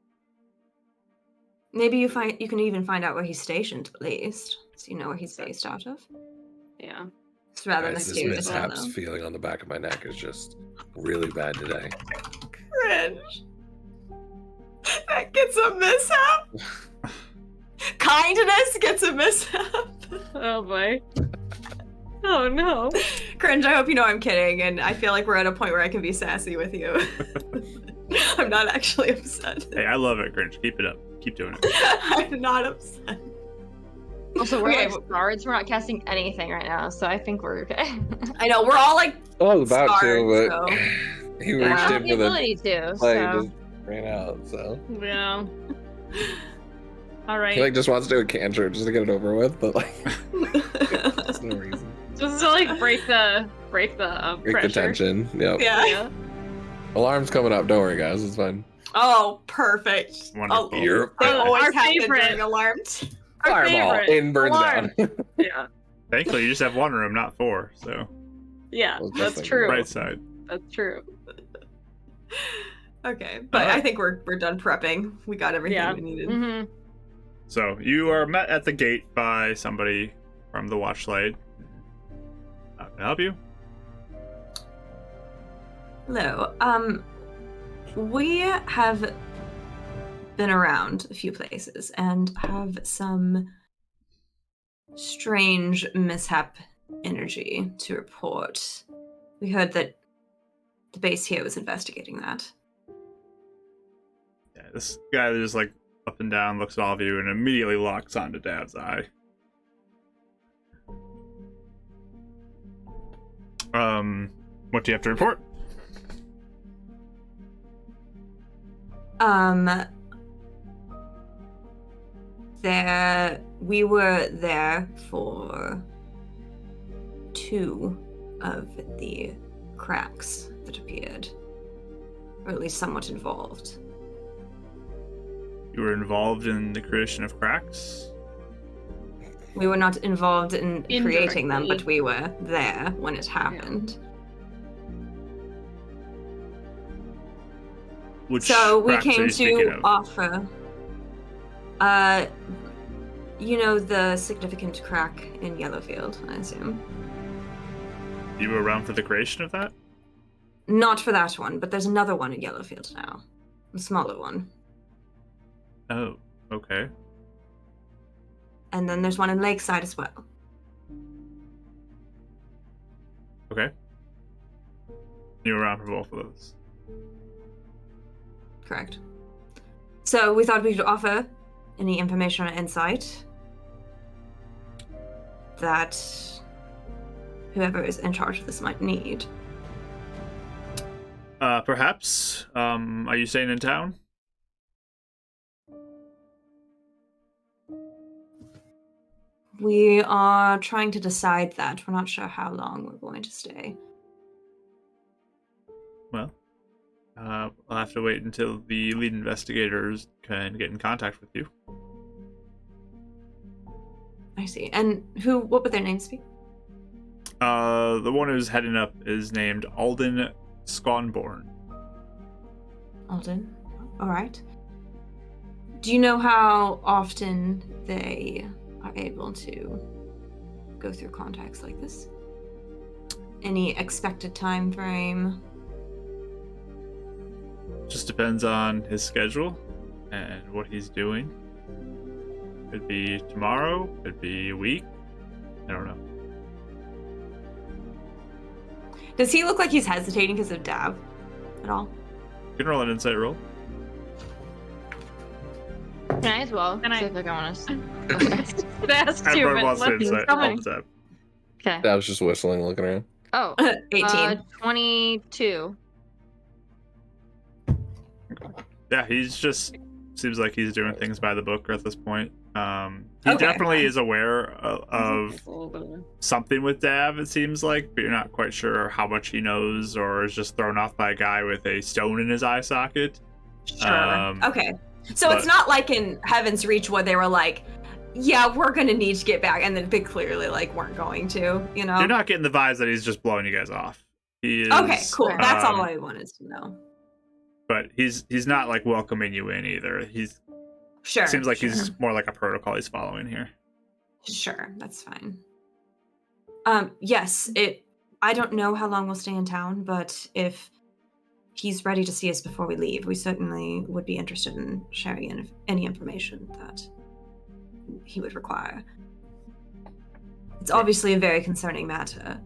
Maybe you can even find out where he's stationed at least, so you know where he's based out of. Yeah. It's rather Guys, this mysterious. Mishaps feeling on the back of my neck is just really bad today. Cringe. That gets a mishap. Kindness gets a mishap. Oh boy. Oh no. Cringe, I hope you know I'm kidding, and I feel like we're at a point where I can be sassy with you. I'm not actually upset. Hey, I love it, Cringe. Keep it up. Keep doing it. I'm not upset. Also, we're Okay. like guards. We're not casting anything right now, so I think we're okay. I know, we're all like I was about to, scarred, but so. he Yeah. I reached have in the with a ability to. play So. just ran out. So Yeah. All he right. like just wants to do a cantrip just to get it over with, but like there's no reason. Just to like break the Break pressure. the tension. Yep. Yeah. Alarm's coming up. Don't worry, guys. It's fine. Oh, perfect. Wonderful. Oh, Yep. they always Our happen favorite. during alarms. Our Fireball favorite. in burns Alarm. down. Yeah. Thankfully, you just have one room, not four. So Yeah. I was just That's thinking true. right side. That's true. Okay, but Alright. I think we're done prepping. We got everything Yeah. we needed. Mm-hmm. So you are met at the gate by somebody from the Watchlight. How can I help you? Hello. We have been around a few places and have some strange mishap energy to report. We heard that the base here was investigating that. Yeah, this guy just like up and down, looks at all of you, and immediately locks onto Dad's eye. What do you have to report? We were there for 2 of the cracks that appeared, or at least somewhat involved. You were involved in the creation of cracks? We were not involved in creating them, but Indirectly. we were there when it happened. Which So we cracks are came you speaking to of? offer, you know, the significant crack in Yellowfield, I assume. You were around for the creation of that? Not for that one, but there's another one in Yellowfield now. A smaller one. Oh, okay. And then there's one in Lakeside as well. Okay. You were around for both of those. Correct. So we thought we could offer any information or insight that whoever is in charge of this might need. Perhaps. Are you staying in town? We are trying to decide that. We're not sure how long we're going to stay. Well, I'll have to wait until the lead investigators can get in contact with you. I see. And what would their names be? The one who's heading up is named Alden Sconborn. Alden. All right. Do you know how often they are able to go through contacts like this? Any expected time frame? Just depends on his schedule and what he's doing. Could be tomorrow, could be a week. I don't know. Does he look like he's hesitating because of Dab at all? You can roll an insight roll. Can I as well? Can I- See if I want to. That's too, Everyone but wants to let's insight go. all the time. Okay. I was just whistling, looking around. Oh, 18. 22. Yeah, he's just seems like he's doing things by the book at this point. He Okay. definitely is aware of something with Dav, it seems like, but you're not quite sure how much he knows, or is just thrown off by a guy with a stone in his eye socket. Sure. Okay. So but- it's not like in Heaven's Reach where they were like, yeah, we're going to need to get back. And then they clearly like weren't going to, you know? You're not getting the vibes that he's just blowing you guys off. He is, Okay, cool. That's all um, I wanted to know. But he's not like welcoming you in either. He's Sure. seems like sure. he's more like a protocol he's following here. Sure, that's fine. Yes, I don't know how long we'll stay in town, but if he's ready to see us before we leave, we certainly would be interested in sharing any information that he would require. It's obviously a very concerning matter.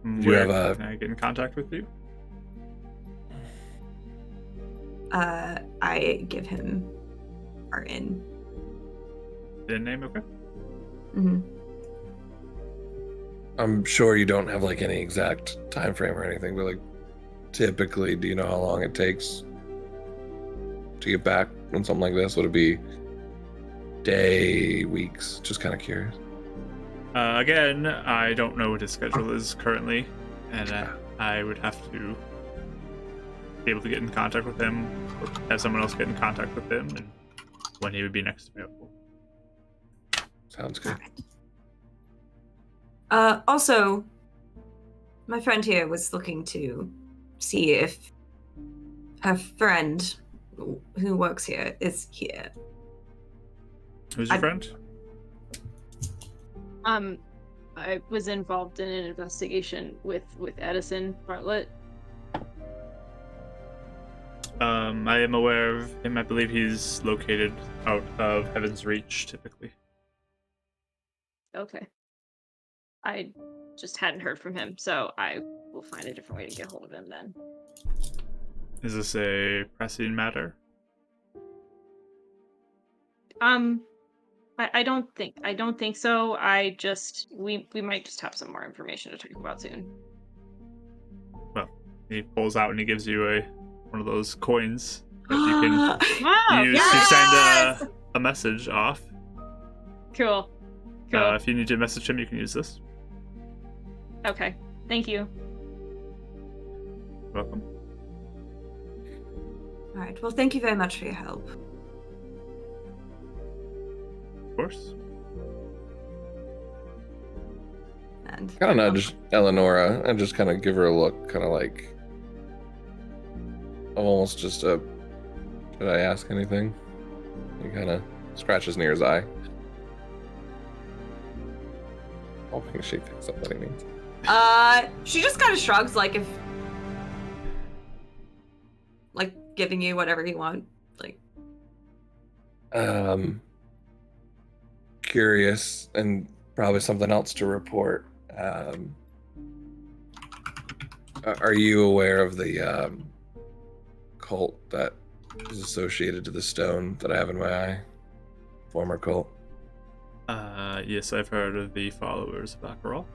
Do you Where have can I get in contact with you? I give him our inn. The name, okay. Hmm. I'm sure you don't have like any exact time frame or anything, but like typically, do you know how long it takes to get back on something like this? Would it be day, weeks? Just kind of curious. Again, I don't know what his schedule is currently, and I would have to be able to get in contact with him, or have someone else get in contact with him, and when he would be next available. Sounds good. Also, my friend here was looking to see if her friend who works here is here. Who's your friend? I was involved in an investigation with Edison Bartlett. I am aware of him. I believe he's located out of Heaven's Reach, typically. Okay. I just hadn't heard from him, so I will find a different way to get hold of him then. Is this a pressing matter? I don't think so. We might just have some more information to talk about soon. Well, he pulls out and he gives you one of those coins that you can Wow! use to send a message off. Cool. If you need to message him, you can use this. Okay. Thank you. Welcome. All right. Well, thank you very much for your help. Of course. And Kind of nudge Eleonora and just kind of give her a look, kind of like almost just should I ask anything? He kind of scratches near his eye. Hoping she picks up what he means. she just kind of shrugs, like giving you whatever you want. Like, Curious and probably something else to report. Are you aware of the cult that is associated to the stone that I have in my eye? Former cult. Yes, I've heard of the followers of Acheral.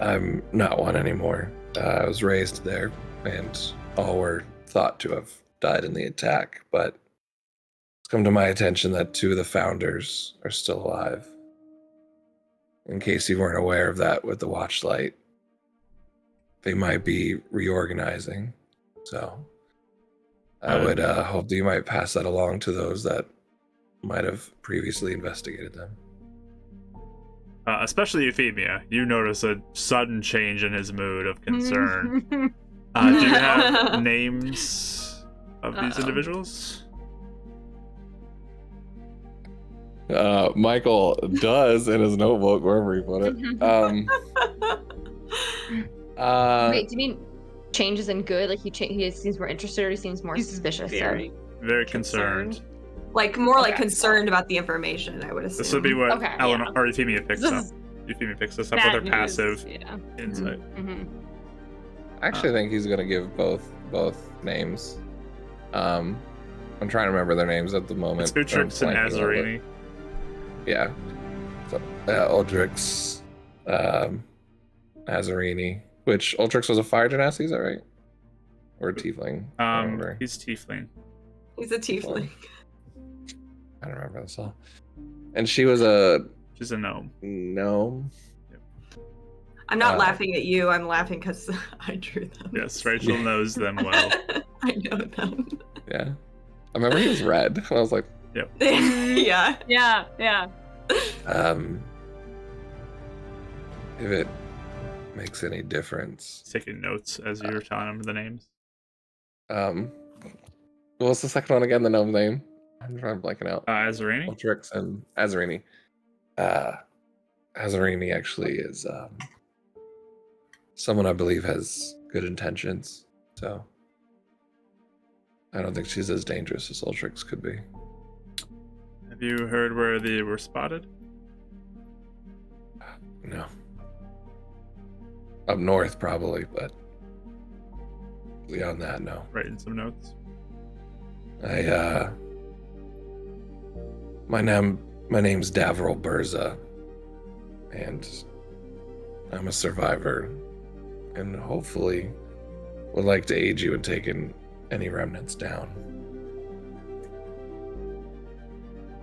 I'm not one anymore. I was raised there, and all were thought to have died in the attack, but it's come to my attention that 2 of the founders are still alive. In case you weren't aware of that with the Watchlight, they might be reorganizing. So I would hope that you might pass that along to those that might have previously investigated them. Especially Euphemia. You notice a sudden change in his mood of concern. Do you have names of these individuals? Michael does in his notebook, wherever he put it. Wait, do you mean changes in good? Like he seems more interested, or he seems more suspicious? Very Very concerned. Like more like concerned about the information, I would assume. This would be what Okay, Eleanor yeah. or Euphemia picks This up. is Euphemia picks this up bad with her news. passive Yeah. insight. I actually think he's gonna give both names. I'm trying to remember their names at the moment. It's Utrix and I'm blanking a little Azarini. bit. Yeah. So Ultrix, Azarini. Which Ultrix was a fire genasi, is that right? Or a tiefling? I don't remember. He's tiefling. He's a tiefling. I don't remember this all. And she was a She's a gnome. gnome. I'm not laughing at you. I'm laughing because I drew them. Yes, Rachel knows them well. I know them. Yeah. I remember he was red. And I was like, Yeah. Yeah, yeah. if it makes any difference. Taking notes as you're telling him the names. What was the second one again? The gnome name? I'm trying to blanking out. Azarini? Ultrix and Azarini. Azarini actually is someone I believe has good intentions. So I don't think she's as dangerous as Ultrix could be. Have you heard where they were spotted? No. Up north, probably, but beyond that, no. Writing some notes. My name's Davril Burza, and I'm a survivor, and hopefully would like to aid you in taking any remnants down.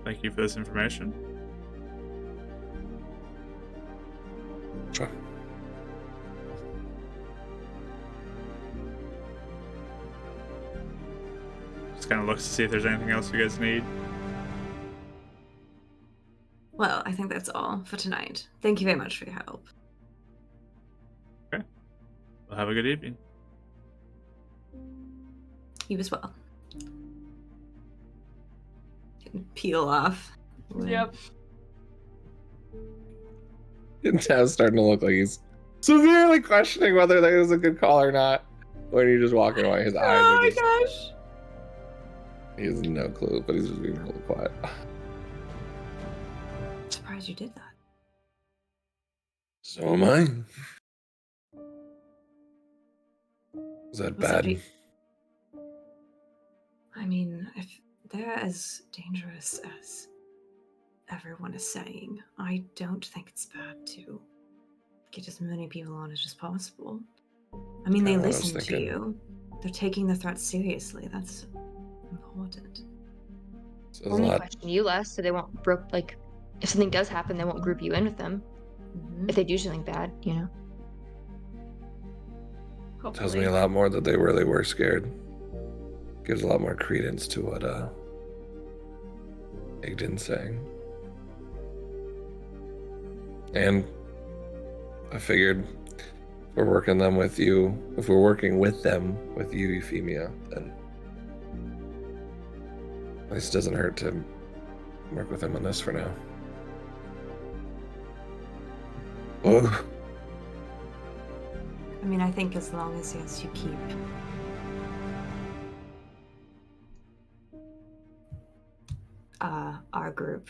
Thank you for this information. Sure. Just kind of looks to see if there's anything else you guys need. Well, I think that's all for tonight. Thank you very much for your help. Okay. Well, have a good evening. You as well. Can peel off. Yep. Tav's starting to look like he's severely questioning whether that was a good call or not. When you're just walking away, his eyes Oh are my just... gosh. He has no clue, but he's just being really quiet. I'm surprised you did that. So am I. Is that Was that bad? I mean, if they're as dangerous as everyone is saying, I don't think it's bad to get as many people on as just possible. I mean, they Kinda what I was listen to thinking. you. They're taking the threat seriously. That's important. So there's a Only lot. question you less, so they won't if something does happen, they won't group you in with them. Mhm. If they do something bad, you know. Tells me a lot more that they really were scared. Gives a lot more credence to what Igden's saying. And I figured if we're working with them with you, Euphemia, then at least it doesn't hurt to work with him on this for now. Oh, I mean, I think as long as, yes, you keep our group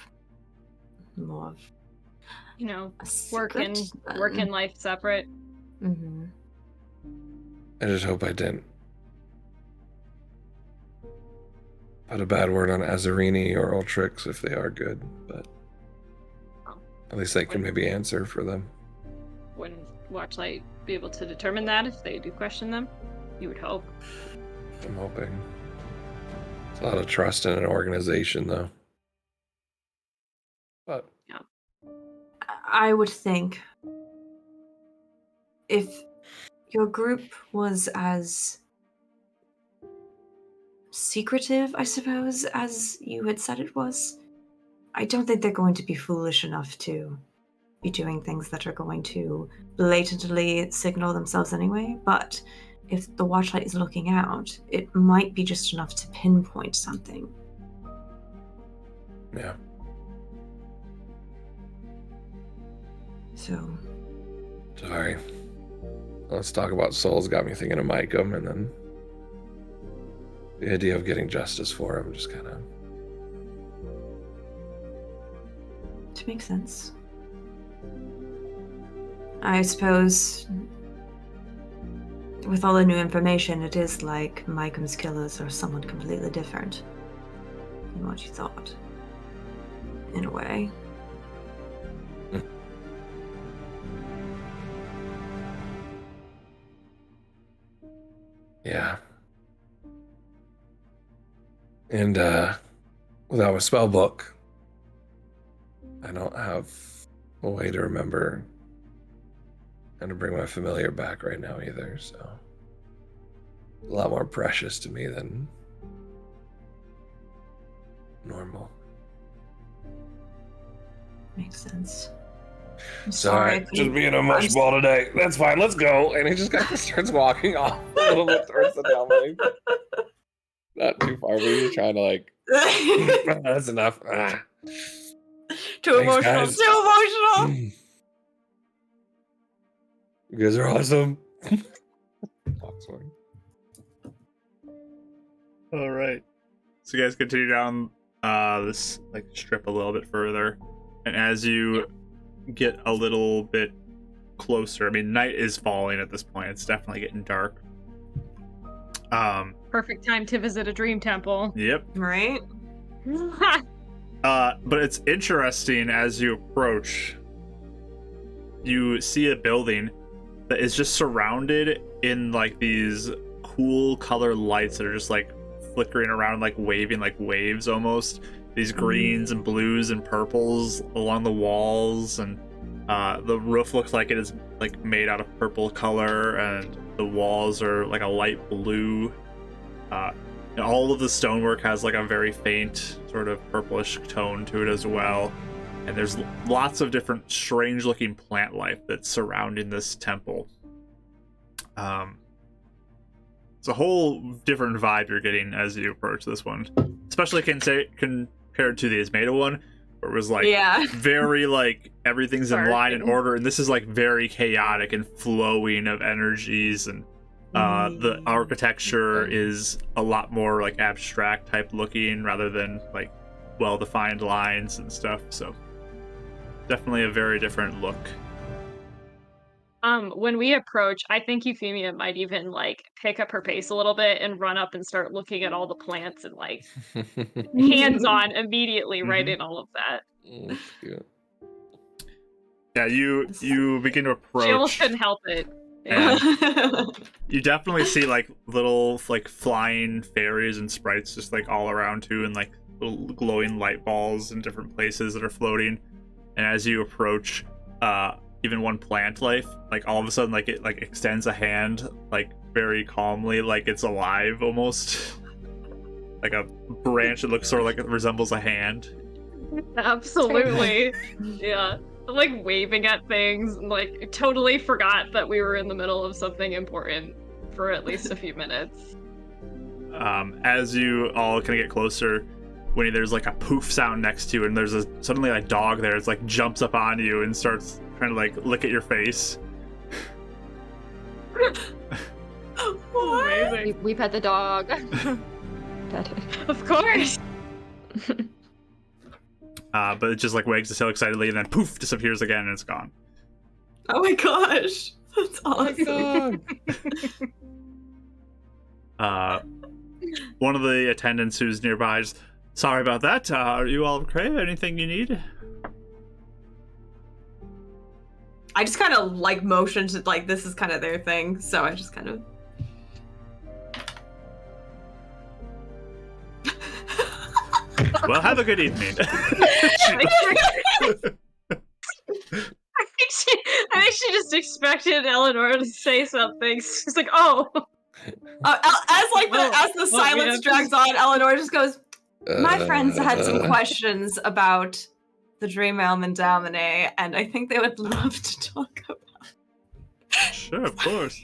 more of You know, a working secret, life separate. Mm-hmm. I just hope I didn't put a bad word on Azarini or Ultrix if they are good, but at least they can maybe answer for them. Wouldn't Watchlight be able to determine that if they do question them? You would hope. I'm hoping. It's a lot of trust in an organization, though. But I would think if your group was as secretive, I suppose, as you had said it was, I don't think they're going to be foolish enough to be doing things that are going to blatantly signal themselves anyway, but if the Watchlight is looking out, it might be just enough to pinpoint something. Yeah. So... Sorry. Let's talk about souls got me thinking of Micum, and then the idea of getting justice for him just kind of... To make sense. I suppose with all the new information, it is like Micum's killers are someone completely different than what you thought. In a way. Yeah. And without a spell book, I don't have a way to remember and to bring my familiar back right now either, so it's a lot more precious to me than normal. Makes sense. I'm Sorry, sorry. just being a mushball today. That's fine, let's go. And he just kind of starts walking off a little bit towards the downlink. Not too far, but he's trying to like, that's enough. Too emotional. guys. Too emotional. You guys are awesome. All right. So you guys continue down this like strip a little bit further, and as you get a little bit closer, I mean, night is falling at this point. It's definitely getting dark. Perfect time to visit a dream temple. Yep. Right? But it's interesting as you approach. You see a building that is just surrounded in like these cool color lights that are just like flickering around, like waving like waves almost. These greens and blues and purples along the walls, and the roof looks like it is like made out of purple color, and the walls are like a light blue. And all of the stonework has like a very faint sort of purplish tone to it as well. And there's lots of different strange looking plant life that's surrounding this temple. It's a whole different vibe you're getting as you approach this one, especially compared to the Ismeda one, where it was like very like everything's in line and order, and this is like very chaotic and flowing of energies, and the architecture is a lot more like abstract type looking rather than like well-defined lines and stuff. So definitely a very different look. When we approach, I think Euphemia might even like pick up her pace a little bit and run up and start looking at all the plants and like hands-on immediately writing all of that. Yeah, you begin to approach. She almost couldn't help it. You definitely see like little like flying fairies and sprites just like all around too, and like little glowing light balls in different places that are floating. And as you approach, even one plant life, like all of a sudden like it like extends a hand like very calmly, like it's alive almost. Like a branch that looks sort of like it resembles a hand. Absolutely. Yeah. Like waving at things, like totally forgot that we were in the middle of something important for at least a few minutes. As you all kind of get closer, Winnie, there's like a poof sound next to you, and there's suddenly a dog there. It's like jumps up on you and starts trying to like lick at your face. Amazing. We pet the dog. Of course. But it just like wags its tail excitedly and then poof disappears again and it's gone. Oh my gosh, that's awesome. One of the attendants who's nearby is, sorry about that. Are you all okay? Anything you need? I just kind of like motioned to like this is kind of their thing, so I just kind of. Well, have a good evening. I think she just expected Eleanor to say something. She's like, "Oh." As the silence drags on, Eleanor just goes, My friends had some questions about the Dream Realm and Dalmine, and I think they would love to talk about. Sure, of course.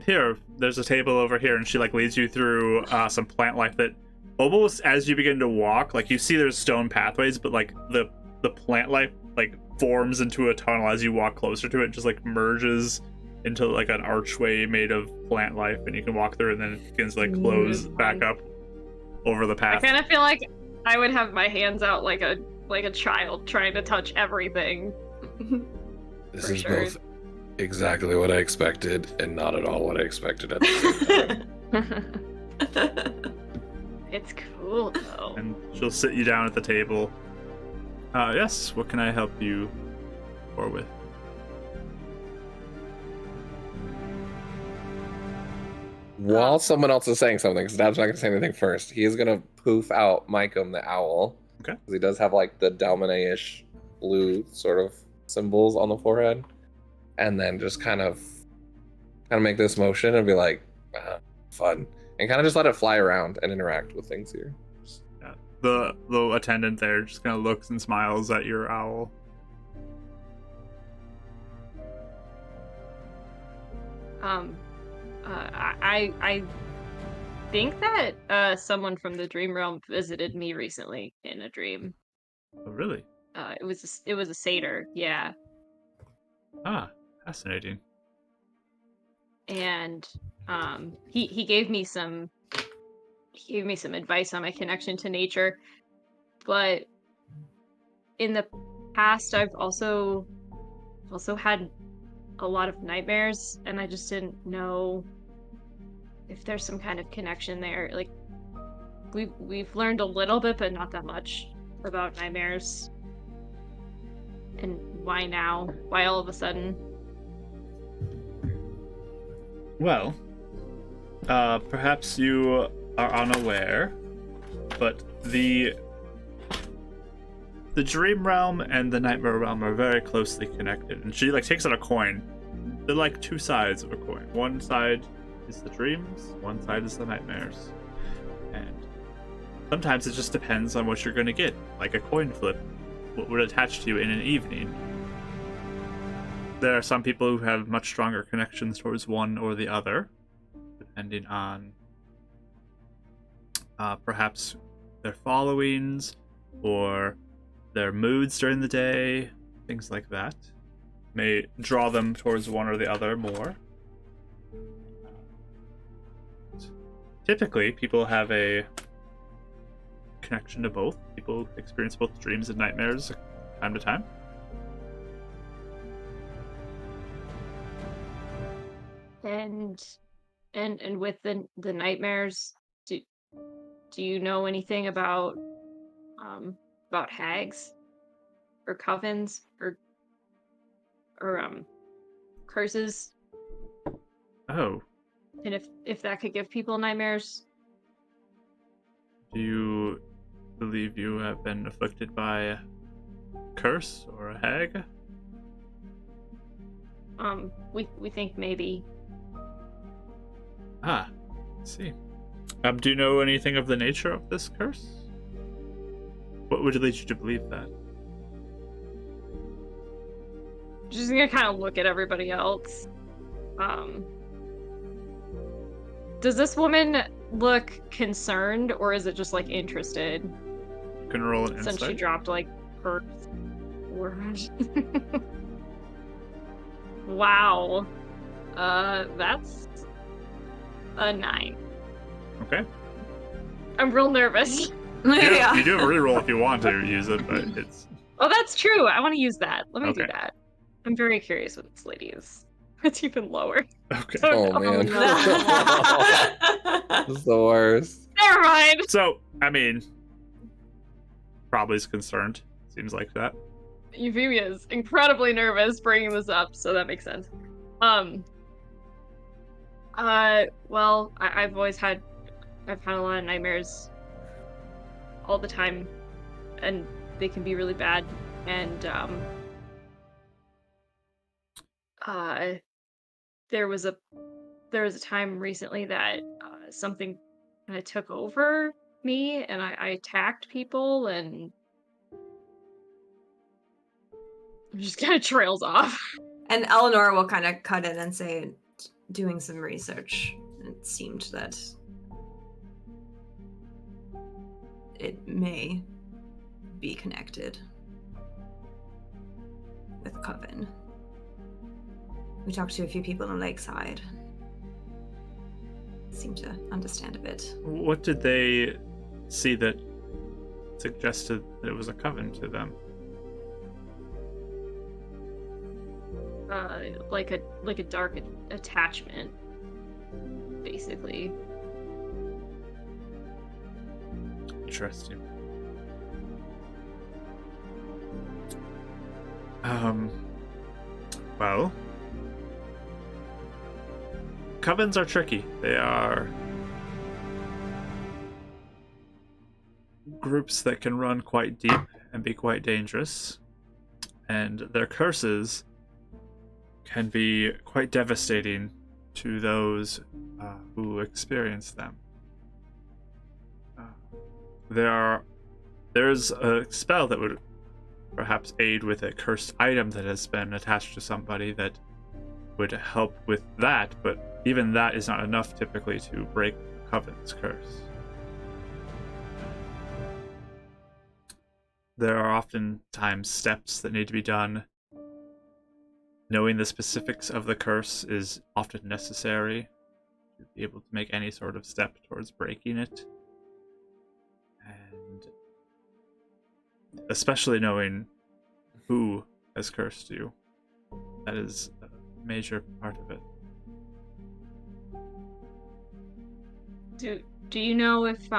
Here, there's a table over here, and she like leads you through some plant life that almost as you begin to walk, like you see there's stone pathways, but like the plant life like forms into a tunnel as you walk closer to it, just like merges into like an archway made of plant life, and you can walk through, and then it begins to like close back up over the path. I kind of feel like I would have my hands out like a child trying to touch everything. This For is sure. both exactly what I expected and not at all what I expected at the same time. It's cool though. And she'll sit you down at the table. Yes, what can I help you or with? While someone else is saying something, because Dab's not going to say anything first, he is going to poof out Mycom the owl. Okay. 'Cause he does have like the Dalmine-ish blue sort of symbols on the forehead. And then just kind of make this motion and be like, fun. And kind of just let it fly around and interact with things here. Yeah. The attendant there just kind of looks and smiles at your owl. I think that someone from the Dream Realm visited me recently in a dream. Oh, really? It was a satyr, yeah. Ah, fascinating. And he gave me some advice on my connection to nature, but in the past I've also had a lot of nightmares, and I just didn't know if there's some kind of connection there. Like we've learned a little bit, but not that much about nightmares. And why now? Why all of a sudden? Well, perhaps you are unaware, but the dream realm and the nightmare realm are very closely connected. And she like takes out a coin. They're like two sides of a coin. One side is the dreams, one side is the nightmares. And sometimes it just depends on what you're going to get, like a coin flip. What would attach to you in an evening? There are some people who have much stronger connections towards one or the other, depending on perhaps their followings or their moods during the day, things like that. May draw them towards one or the other more. Typically, people have a connection to both. People experience both dreams and nightmares time to time. And with the nightmares, do you know anything about hags or covens or curses? Oh, And if that could give people nightmares? do you believe you have been afflicted by a curse or a hag? We think maybe. Ah, I see. Do you know anything of the nature of this curse? What would lead you to believe that? Just gonna kind of look at everybody else. Does this woman look concerned, or is it just like interested? You can roll an insight. Since she dropped like her word. Wow. That's a 9. Okay. I'm real nervous. Yeah. You do have a reroll if you want to use it, but it's... Oh, that's true. I want to use that. Let me do Okay. that. I'm very curious what this lady is. It's even lower. Okay. Oh, man. This is the worst. Never mind. So, I mean, probably is concerned. Seems like that. Euphemia is incredibly nervous bringing this up, so that makes sense. Well, I've had a lot of nightmares all the time, and they can be really bad. And there was a time recently that something kind of took over me, and I attacked people, and it just kind of trails off. And Eleanor will kind of cut in and say, doing some research, it seemed that it may be connected with Coven. We talked to a few people on Lakeside. Seem to understand a bit. What did they see that suggested that it was a coven to them? Like a dark attachment, basically. Interesting. Well, covens are tricky. They are groups that can run quite deep and be quite dangerous, and their curses can be quite devastating to those who experience them. There's a spell that would perhaps aid with a cursed item that has been attached to somebody that would help with that, but even that is not enough typically to break Coven's curse. There are oftentimes steps that need to be done. Knowing the specifics of the curse is often necessary to be able to make any sort of step towards breaking it. And especially knowing who has cursed you. That is a major part of it. Do you know if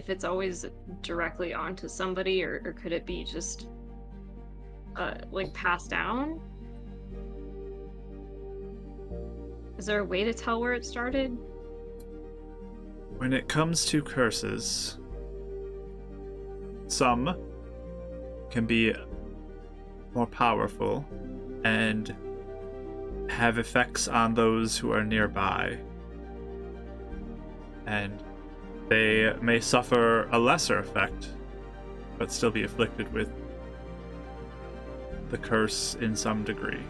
it's always directly onto somebody, or could it be just like passed down? Is there a way to tell where it started? When it comes to curses, some can be more powerful and have effects on those who are nearby. And they may suffer a lesser effect, but still be afflicted with the curse in some degree.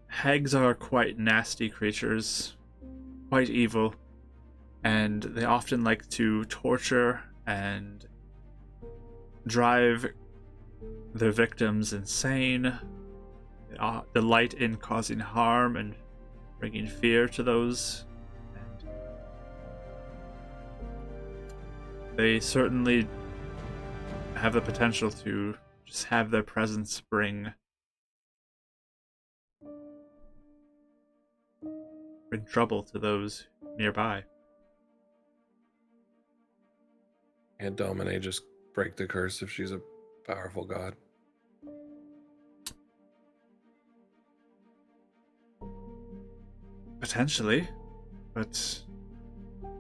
Hags are quite nasty creatures, quite evil, and they often like to torture and drive their victims insane. They delight in causing harm and bringing fear to those. And they certainly have the potential to just have their presence bring trouble to those nearby. Can't Domine just break the curse if she's a powerful god? Potentially, but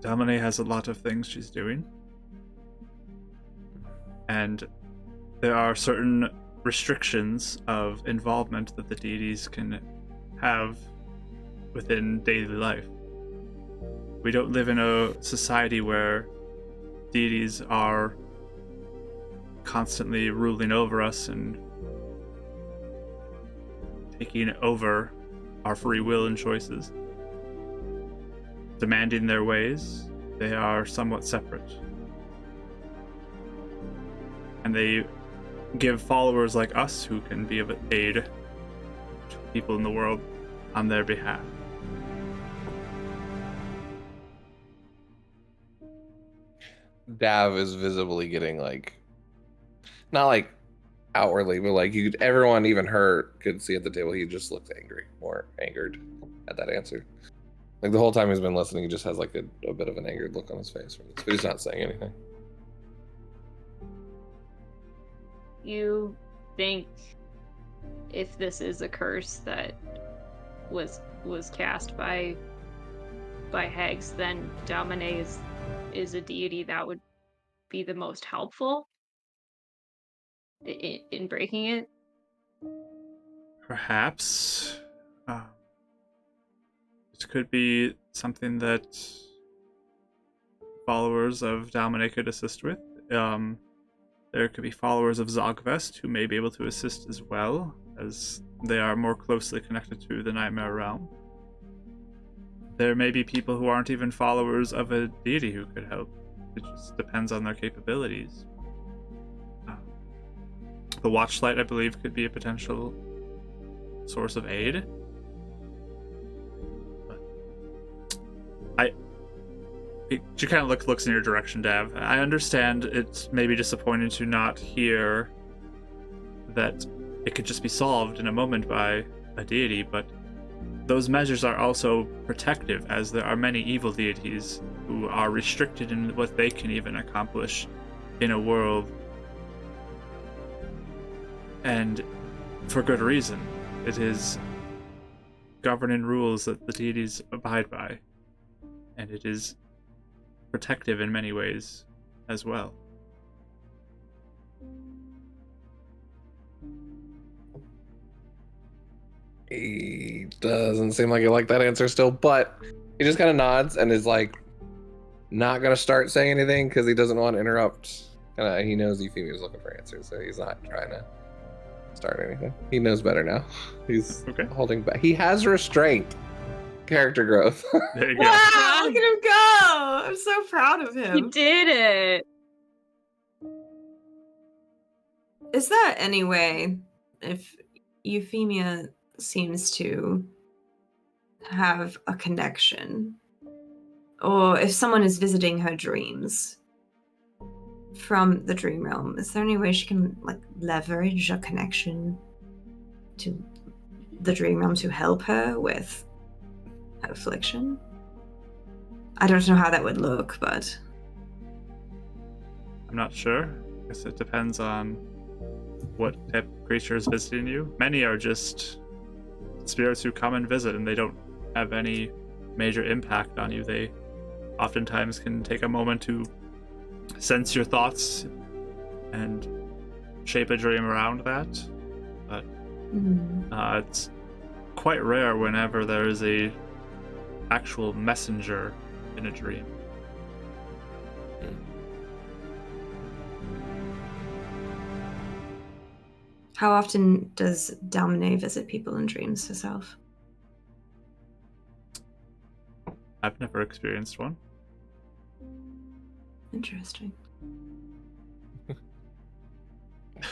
Domine has a lot of things she's doing. And there are certain restrictions of involvement that the deities can have within daily life. We don't live in a society where deities are constantly ruling over us and taking over our free will and choices, demanding their ways. They are somewhat separate. And they give followers like us who can be of aid to people in the world on their behalf. Dav is visibly getting not outwardly, but everyone, even her, could see at the table he just looks angry, more angered at that answer. The whole time he's been listening, he just has a bit of an angered look on his face from this, but he's not saying anything. You think if this is a curse that was cast by hags, then Domine is a deity that would be the most helpful in breaking it? Perhaps it could be something that followers of Dalmine could assist with. There could be followers of Zogvest who may be able to assist as well, as they are more closely connected to the Nightmare Realm. There may be people who aren't even followers of a deity who could help. It just depends on their capabilities. The Watchlight, I believe, could be a potential source of aid. But she kind of looks in your direction, Dav. I understand it's maybe disappointing to not hear that it could just be solved in a moment by a deity, but those measures are also protective, as there are many evil deities who are restricted in what they can even accomplish in a world. And for good reason. It is governing rules that the deities abide by. And it is protective in many ways as well. He doesn't seem like he liked that answer still, but he just kind of nods and is like not gonna start saying anything because he doesn't want to interrupt. He knows Euphemia is looking for answers, so he's not trying to start anything. He knows better now. He's holding back. He has restraint. Character growth. There you go. Wow, look at him go! I'm so proud of him. He did it. Is there any way, if Euphemia seems to have a connection, or if someone is visiting her dreams from the dream realm, is there any way she can leverage a connection to the dream realm to help her with her affliction? I don't know how that would look, but I'm not sure. I guess it depends on what type of creature is visiting you. Many are just spirits who come and visit, and they don't have any major impact on you. They oftentimes can take a moment to sense your thoughts and shape a dream around that. But it's quite rare whenever there is a actual messenger in a dream. how often does Dalmine visit people in dreams herself? I've never experienced one. Interesting.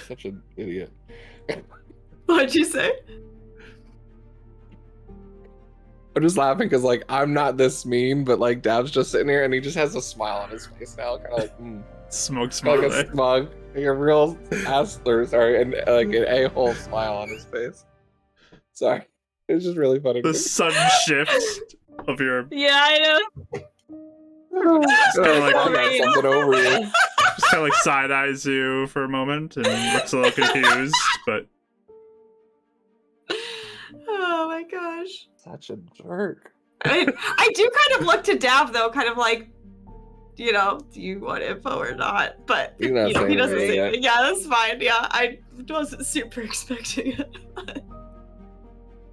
Such an idiot. What'd you say? I'm just laughing because I'm not this mean, but Dav's just sitting here and he just has a smile on his face now, kind of Smoke like a smug, a real an a-hole smile on his face. Sorry, it's just really funny. The sudden shift of your Yeah, I know. just kind of I got something over you. just kind of side eyes you for a moment and looks a little confused, but Oh my gosh. Such a jerk. I do kind of look to Dav though, kind of do you want info or not? But He's not saying he doesn't anything say yet. anything. Yeah, that's fine. Yeah, I wasn't super expecting it.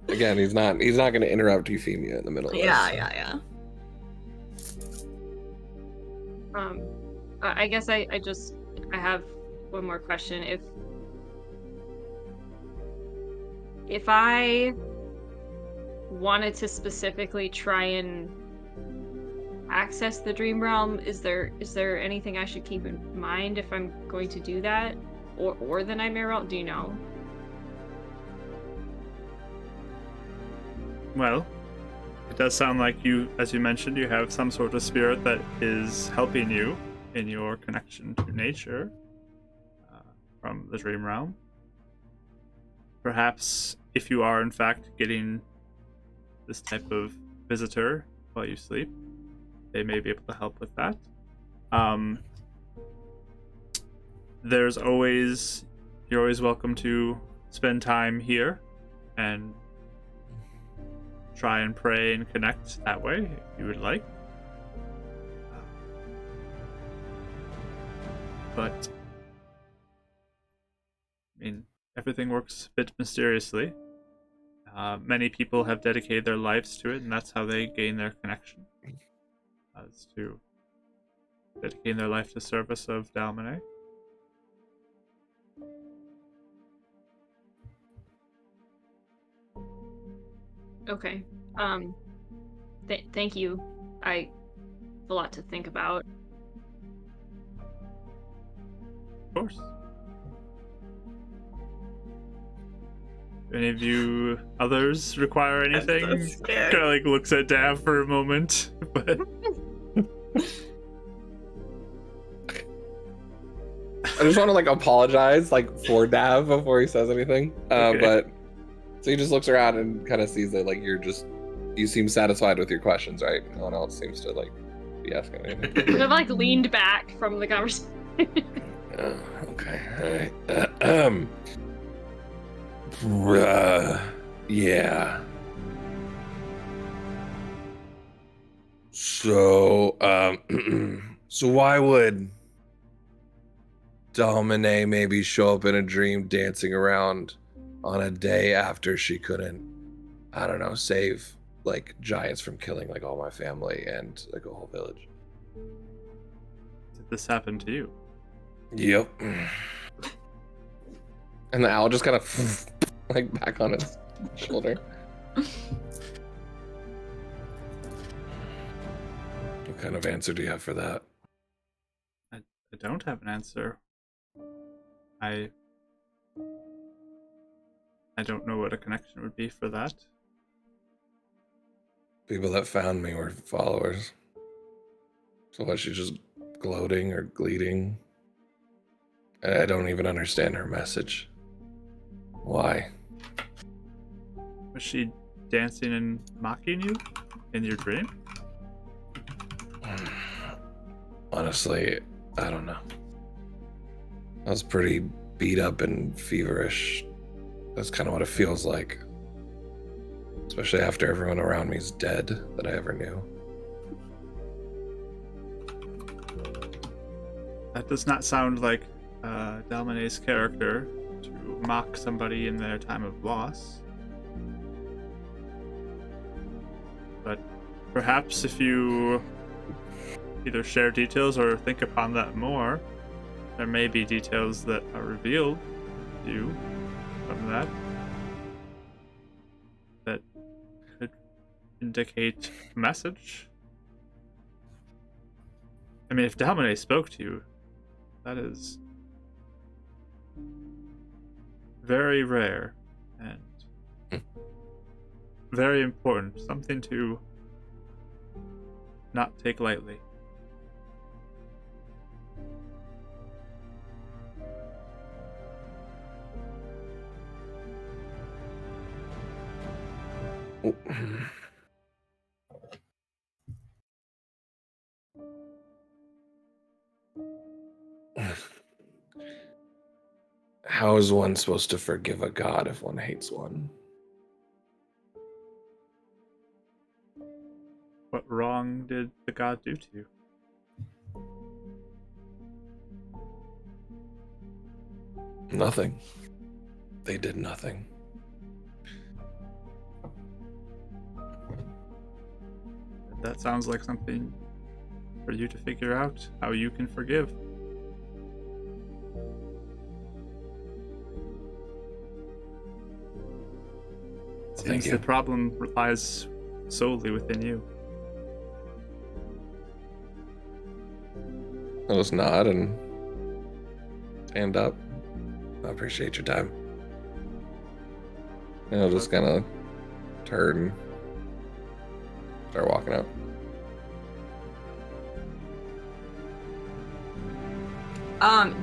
Again, he's not going to interrupt Euphemia in the middle of this. Yeah. I guess I have one more question. If I wanted to specifically try and access the dream realm, is there anything I should keep in mind if I'm going to do that, or the nightmare realm? Do you know? well, it does sound like you, as you mentioned, you have some sort of spirit that is helping you in your connection to nature from the dream realm. Perhaps if you are in fact getting this type of visitor while you sleep, they may be able to help with that. You're always welcome to spend time here and try and pray and connect that way if you would like. But I mean, everything works a bit mysteriously. Many people have dedicated their lives to it, and that's how they gain their connection. Is to dedicating their life to service of Dalmine. Okay. Thank you. I have a lot to think about. Of course. Any of you others require anything? I'm so scared. Kind of like looks at Dav for a moment, but I just want to like apologize like for Dav before he says anything. Okay. But so he just looks around and kind of sees that like you seem satisfied with your questions, right? No one else seems to like be asking anything. I've like leaned back from the conversation. Okay. All right. Yeah. So, so why would Dalmine maybe show up in a dream dancing around on a day after she couldn't, I don't know, save like giants from killing like all my family and like a whole village? did this happen to you? Yep. And the owl just kind of like back on his shoulder. What kind of answer do you have for that? I don't have an answer. I don't know what a connection would be for that. People that found me were followers. So was she just gloating or gleating? I don't even understand her message. Why? Was she dancing and mocking you in your dream? Honestly, I don't know. I was pretty beat up and feverish. That's kind of what it feels like. Especially after everyone around me is dead that I ever knew. That does not sound like Dalmane's character to mock somebody in their time of loss. But perhaps if you either share details or think upon that more, there may be details that are revealed to you from that could indicate a message. I mean, if Dalmine spoke to you, that is very rare and very important. Something to not take lightly. How is one supposed to forgive a god if one hates one? What wrong did the god do to you? Nothing. They did nothing. That sounds like something for you to figure out, how you can forgive. Thank Seems you. the problem lies solely within you. I'll just nod and stand up. I appreciate your time. And I'll just kind of turn, start walking out.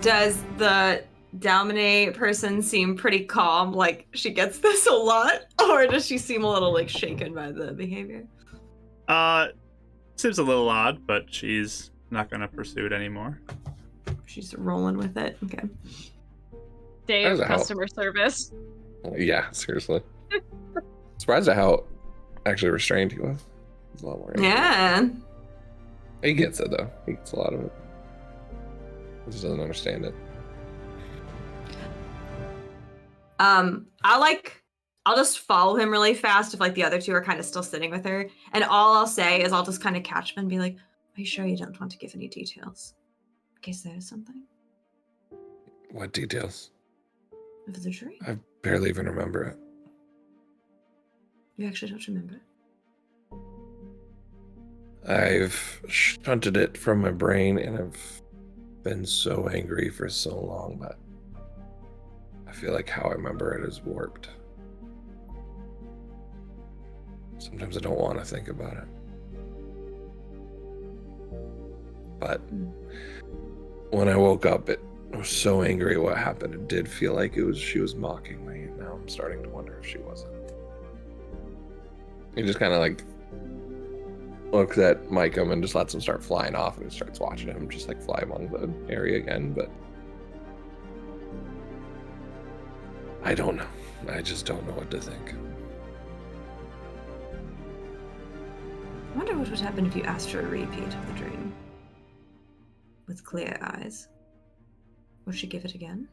Does the Dalmine person seem pretty calm, like she gets this a lot, or does she seem a little like shaken by the behavior? Seems a little odd, but she's not gonna pursue it anymore. She's rolling with it. Okay. Day How of does that help? customer service. Yeah, seriously. Surprised at how actually restrained he was. He's a lot more. Yeah. He gets it though. He gets a lot of it. He just doesn't understand it. I'll just follow him really fast if like the other two are kind of still sitting with her. And all I'll say is I'll just kind of catch him and be like, "Are you sure you don't want to give any details? In case there is something." What details? Of the dream. I barely even remember it. You actually don't remember? I've shunted it from my brain, and I've been so angry for so long that I feel like how I remember it is warped. Sometimes I don't want to think about it. But when I woke up, I was so angry at what happened. It did feel like she was mocking me, and now I'm starting to wonder if she wasn't. He just kind of like looks at Micah and just lets him start flying off, and he starts watching him just like fly among the area again. But I don't know. I just don't know what to think. I wonder what would happen if you asked for a repeat of the dream. With clear eyes. Would she give it again?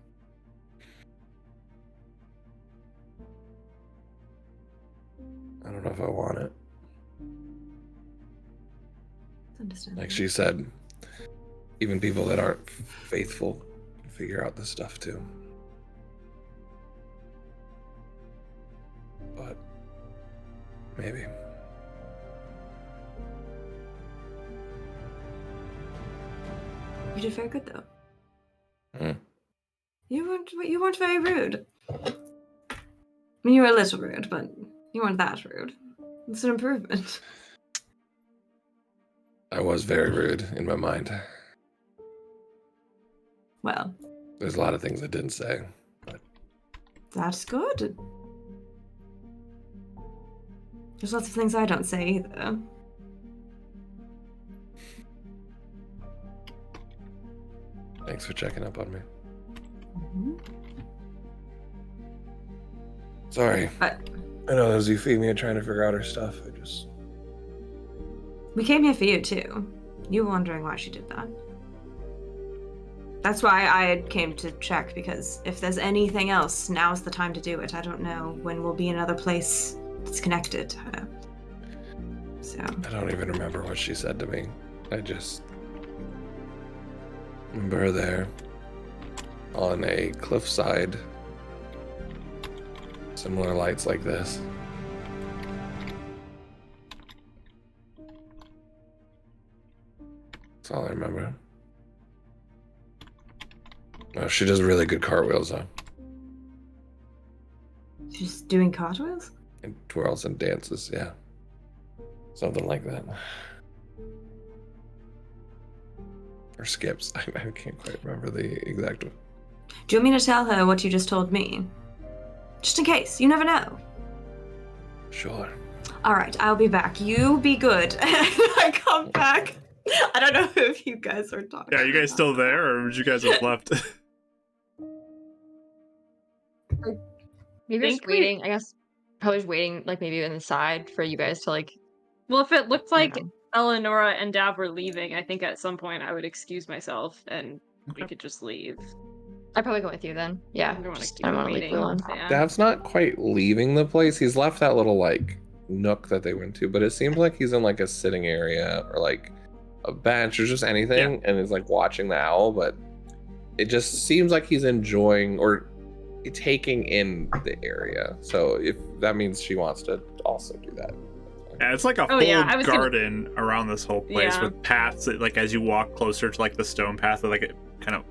I don't know if I want it. It's understandable. Like she said, even people that aren't faithful can figure out this stuff too. But maybe. You did very good, though. Mm. You weren't very rude. I mean, you were a little rude, but you weren't that rude. It's an improvement. I was very rude in my mind. Well, There's a lot of things I didn't say. But that's good. There's lots of things I don't say either. thanks for checking up on me. Mm-hmm. Sorry. I know that was Euphemia trying to figure out her stuff. We came here for you, too. You were wondering why she did that. That's why I came to check, because if there's anything else, now's the time to do it. I don't know when we'll be in another place that's connected to her. So. I don't even remember what she said to me. I just remember her there on a cliffside. Similar lights like this. That's all I remember. Oh, she does really good cartwheels, though. She's doing cartwheels? And twirls and dances, yeah. Something like that. Or skips. I can't quite remember the exact one. Do you want me to tell her what you just told me? Just in case. You never know. Sure. All right, I'll be back. You be good. I come back. I don't know if you guys are talking. Yeah, are you guys still there, or would you guys have left? Maybe just waiting. I guess probably just waiting, like maybe in the side for you guys to like. Well, if it looked like Eleonora and Dav were leaving, I think at some point I would excuse myself and we could just leave. I'd probably go with you then. Yeah. I don't want to keep I don't want to leave waiting. you alone. Yeah. Dav's not quite leaving the place. He's left that little like nook that they went to, but it seems like he's in like a sitting area or like a bench or just anything, and is like watching the owl. But it just seems like he's enjoying or taking in the area. So if that means she wants to also do that. Yeah, it's like a full garden around this whole place with paths that, like, as you walk closer to like the stone path, that, like, it kind of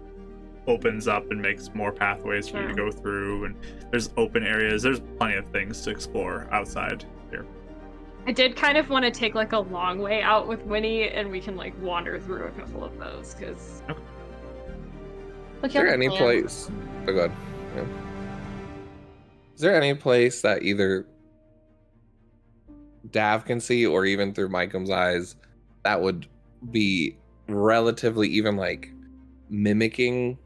opens up and makes more pathways for you to go through, and there's open areas. There's plenty of things to explore outside here. I did kind of want to take like a long way out with Winnie, and we can like wander through a couple of those because. Is there any place? Oh god. Yeah. Is there any place that either Dav can see, or even through Micah's eyes, that would be relatively even like mimicking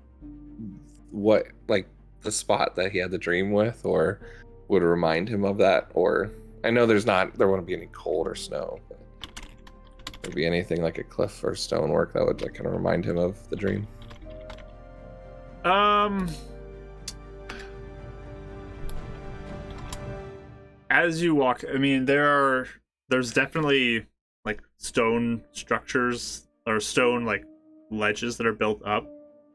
what, like, the spot that he had the dream with, or would remind him of that? Or I know there wouldn't be any cold or snow, but there'd be anything like a cliff or stonework that would like kind of remind him of the dream. as you walk, I mean, there's definitely like stone structures or stone like ledges that are built up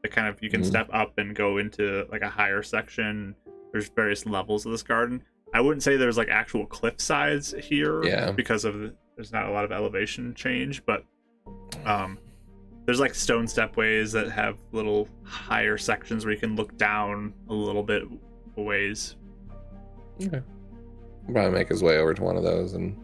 that kind of you can step up and go into like a higher section. There's various levels of this garden. I wouldn't say there's like actual cliff sides here because of there's not a lot of elevation change, but there's like stone stepways that have little higher sections where you can look down a little bit a ways. Okay. He'll probably make his way over to one of those, and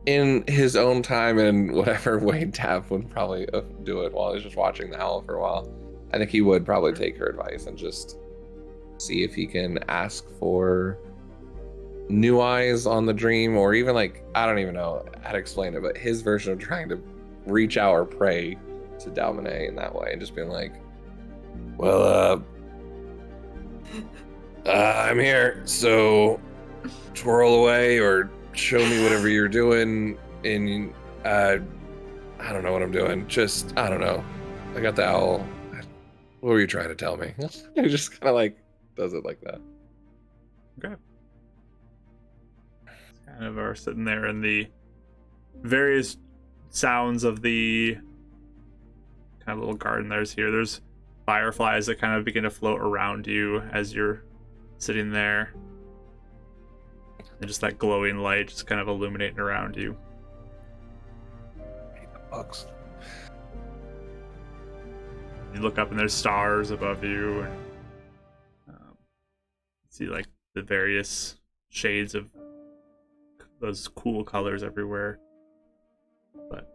in his own time and whatever way Tav would probably do it while he's just watching the owl for a while, I think he would probably take her advice and just see if he can ask for new eyes on the dream, or even like, I don't even know how to explain it, but his version of trying to reach out or pray to Dalmanet in that way, and just being like, well, I'm here, so twirl away or show me whatever you're doing, and I don't know what I'm doing, just, I don't know, I got the owl, what were you trying to tell me? He just kind of like does it like that. Okay. Kind of are sitting there in the various sounds of the kind of little garden there's fireflies that kind of begin to float around you as you're sitting there, and just that glowing light just kind of illuminating around you. I hate the bugs. You look up and there's stars above you, and see like the various shades of those cool colors everywhere. But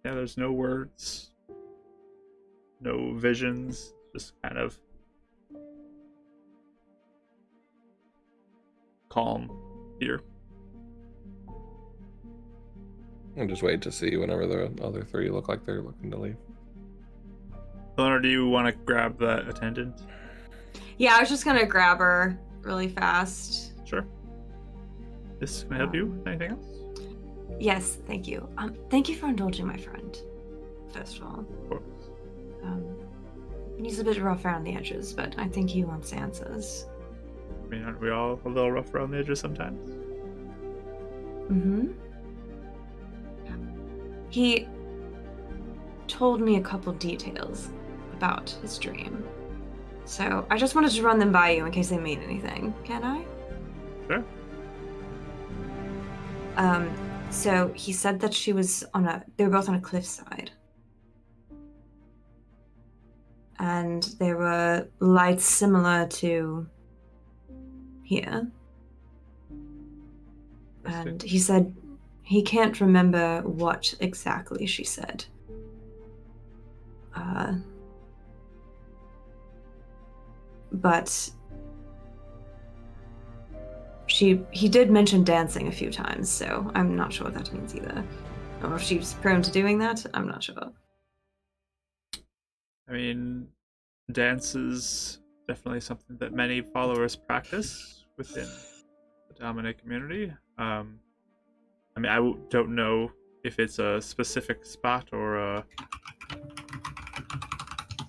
yeah, there's no words, no visions, just kind of calm here. I'll just wait to see whenever the other three look like they're looking to leave. Eleanor, do you want to grab that attendant? Yeah, I was just gonna grab her really fast. Sure. This can I help you? Anything else? Yes, thank you. Thank you for indulging my friend, first of all. Of course. He's a bit rough around the edges, but I think he wants answers. I mean, aren't we all a little rough around the edges sometimes? Mm-hmm. He told me a couple details about his dream. So I just wanted to run them by you in case they mean anything. Can I? Sure. So he said that she was they were both on a cliffside. And there were lights similar to here. And he said he can't remember what exactly she said. But he did mention dancing a few times, so I'm not sure what that means either. Or if she's prone to doing that, I'm not sure. I mean, dance is definitely something that many followers practice within the dominant community. I mean, I don't know if it's a specific spot or a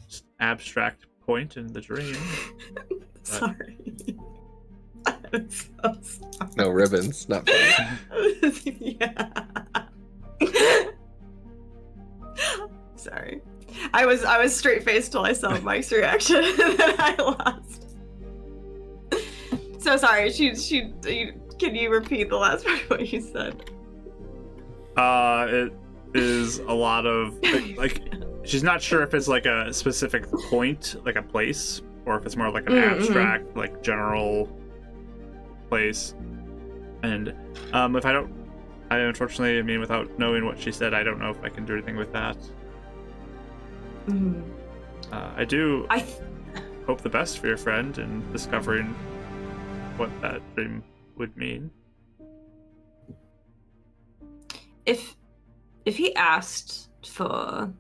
just abstract point in the dream. Sorry. I'm so sorry. No ribbons, not funny. Yeah. Sorry. I was straight faced till I saw Mike's reaction and then I lost. So sorry, can you repeat the last part of what you said? It is a lot of like she's not sure if it's like a specific point, like a place, or if it's more like an abstract, like general place. And if I unfortunately, I mean, without knowing what she said, I don't know if I can do anything with that. I do hope the best for your friend in discovering what that dream would mean. If he asked for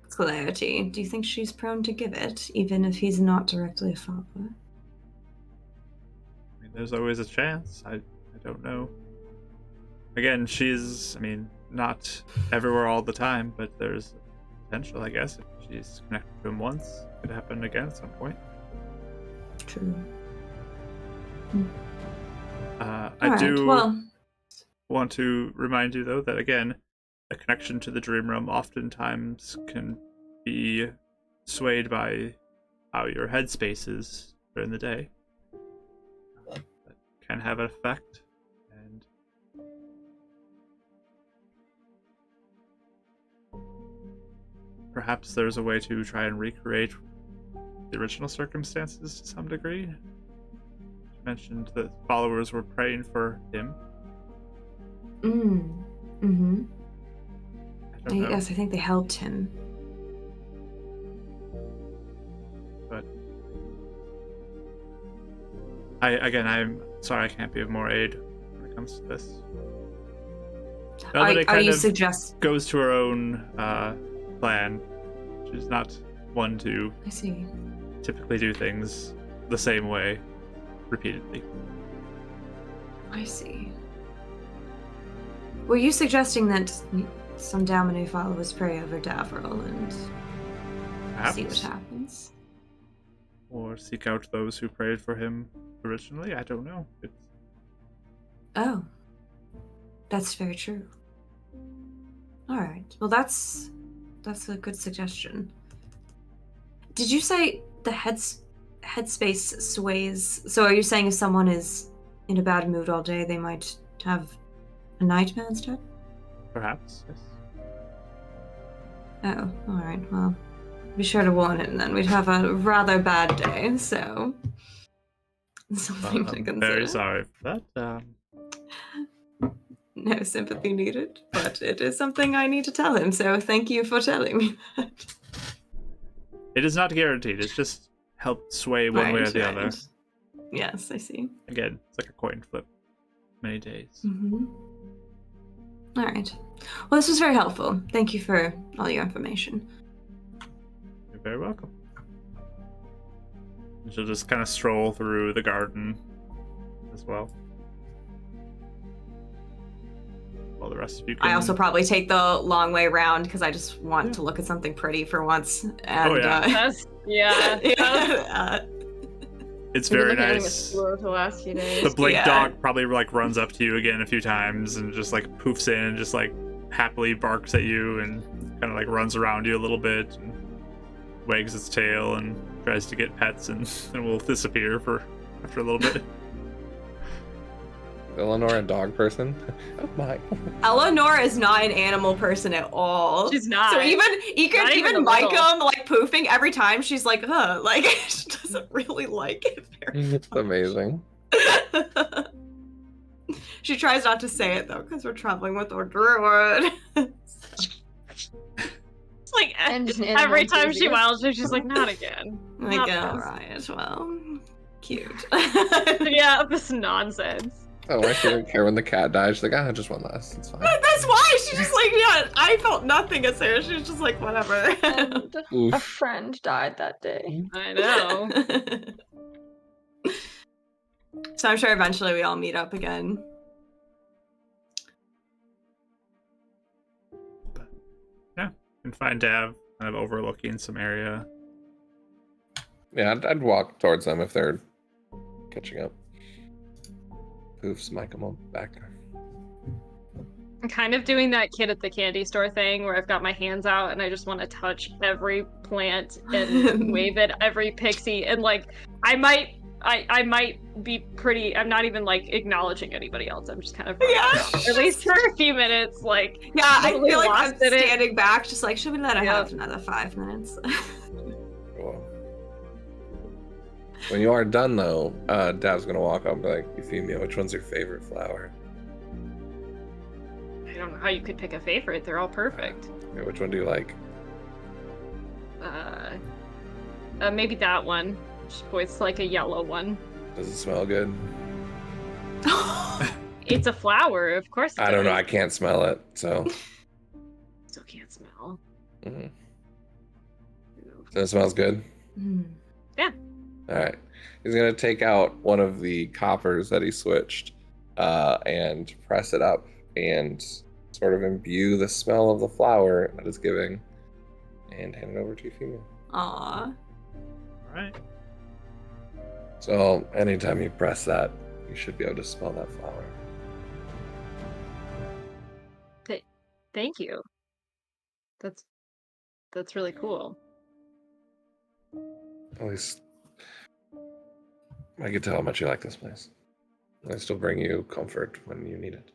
clarity, do you think she's prone to give it, even if he's not directly a father? I mean, there's always a chance. I don't know. Again, she's, I mean, not everywhere all the time, but there's potential, I guess. If she's connected to him once, it could happen again at some point. True. I do want to remind you, though, that again, a connection to the dream realm oftentimes can be swayed by how your headspace is during the day. That can have an effect, and perhaps there's a way to try and recreate the original circumstances to some degree. You mentioned that followers were praying for him. Mm-hmm. Yes, I think they helped him. But I'm sorry I can't be of more aid when it comes to this. Are you suggest goes to her own plan. She's not one to typically do things the same way repeatedly. I see. Were you suggesting that some Damanu followers pray over Davril and see what happens? Or seek out those who prayed for him originally? I don't know. Oh. That's very true. Alright. Well, that's a good suggestion. Did you say the headspace sways? So are you saying if someone is in a bad mood all day, they might have a nightmare instead? Perhaps, yes. Oh, alright, well, be sure to warn him then. We'd have a rather bad day, so something to consider. Very sorry for that. No sympathy needed, but it is something I need to tell him, so thank you for telling me that. It is not guaranteed, it's just helped sway one way or the other. Yes, I see. Again, it's like a coin flip. Many days. Mm-hmm. Alright. Well, this was very helpful. Thank you for all your information. You're very welcome. She'll just kind of stroll through the garden as well. While the rest of you can... I also probably take the long way around because I just want to look at something pretty for once. And, it's very nice. For the last few days. The blink dog probably like runs up to you again a few times and just like poofs in and just like happily barks at you and kind of like runs around you a little bit and wags its tail and tries to get pets and will disappear for after a little bit. Eleanor a dog person? Oh my. Eleanor is not an animal person at all. She's not. So even Micah, like poofing every time, she's like, like she doesn't really like it very much. It's amazing. She tries not to say it though, because we're traveling with our druid. It's like every time she wells, she's like, not again. Like, alright, well, cute. Yeah, this nonsense. Oh, why she didn't care when the cat died? She's like, just one less. It's fine. That's why she just like, I felt nothing at Sarah. She was just like, whatever. And a friend died that day. I know. So I'm sure eventually we all meet up again. Yeah, you can find Dav kind of overlooking some area. Yeah, I'd walk towards them if they're catching up. Poofs, Mike, I'm back. I'm kind of doing that kid at the candy store thing where I've got my hands out and I just want to touch every plant and wave at every pixie and like I might be pretty. I'm not even like acknowledging anybody else. I'm just kind of at least for a few minutes. Like I feel like I'm standing back, just like should we let her have another 5 minutes? Cool. When you are done, though, Dav's gonna walk up and be like, Euphemia, which one's your favorite flower? I don't know how you could pick a favorite. They're all perfect. Okay, which one do you like? Maybe that one. It's like a yellow one. Does it smell good? It's a flower, of course. I don't know. I can't smell it, so. Still can't smell. Mm-hmm. So it smells good? Yeah. All right. He's going to take out one of the coppers that he switched and press it up and sort of imbue the smell of the flower that it's giving and hand it over to Euphemia. Aww. All right. So anytime you press that, You should be able to smell that flower. Thank you. That's really cool. At least I can tell how much you like this place. I still bring you comfort when you need it.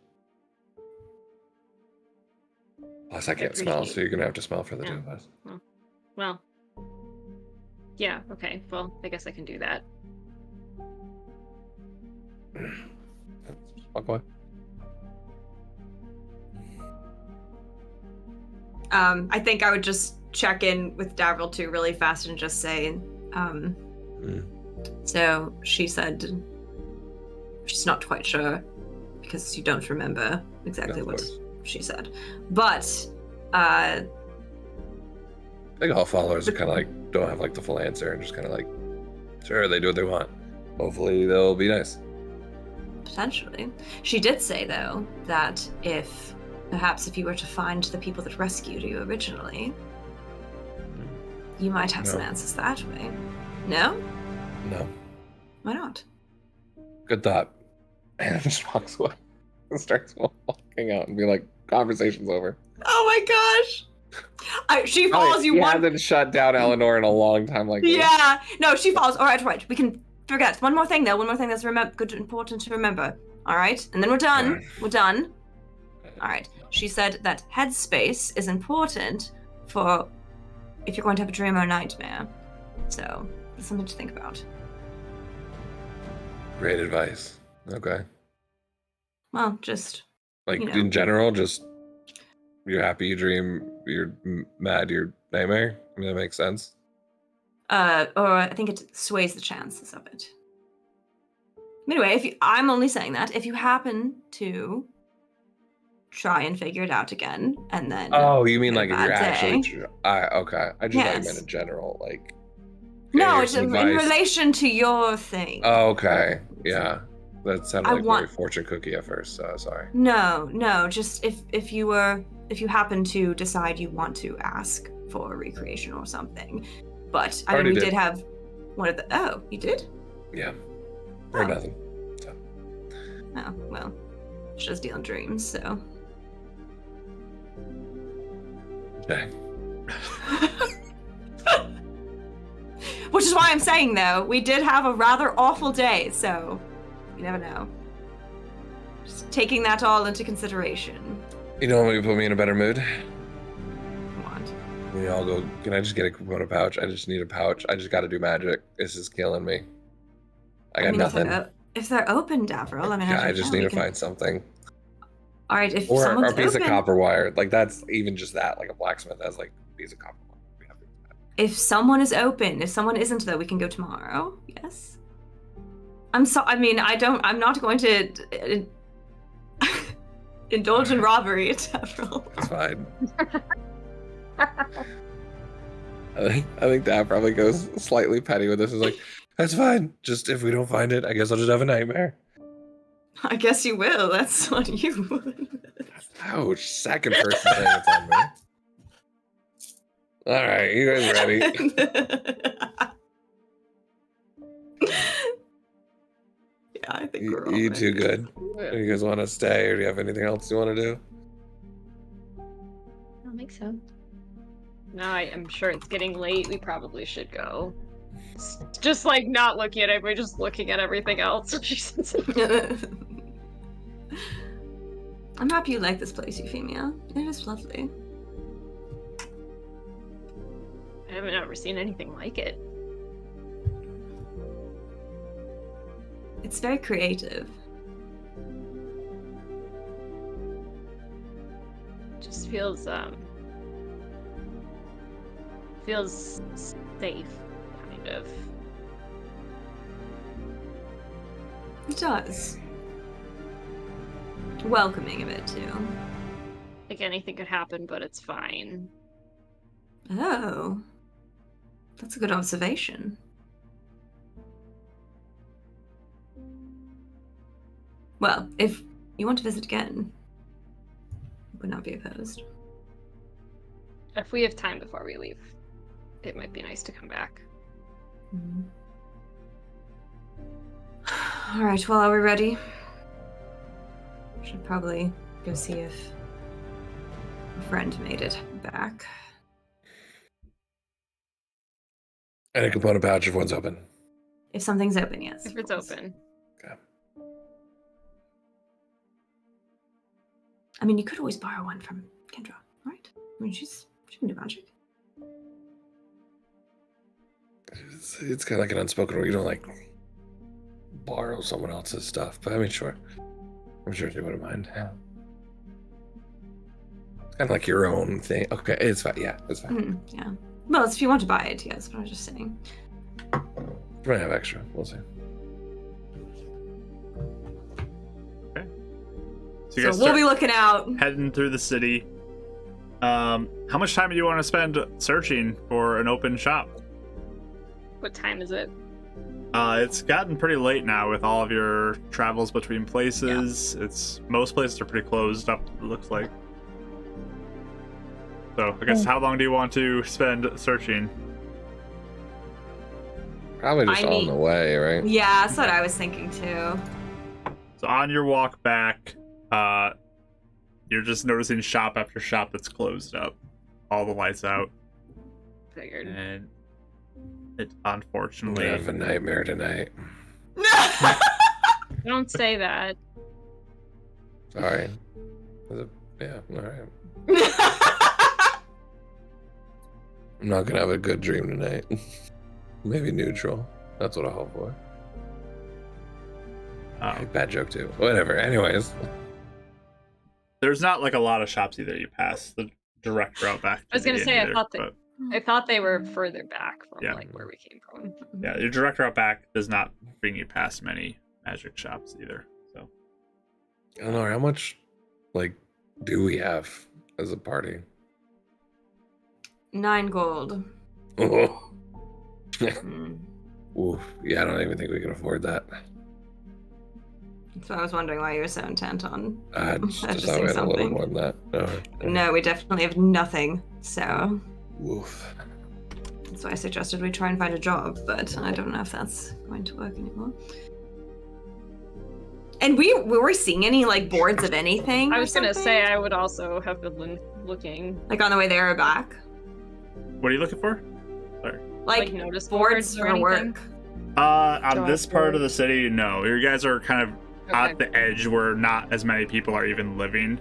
Plus, I can't smell, so you're gonna have to smell for the two of us. Well, yeah. Okay. Well, I guess I can do that. Walk away. I think I would just check in with Davril too really fast and just say, so she said she's not quite sure because you don't remember exactly what she said. But I think all followers are kind of like, don't have like the full answer and just kind of like, sure, they do what they want. Hopefully they'll be nice. Potentially. She did say though that perhaps if you were to find the people that rescued you originally, you might have some answers that way. No? No. Why not? Good thought. And just walks away and starts walking out and be like, conversation's over. Oh my gosh! She follows you. He hasn't shut down Eleanor in a long time like this. Yeah. No, she follows. All right. We can forget. One more thing though. One more thing that's important to remember. All right? And then we're done. Right. We're done. All right. She said that headspace is important for if you're going to have a dream or a nightmare. So, that's something to think about. Great advice. Okay. Well, just like in general, just you're happy you dream, you're mad you're nightmare. I mean, that makes sense. Or I think it sways the chances of it. Anyway, I'm only saying that if you happen to try and figure it out again, and then you mean like if you're actually okay. I just thought you meant in general, like no, it's in relation to your thing. Oh, okay. Yeah. That sounded like very fortune cookie at first, so sorry. No, just if you happen to decide you want to ask for a recreation or something. But I mean we did have one of the you did? Yeah. Or nothing. So. Oh, well. She does deal in dreams, so. Okay. Which is why I'm saying though, we did have a rather awful day, so you never know. Just taking that all into consideration. You know what would put me in a better mood? What? We all go, can I just get a Kimono pouch? I just need a pouch. I just gotta do magic. This is killing me. I got nothing. If they're open, Davril, I mean, I just need to find something. All right, if or someone's a piece open, of copper wire. Like that's even just that. Like a blacksmith has like a piece of copper wire. If someone is open, if someone isn't though, we can go tomorrow. Yes. I'm not going to indulge in robbery at Davril. It's fine. I think Dad probably goes slightly petty with this. Is like, that's fine. Just if we don't find it, I guess I'll just have a nightmare. I guess you will. That's on you. Ouch! Second person saying it's on me. All right, you guys ready? Yeah, I think we're all You ready. too good. Do you guys want to stay, or do you have anything else you want to do? I don't think so. No, I'm sure it's getting late. We probably should go. Just like not looking at it, we're just looking at everything else. I'm happy you like this place, Euphemia. It is lovely. I haven't ever seen anything like it. It's very creative. Just feels safe, kind of. It does. Welcoming of it too. Like anything could happen, but it's fine. Oh. That's a good observation. Well, if you want to visit again, I would not be opposed. If we have time before we leave, it might be nice to come back. Mm-hmm. All right. Well, are we ready? Should probably go see if a friend made it back. Any component pouch if one's open. If something's open, yes. If it's open. Okay. I mean, you could always borrow one from Kendra, right? I mean, she can do magic. It's kind of like an unspoken rule. You don't like borrow someone else's stuff, but I mean, sure. I'm sure she wouldn't mind. Yeah. It's kind of like your own thing. Okay, it's fine. Yeah, it's fine. Yeah. Well, if you want to buy it, yes. But I was just saying. You might have extra. We'll see. Okay. So you guys we'll be looking out. heading through the city. How much time do you want to spend searching for an open shop? What time is it? It's gotten pretty late now with all of your travels between places. Most places are pretty closed up, it looks like. So I guess how long do you want to spend searching? Probably just on the way, right? Yeah, that's what I was thinking too. So on your walk back, you're just noticing shop after shop that's closed up. All the lights out. Figured. And it I'm unfortunately... gonna have a nightmare tonight. Don't say that. Sorry. Yeah, alright. I'm not gonna have a good dream tonight. Maybe neutral. That's what I hope for. Bad joke too. Whatever. Anyways. There's not like a lot of shops either you pass the direct route back. I was gonna say either, I thought they were further back from Yeah. like where we came from. Yeah, your direct route back does not bring you past many magic shops either. So I don't know how much do we have as a party? 9 gold. Oh. Mm. Oof. Yeah, I don't even think we can afford that. So I was wondering why you were so intent on Just thought we purchasing had a little something. more than that. No, we definitely have nothing. So Oof. that's why I suggested we try and find a job, but I don't know if that's going to work anymore. And were we seeing any like boards of anything? I or was gonna something? say I would also have been looking Like on the way there or back? what are you looking for? Like notice boards or for anything. work. On Job this part of the boards. city, no. You guys are kind of Okay. at the edge where not as many people are even living.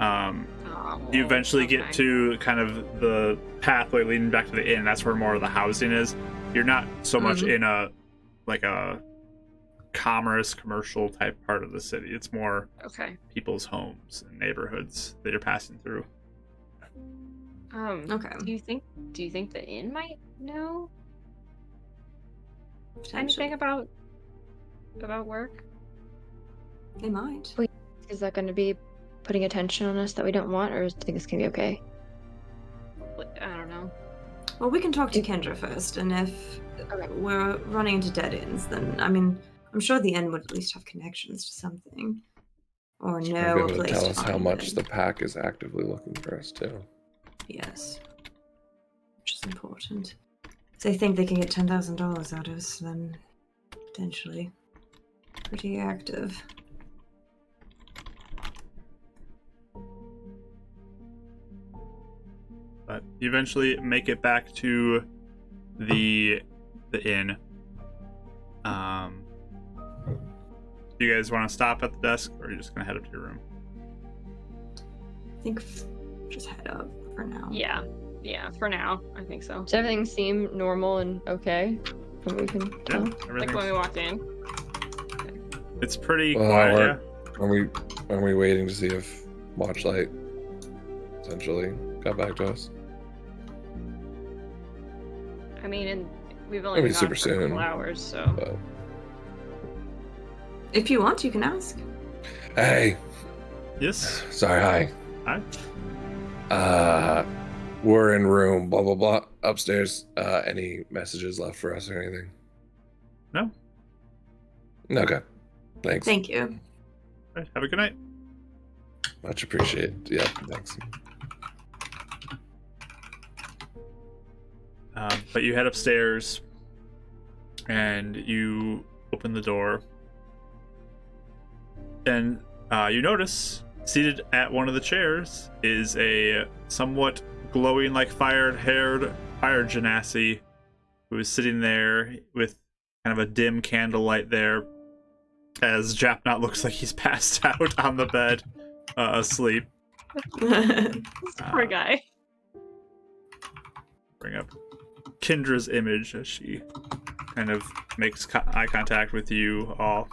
You eventually get to kind of the pathway leading back to the inn. That's where more of the housing is. You're not so much in a commercial type part of the city. It's more Okay. people's homes and neighborhoods that you're passing through. Okay. Do you think the inn might know Potentially. anything about work? They might. Is that going to be putting attention on us that we don't want, or do you think it's going to be okay? I don't know. Well, we can talk to Kendra first, and if we're running into dead ends, then I mean, I'm sure the inn would at least have connections to something, or Might be know a able to place tell to us how find much it. the pack is actively looking for us too. Yes, which is important. If they think they can get $10,000 out of us, then potentially pretty active. But you eventually make it back to the inn. Do you guys want to stop at the desk, or are you just gonna head up to your room? I think just head up for now. Yeah, for now, I think so. Does everything seem normal and okay from what we can tell? Like when we Everything's walked in. it's pretty Well, quiet. Are we waiting to see if Watchlight essentially got back to us? I mean, and we've only Maybe been super gone for a couple soon, hours, so But If you want, you can ask. hey, Yes. sorry, hi. Hi. We're in room blah blah blah upstairs. Any messages left for us or anything? No. Okay. Thanks. Thank you. All right, have a good night. Much appreciated. Yeah, thanks. But you head upstairs, and you open the door, And you notice, seated at one of the chairs, is a somewhat glowing like fire-haired fire genasi who is sitting there with kind of a dim candlelight there, as Japnot looks like he's passed out on the bed, asleep. Poor guy. Bring up Kendra's image as she kind of makes eye contact with you all.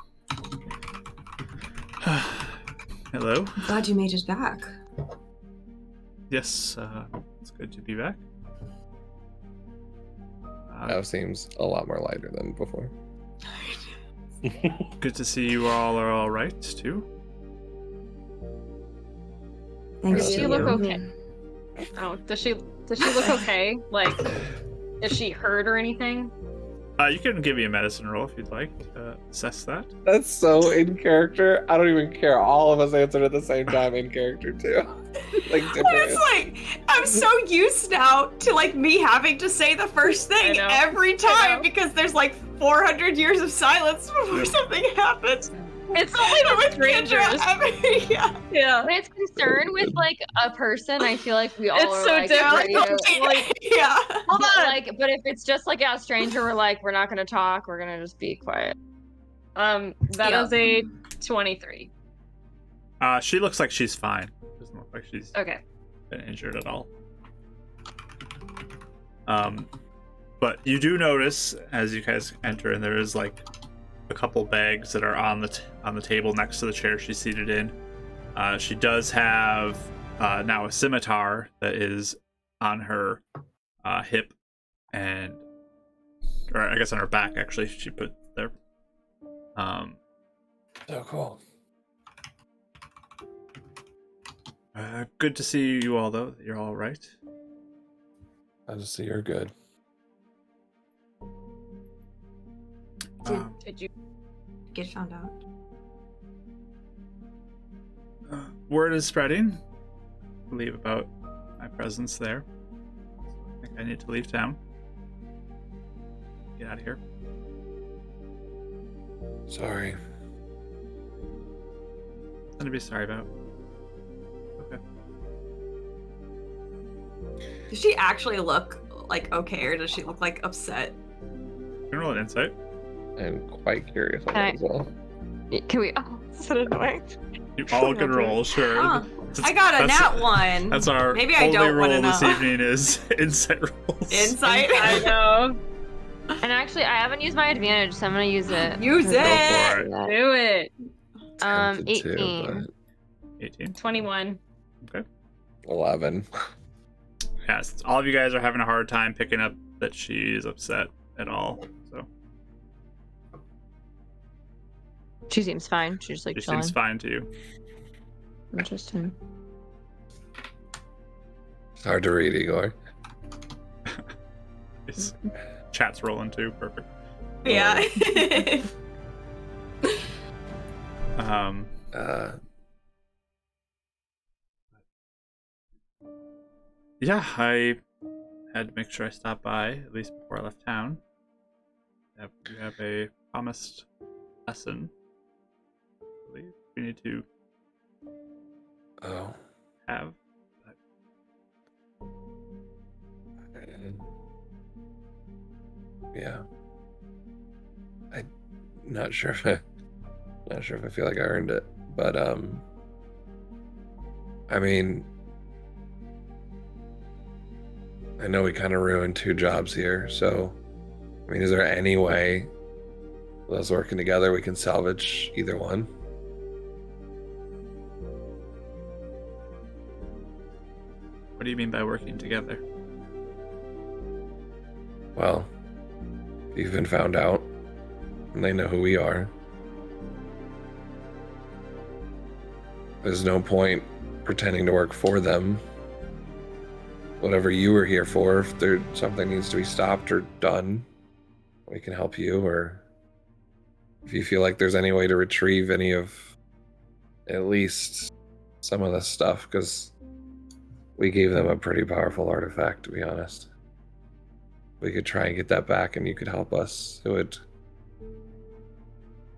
Hello. Glad you made it back. Yes, it's good to be back. Now seems a lot more lighter than before. Good to see you all are all right too. Thanks Does to she look you. okay? Oh, does she look okay? Like, is she hurt or anything? You can give me a medicine roll if you'd like to assess that. That's so in character. I don't even care. All of us answered at the same time in character too. Like But different. it's like I'm so used now to like me having to say the first thing know. every I time know. because there's like 400 years of silence before something happens. It's only With strangers. Kendra, yeah. Yeah. When it's concerned with like a person, I feel like we all It's are so like different. ready to, Like, Yeah. hold but, on. like, but if it's just like a stranger, we're like, we're not gonna talk. We're gonna just be quiet. That Yeah. is a 23. She looks like she's fine. Doesn't look like she's Okay. been injured at all. But you do notice as you guys enter, and there is like a couple bags that are on the table next to the chair she's seated in. She does have now a scimitar that is on her hip, or I guess on her back actually. She put there. So cool. Good to see you all though. You're all right. I just see you're good. Did you? Get found out. Word is spreading. I believe about my presence there. I think I need to leave town. Get out of here. Sorry. Nothing to be sorry about. Okay. Does she actually look like okay, or does she look like upset? You can roll an insight. I'm quite curious on Hi. that as well. Can we? Oh, so annoying. You all can roll, sure. Huh. That's- I got a that's- nat one. That's our Maybe I only don't roll wanna this know. evening is insight rolls. Insight. I know. And actually, I haven't used my advantage, so I'm gonna use it. Use Go it. for it. Do it. Tempted to, 18. 18. 21. but 11. Yes, all of you guys are having a hard time picking up that she's upset at all. So She seems fine. She's just like she chilling. seems fine to you. Interesting. It's hard to read, Igor. It's, chat's rolling too. Perfect. Yeah. Um, yeah, I had to make sure I stopped by at least before I left town. You have a promised lesson. I believe we need to Oh. have. Yeah. I'm not sure if I feel like I earned it, but I mean, I know we kind of ruined 2 jobs here, so I mean, is there any way with us working together we can salvage either one? What do you mean by working together? Well, if you've been found out and they know who we are, there's no point pretending to work for them. Whatever you were here for, if there something needs to be stopped or done, we can help you. Or if you feel like there's any way to retrieve any of at least some of this stuff, because we gave them a pretty powerful artifact, to be honest. We could try and get that back and you could help us. It would,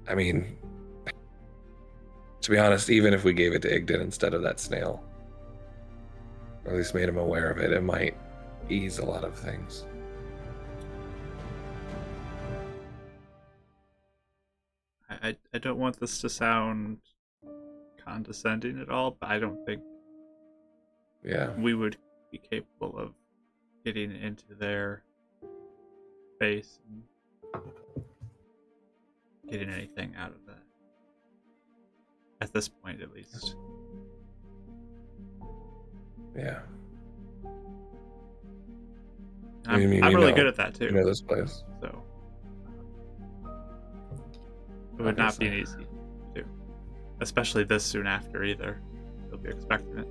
I mean, To be honest, even if we gave it to Igden instead of that snail, or at least made him aware of it, it might ease a lot of things. I don't want this to sound condescending at all, but I don't think we would be capable of getting into their face and getting anything out of that. At this point, at least. Yeah. I'm really good at that too. You know this place. So it would not be easy to do. Especially this soon after either. You'll be expecting it.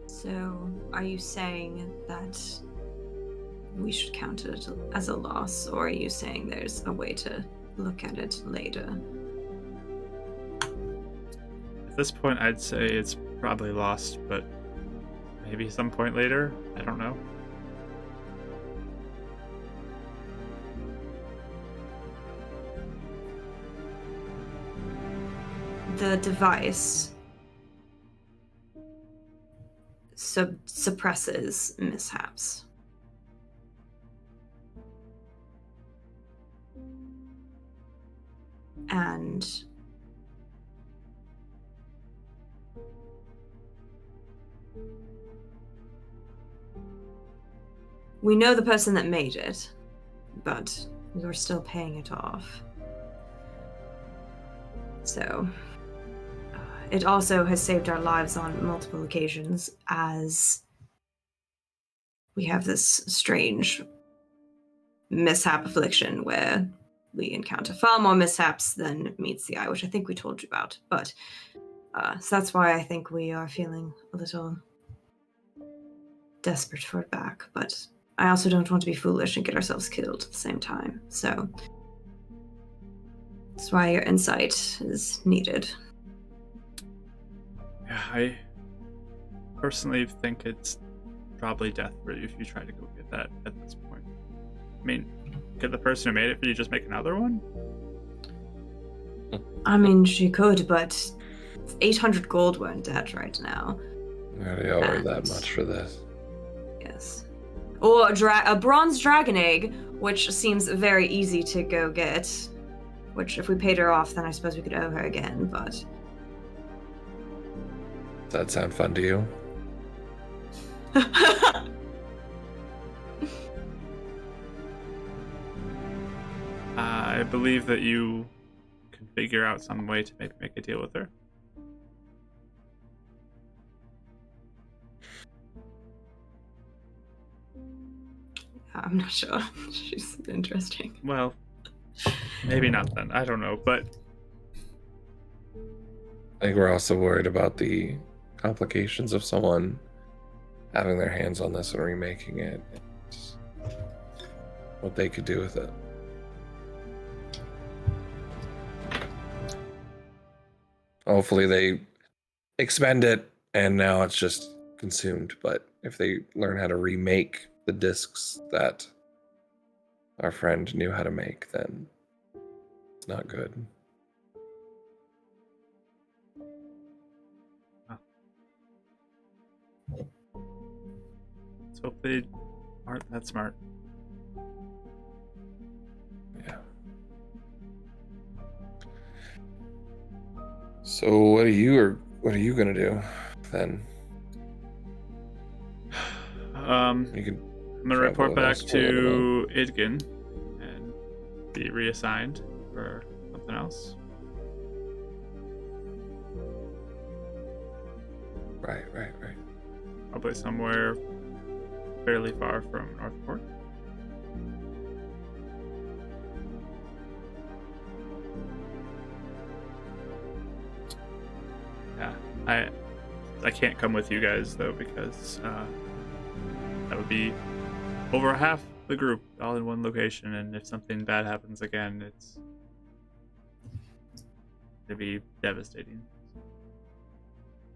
So, are you saying that we should count it as a loss, or are you saying there's a way to look at it later? At this point, I'd say it's probably lost, but maybe some point later? I don't know. The device suppresses mishaps. And we know the person that made it, but we're still paying it off. So it also has saved our lives on multiple occasions, as we have this strange mishap affliction where we encounter far more mishaps than meets the eye, which I think we told you about. But so that's why I think we are feeling a little desperate for it back. But I also don't want to be foolish and get ourselves killed at the same time. So that's why your insight is needed. Yeah, I personally think it's probably death for you if you try to go get that at this point. I mean, could the person who made it for you just make another one? I mean, she could, but 800 gold we're in debt right now. We already owe her that much for this. Yes. Or a bronze dragon egg, which seems very easy to go get. Which, if we paid her off, then I suppose we could owe her again, but... Does that sound fun to you? I believe that you can figure out some way to maybe make a deal with her. I'm not sure. She's interesting. Well, maybe not then. I don't know, but... I think we're also worried about the complications of someone having their hands on this and remaking it. And what they could do with it. Hopefully they expend it and now it's just consumed. But if they learn how to remake the discs that our friend knew how to make, then it's not good. Let's hope they aren't that smart. Yeah. So what are you gonna do then? You can. I'm gonna report back to Idgen and be reassigned for something else. Right. Probably somewhere fairly far from Northport. Yeah, I can't come with you guys though, because that would be over half the group all in one location, and if something bad happens again, it'd be devastating.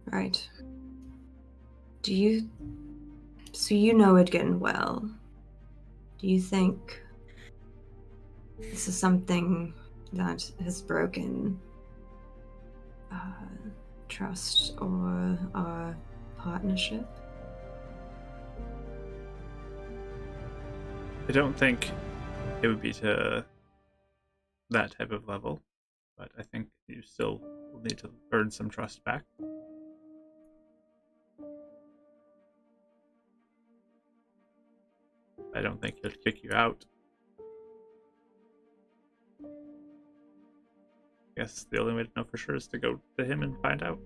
Right. So you know Idgen well. Do you think this is something that has broken trust or our partnership? I don't think it would be to that type of level, but I think you still will need to earn some trust back. I don't think he'll kick you out. I guess the only way to know for sure is to go to him and find out.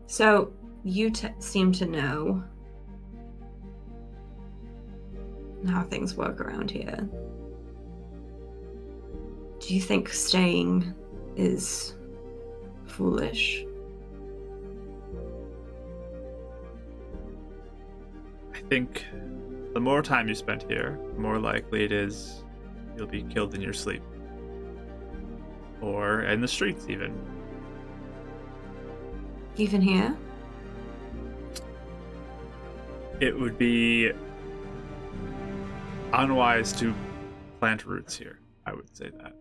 So, you seem to know how things work around here. Do you think staying is foolish? I think the more time you spend here, the more likely it is you'll be killed in your sleep. Or in the streets, even. Even here? It would be unwise to plant roots here. I would say that.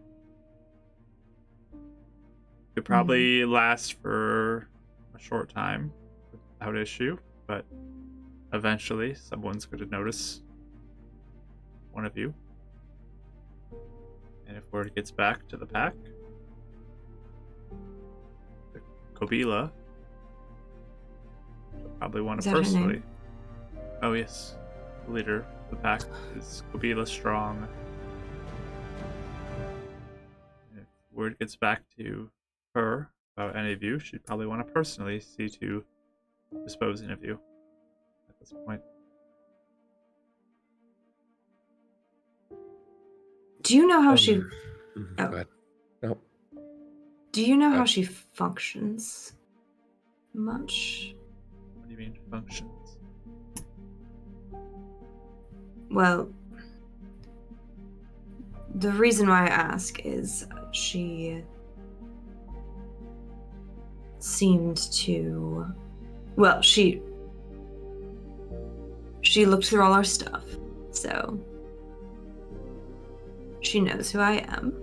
Could probably last for a short time without issue, but eventually someone's going to notice one of you. And if word gets back to the pack, the Kobila will probably want to personally. Oh yes, the leader of the pack is Kobila Strong. If word gets back to her about any of you, she'd probably want to personally see to disposing of you at this point. Do you know how she... Go ahead. No. Do you know how she functions? Much? What do you mean functions? Well, the reason why I ask is she seemed to... Well, she looked through all our stuff, so she knows who I am.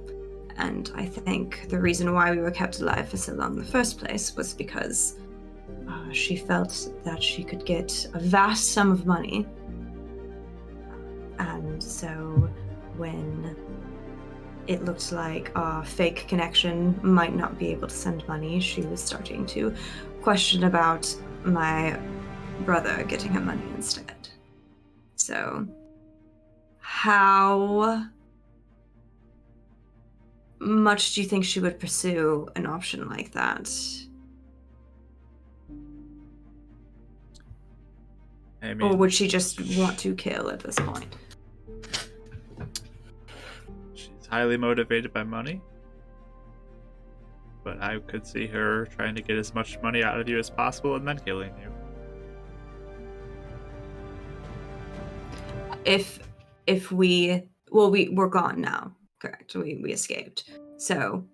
And I think the reason why we were kept alive for so long in the first place was because she felt that she could get a vast sum of money. And so when it looked like our fake connection might not be able to send money, she was starting to question about my brother getting her money instead. So, how much do you think she would pursue an option like that? I mean, or would she just want to kill at this point? she's highly motivated by money, but I could see her trying to get as much money out of you as possible and then killing you. If we we're gone now, correct? We escaped. So,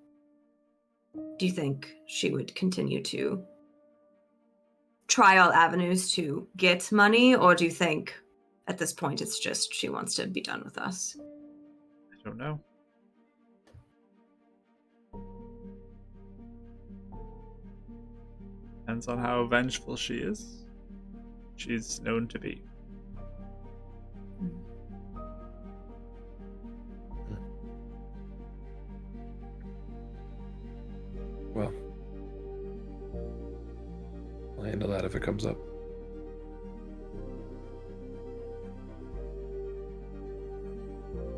do you think she would continue to try all avenues to get money, or do you think at this point it's just she wants to be done with us? I don't know. Depends on how vengeful she is. She's known to be. Well, I'll handle that if it comes up.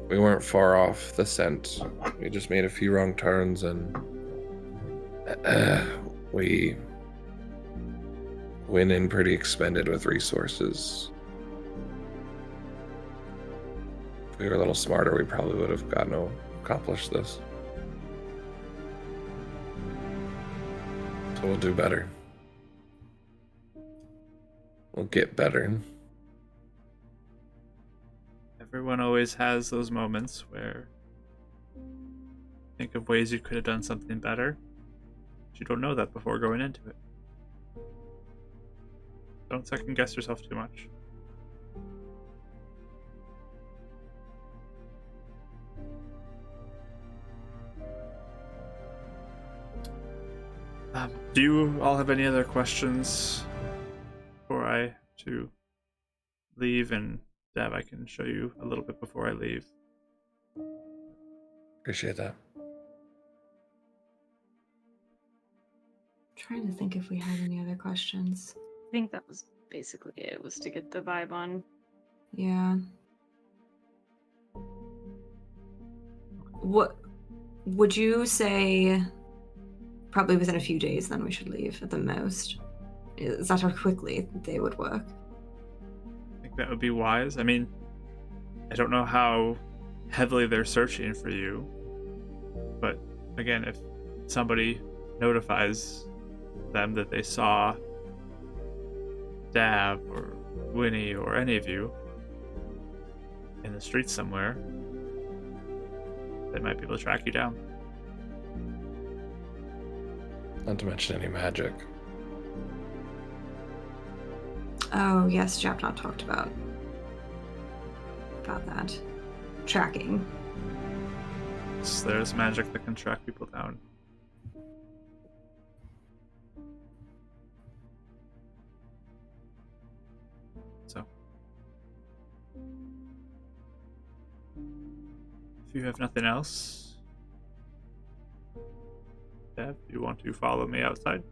We weren't far off the scent. We just made a few wrong turns and we went in pretty expended with resources. If we were a little smarter, we probably would have gotten to accomplish this. So we'll do better. We'll get better. Everyone always has those moments where you think of ways you could have done something better. But you don't know that before going into it. Don't second guess yourself too much. Do you all have any other questions before I to leave? And Dev, I can show you a little bit before I leave. Appreciate that. Trying to think if we had any other questions. I think that was basically it, was to get the vibe on. Yeah. What would you say? Probably within a few days, then we should leave at the most. Is that how quickly they would work? I think that would be wise. I mean, I don't know how heavily they're searching for you, but again, if somebody notifies them that they saw Dab or Winnie or any of you in the streets somewhere, they might be able to track you down. Not to mention any magic. Oh yes, Japnot talked about that. Tracking. So there's magic that can track people down. So, if you have nothing else, Dev, you want to follow me outside?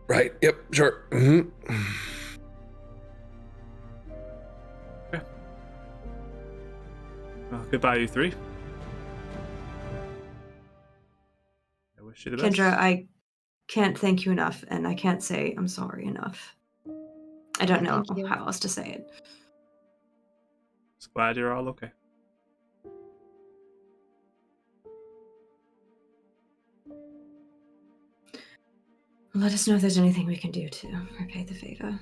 Right. Yep. Sure. Mm-hmm. Okay. Well, goodbye, you three. I wish you the best. Kendra, I can't thank you enough, and I can't say I'm sorry enough. I don't know Thank you. how else to say it. Just glad you're all okay. Let us know if there's anything we can do to repay the favor.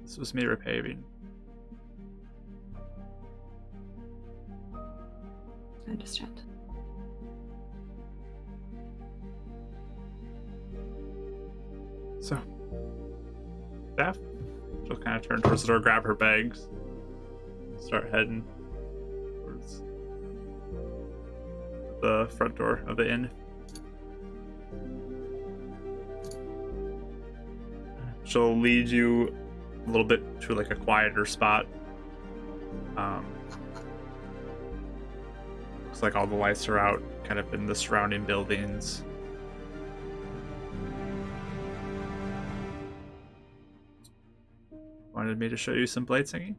This was me repaving. I understand. So, Steph, she'll kind of turn towards the door, grab her bags, and start heading towards the front door of the inn. She'll lead you a little bit to like a quieter spot. Looks like all the lights are out, kind of in the surrounding buildings. Wanted me to show you some blade singing?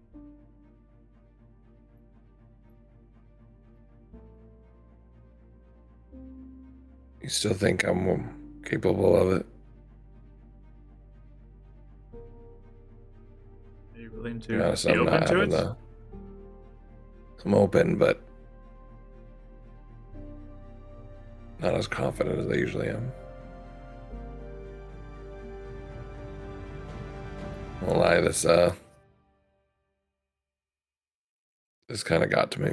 You still think I'm capable of it? Are you willing To be to honest, be I'm open not to having it? I'm open, but not as confident as I usually am. I won't lie, this kind of got to me.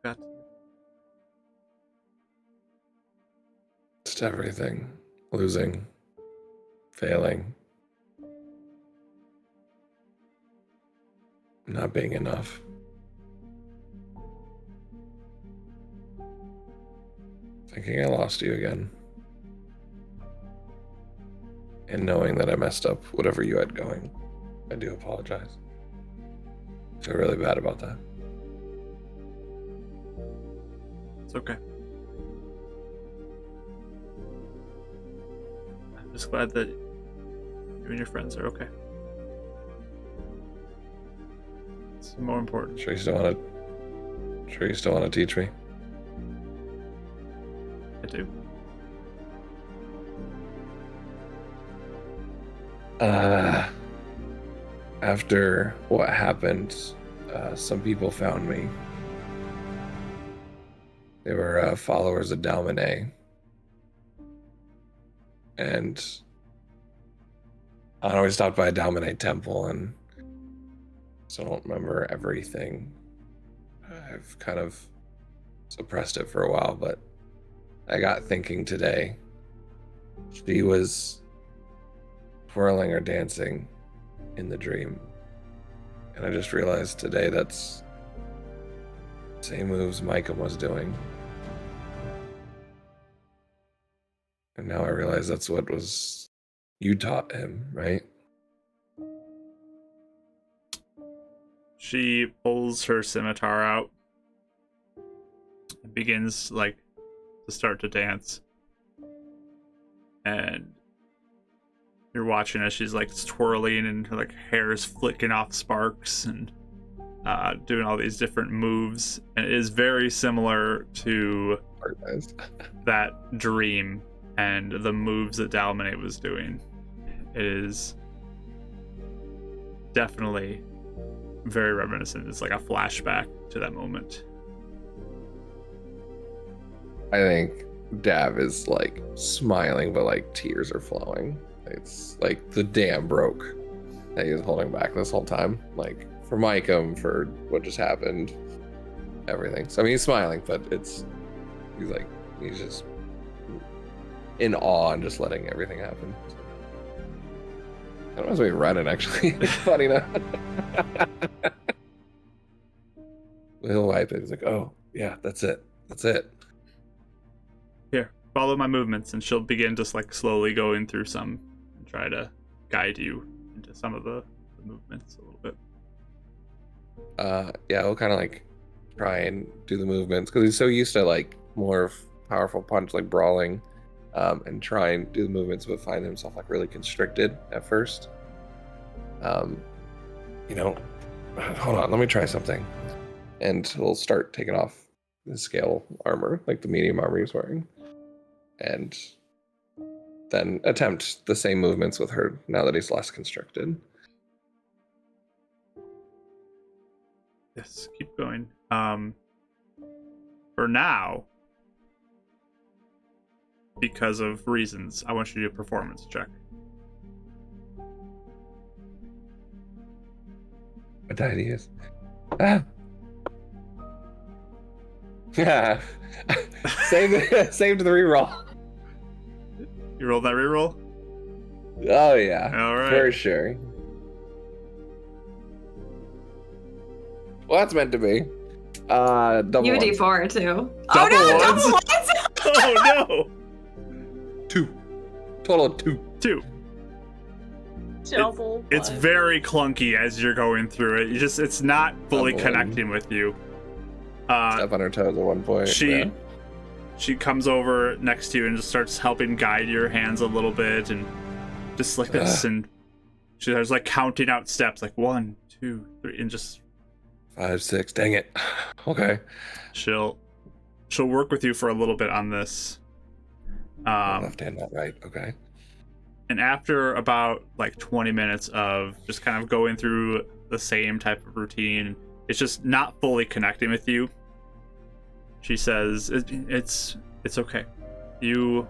Okay. Just everything. Losing. Failing. Not being enough. Thinking I lost you again. And knowing that I messed up whatever you had going. I do apologize. I feel really bad about that. It's okay. I'm just glad that you and your friends are okay. It's more important. Sure you still want to teach me? I do. After what happened, some people found me. They were followers of Dalmanet. And I don't know, we stopped by a Dalmanet temple, and so I don't remember everything. I've kind of suppressed it for a while, but I got thinking today. She was twirling or dancing in the dream. And I just realized today that's the same moves Micah was doing. And now I realize that's what was you taught him, right? She pulls her scimitar out and begins like to start to dance. And you're watching as she's like twirling and her like hair is flicking off sparks and doing all these different moves. And it is very similar to that dream and the moves that Dalmanate was doing. It is definitely very reminiscent. It's like a flashback to that moment. I think Dav is like smiling, but like tears are flowing. It's like the dam broke that he was holding back this whole time. Like for Micah, for what just happened, everything. So I mean, he's smiling, but he's just in awe and just letting everything happen. That reminds me of running, actually. It's funny now. He'll wipe it. He's like, oh, yeah, that's it. That's it. Here, follow my movements, and she'll begin just like slowly going through some and try to guide you into some of the movements a little bit. Yeah, we'll kind of like try and do the movements because he's so used to like more powerful punch, like brawling. And try and do the movements, but find himself like really constricted at first. Hold on, let me try something. And we'll start taking off the scale armor, like the medium armor he's wearing. And then attempt the same movements with her now that he's less constricted. Yes, keep going. For now, because of reasons, I want you to do a performance check. What die he is? Ah. Yeah. Save the reroll. You rolled that reroll? Oh yeah. All right. For sure. Well, that's meant to be. Double You a ones. D4 too. Double oh no, ones? double ones! Oh no! 2. Total of 2. 2. Double. It's one. very clunky as you're going through it. It's not fully Double connecting with you. Step on her toes at one point. She comes over next to you and just starts helping guide your hands a little bit and just like this, and she starts like counting out steps, like 1, 2, 3, and just 5, 6. Dang it. Okay. She'll work with you for a little bit on this. Left hand, not right. Okay. And after about like 20 minutes of just kind of going through the same type of routine, it's just not fully connecting with you. She says, "It's okay. You'll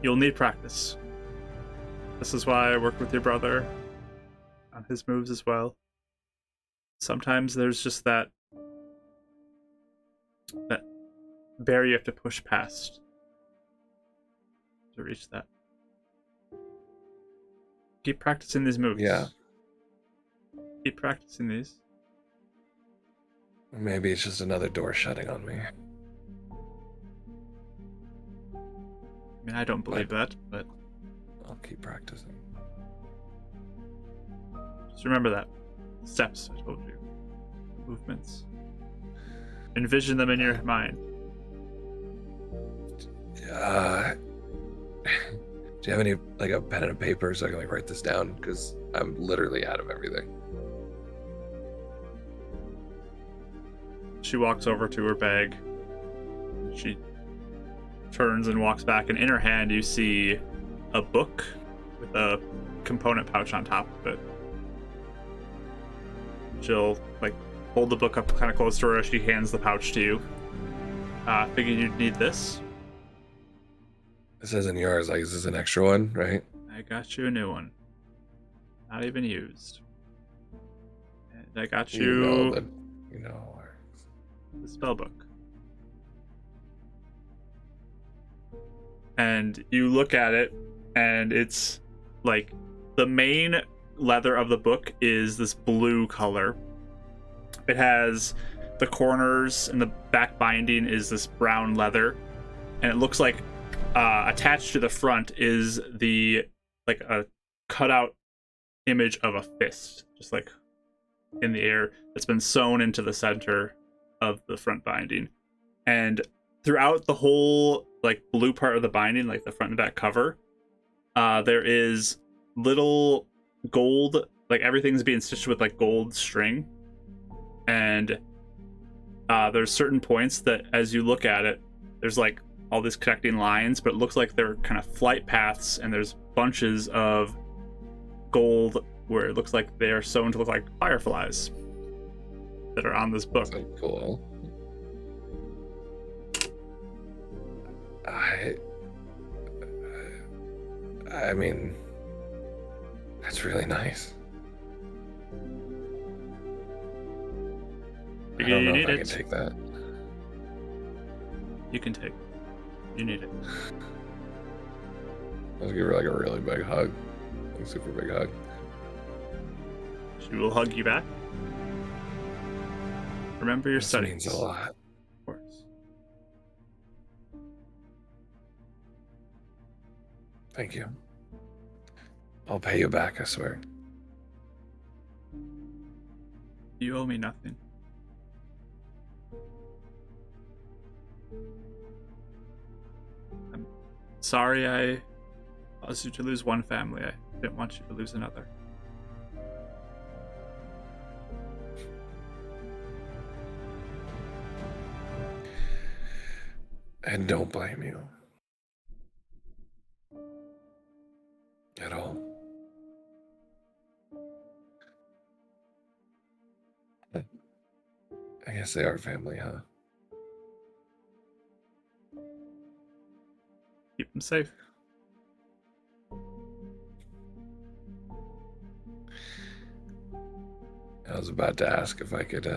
need practice. This is why I work with your brother on his moves as well. Sometimes there's just that barrier you have to push past to reach that. Keep practicing these moves. Yeah. Keep practicing these. Maybe it's just another door shutting on me. I mean, I don't believe that, but I'll keep practicing. just remember that. Steps, I told you. Movements. Envision them in your mind. Do you have any, like, a pen and a paper so I can, like, write this down? Because I'm literally out of everything. She walks over to her bag. She turns and walks back, and in her hand you see a book with a component pouch on top of it. She'll like hold the book up kind of close to her as she hands the pouch to you. Figured you'd need this. This isn't yours. Like, is this an extra one, right? I got you a new one. Not even used. And I got you You know the spell book. and you look at it, and it's like the main leather of the book is this blue color. It has the corners and the back binding is this brown leather, and it looks like attached to the front is the like a cutout image of a fist, just like in the air, that's been sewn into the center of the front binding. And throughout the whole like blue part of the binding, like the front and back cover, there is little gold, like everything's being stitched with like gold string, and there's certain points that as you look at it, there's like all these connecting lines, but it looks like they're kind of flight paths, and there's bunches of gold where it looks like they are sewn to look like fireflies that are on this book. So cool. I mean, that's really nice. I don't know if I can take that. You can take. You need it. Let's give her like a really big hug, like a super big hug. She will hug you back. Remember your studies. Means a lot. Of course. Thank you. I'll pay you back, I swear. You owe me nothing. I'm sorry I caused you to lose one family. I didn't want you to lose another. And don't blame you. At all. I guess they are family, huh? Keep them safe. I was about to ask if I could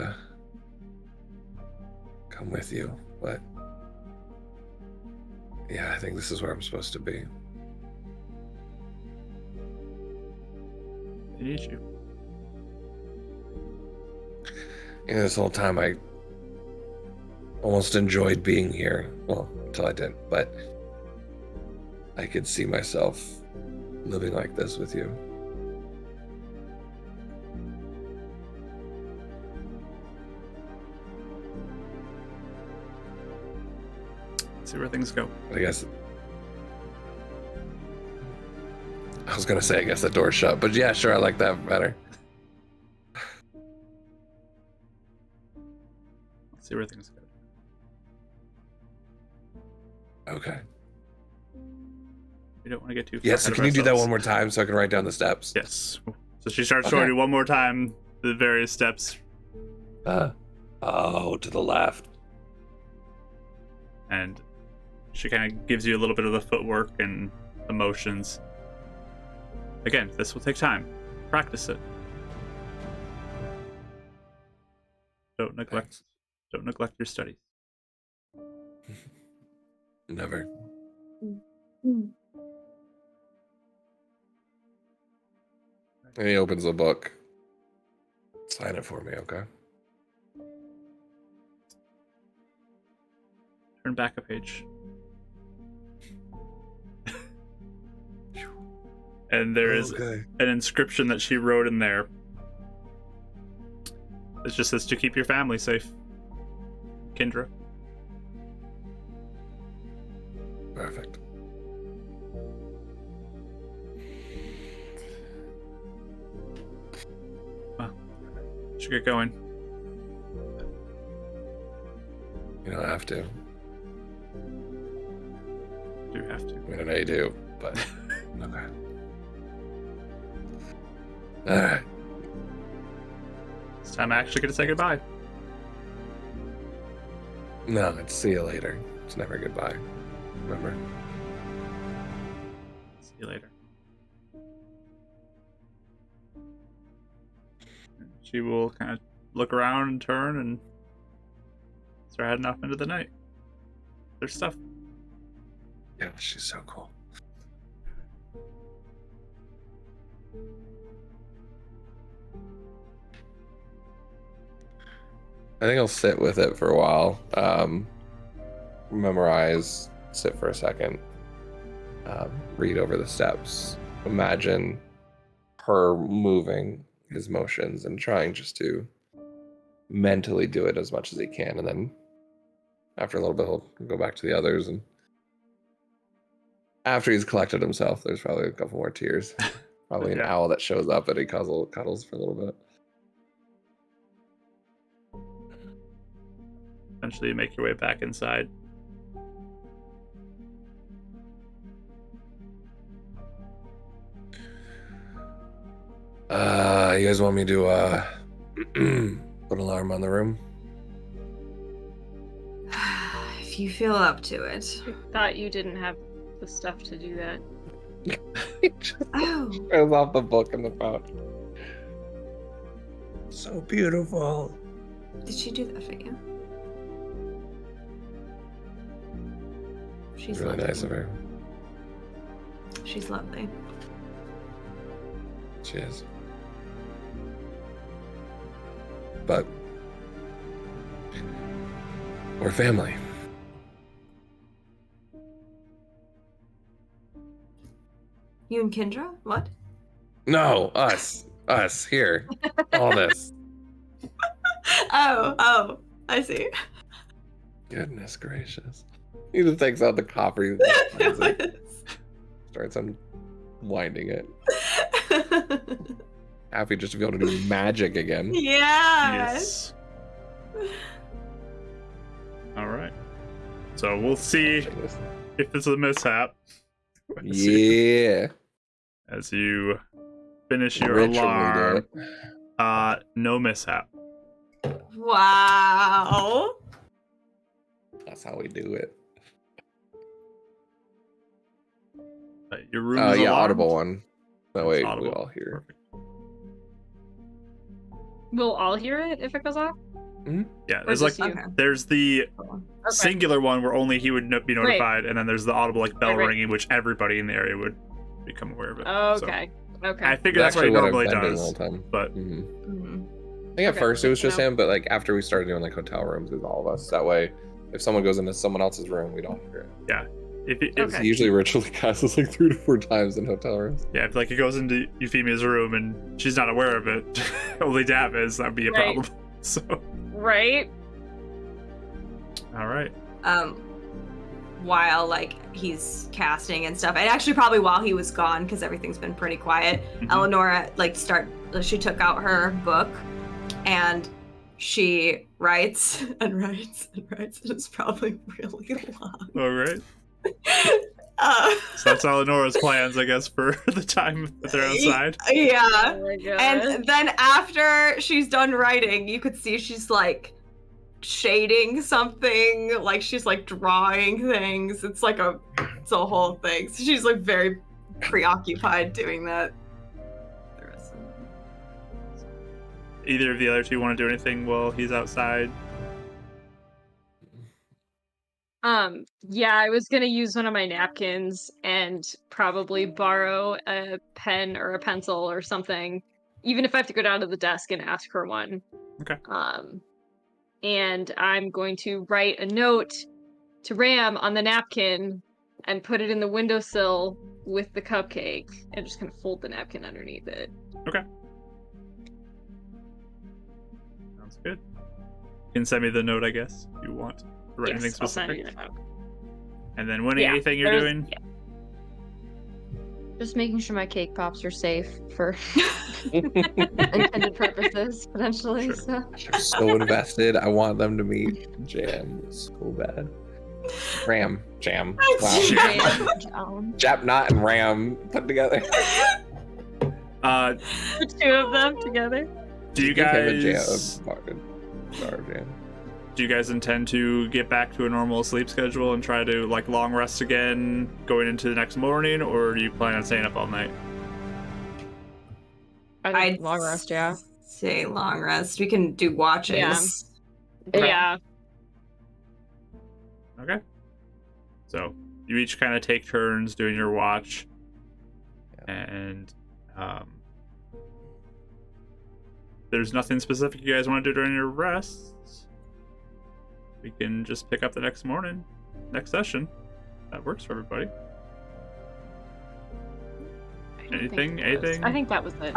come with you, but yeah, I think this is where I'm supposed to be. They need you. You know, this whole time I almost enjoyed being here. Well, until I didn't, but I could see myself living like this with you. See where things go. I guess I was gonna say I guess the door's shut, but yeah, sure, I like that better. See where things go. Okay. We don't want to get too far. Yeah, so can you do that one more time so I can write down the steps? Yes. So she starts showing you one more time the various steps. Oh, to the left. And she kind of gives you a little bit of the footwork and the motions. Again, this will take time. Practice it. Don't neglect your studies. Never. And he opens the book. Sign it for me, okay? Turn back a page. And there is an inscription that she wrote in there. It just says to keep your family safe. Kendra. Perfect. Well, should get going. You don't have to. Do have to. I know you do, but okay. Alright. This time I actually get to say goodbye. No, it's see you later. It's never goodbye. Remember? See you later. She will kind of look around and turn and start heading off into the night. There's stuff. Yeah, she's so cool. I think I'll sit with it for a while. Memorize, sit for a second, read over the steps, imagine her moving his motions and trying just to mentally do it as much as he can. And then after a little bit, he'll go back to the others. And after he's collected himself, there's probably a couple more tears. Probably an owl that shows up and he cuddles for a little bit. Eventually, you make your way back inside. You guys want me to put an alarm on the room? If you feel up to it. Thought you didn't have the stuff to do that. Oh. Throws off the book in the pouch. So beautiful. Did she do that for you? She's really lovely. nice of her. She's lovely. She is. But we're family. You and Kendra? What? No, us here. All this. Oh, I see. Goodness gracious. He just takes out the copper. Starts unwinding it. Happy just to be able to do magic again. Yes. All right. So we'll see if it's a mishap. Yeah. As you finish your Ritually alarm. do it. No mishap. Wow. That's how we do it. Your room is Yeah, alarmed? audible one. That way we Audible. all hear. Perfect. We'll all hear it if it goes off? Yeah, Or there's like just you? Okay. there's the Okay. singular one where only he would be notified, and then there's the audible like bell Right. ringing, which everybody in the area would become aware of it. Okay. Okay. I figure that's what he actually normally I've been doing the does. whole time. But Mhm. Mhm. I think at Okay, first it was good to just know. him, but like after we started doing like hotel rooms, it was all of us. That way, if someone goes into someone else's room, we'd all hear it. if Okay. He usually ritually casts us like 3 to 4 times in hotel rooms. if like he goes into Euphemia's room and she's not aware of it, only Dab is, that'd be a Right. problem. So, Right? all right. While like he's casting and stuff, and actually probably while he was gone, because everything's been pretty quiet. Mhm. Eleonora she took out her book and she writes and writes and writes, and it's probably really long. All right. Uh, So that's Eleonora's plans, I guess, for the time that they're outside. Yeah. Oh my god. And then after she's done writing, you could see she's like shading something, like she's like drawing things. It's a whole thing. So she's like very preoccupied doing that. The rest of it. Either of the other two want to do anything while he's outside? Yeah, I was gonna use one of my napkins and probably borrow a pen or a pencil or something, even if I have to go down to the desk and ask for one. Okay. And I'm going to write a note to Ram on the napkin and put it in the windowsill with the cupcake and just kind of fold the napkin underneath it. Sounds good. You can send me the note, I guess, if you want. Or anything Yes, I'll send specific. you that note. And then Winnie, Yeah, anything you're there's- doing? yeah. Just making sure my cake pops are safe for intended purposes, potentially. Sure. So. I'm so invested. I want them to meet Jam so bad. Jam. Wow. Jam. Not and Ram put together. The two of them together. Do you Give him a guys Jam. do you guys intend to get back to a normal sleep schedule and try to like long rest again going into the next morning, or do you plan on staying up all night? I think long rest, yeah. Say long rest. We can do watches. Okay. Yeah. Okay. So you each kind of take turns doing your watch, and there's nothing specific you guys want to do during your rests. We can just pick up the next morning, next session. That works for everybody. Anything? I think that was it.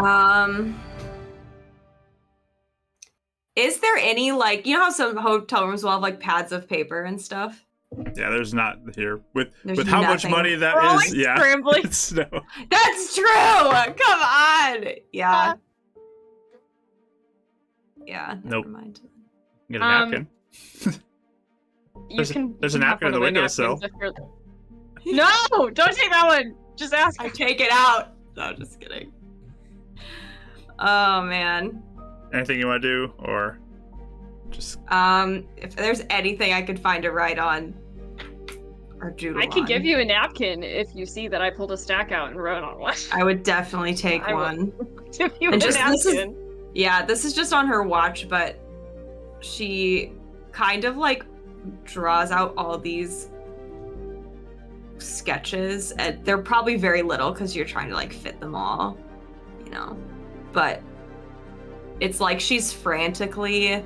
Is there any, like, you know how some hotel rooms will have like pads of paper and stuff? Yeah, there's not here with There's how much nothing. money that We're is. always Yeah, scrambling. it's no. That's true. Come on. Yeah. Yeah. Nope. Never mind. Get a napkin. There's a napkin in the windowsill. No, don't take that one. Just ask. I take it out. No, just kidding. Oh man. Anything you want to do, or just if there's anything I could find to write on or doodle I can on, give you a napkin if you see that I pulled a stack out and wrote on one. I would definitely take I will one. Give you And a just- this napkin. This is just on her watch, but she kind of like draws out all these sketches, and they're probably very little because you're trying to like fit them all, you know, but it's like she's frantically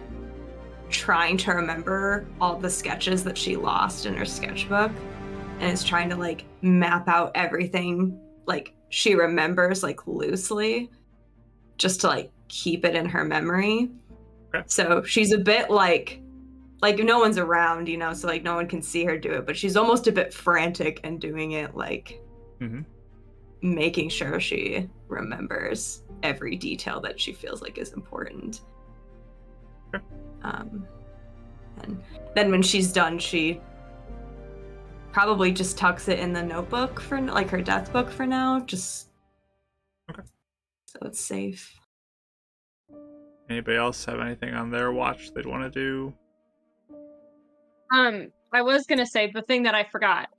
trying to remember all the sketches that she lost in her sketchbook, and is trying to like map out everything like she remembers like loosely, just to like keep it in her memory. Okay. So she's a bit like no one's around, you know, so like no one can see her do it, but she's almost a bit frantic and doing it like making sure she remembers every detail that she feels like is important. Okay. And then when she's done, she probably just tucks it in the notebook for like her death book for now, just so it's safe. Anybody else have anything on their watch they'd want to do? I was gonna say the thing that I forgot.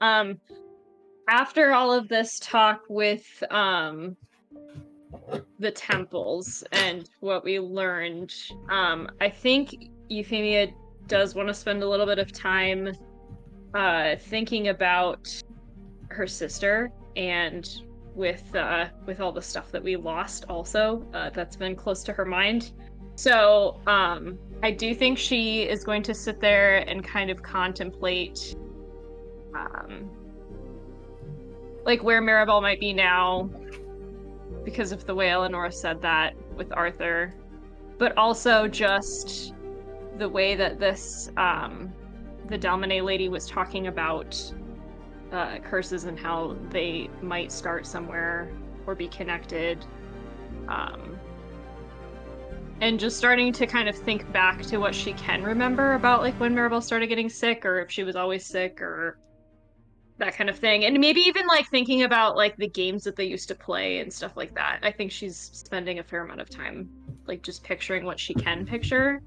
After all of this talk with the temples and what we learned, I think Euphemia does want to spend a little bit of time thinking about her sister, and with all the stuff that we lost also, that's been close to her mind. So I do think she is going to sit there and kind of contemplate like where Maribel might be now because of the way Eleanor said that with Arthur, but also just the way that this the Dalmanet lady was talking about curses and how they might start somewhere or be connected, and just starting to kind of think back to what she can remember about like when Maribel started getting sick, or if she was always sick, or that kind of thing. And maybe even like thinking about like the games that they used to play and stuff like that. I think she's spending a fair amount of time like just picturing what she can picture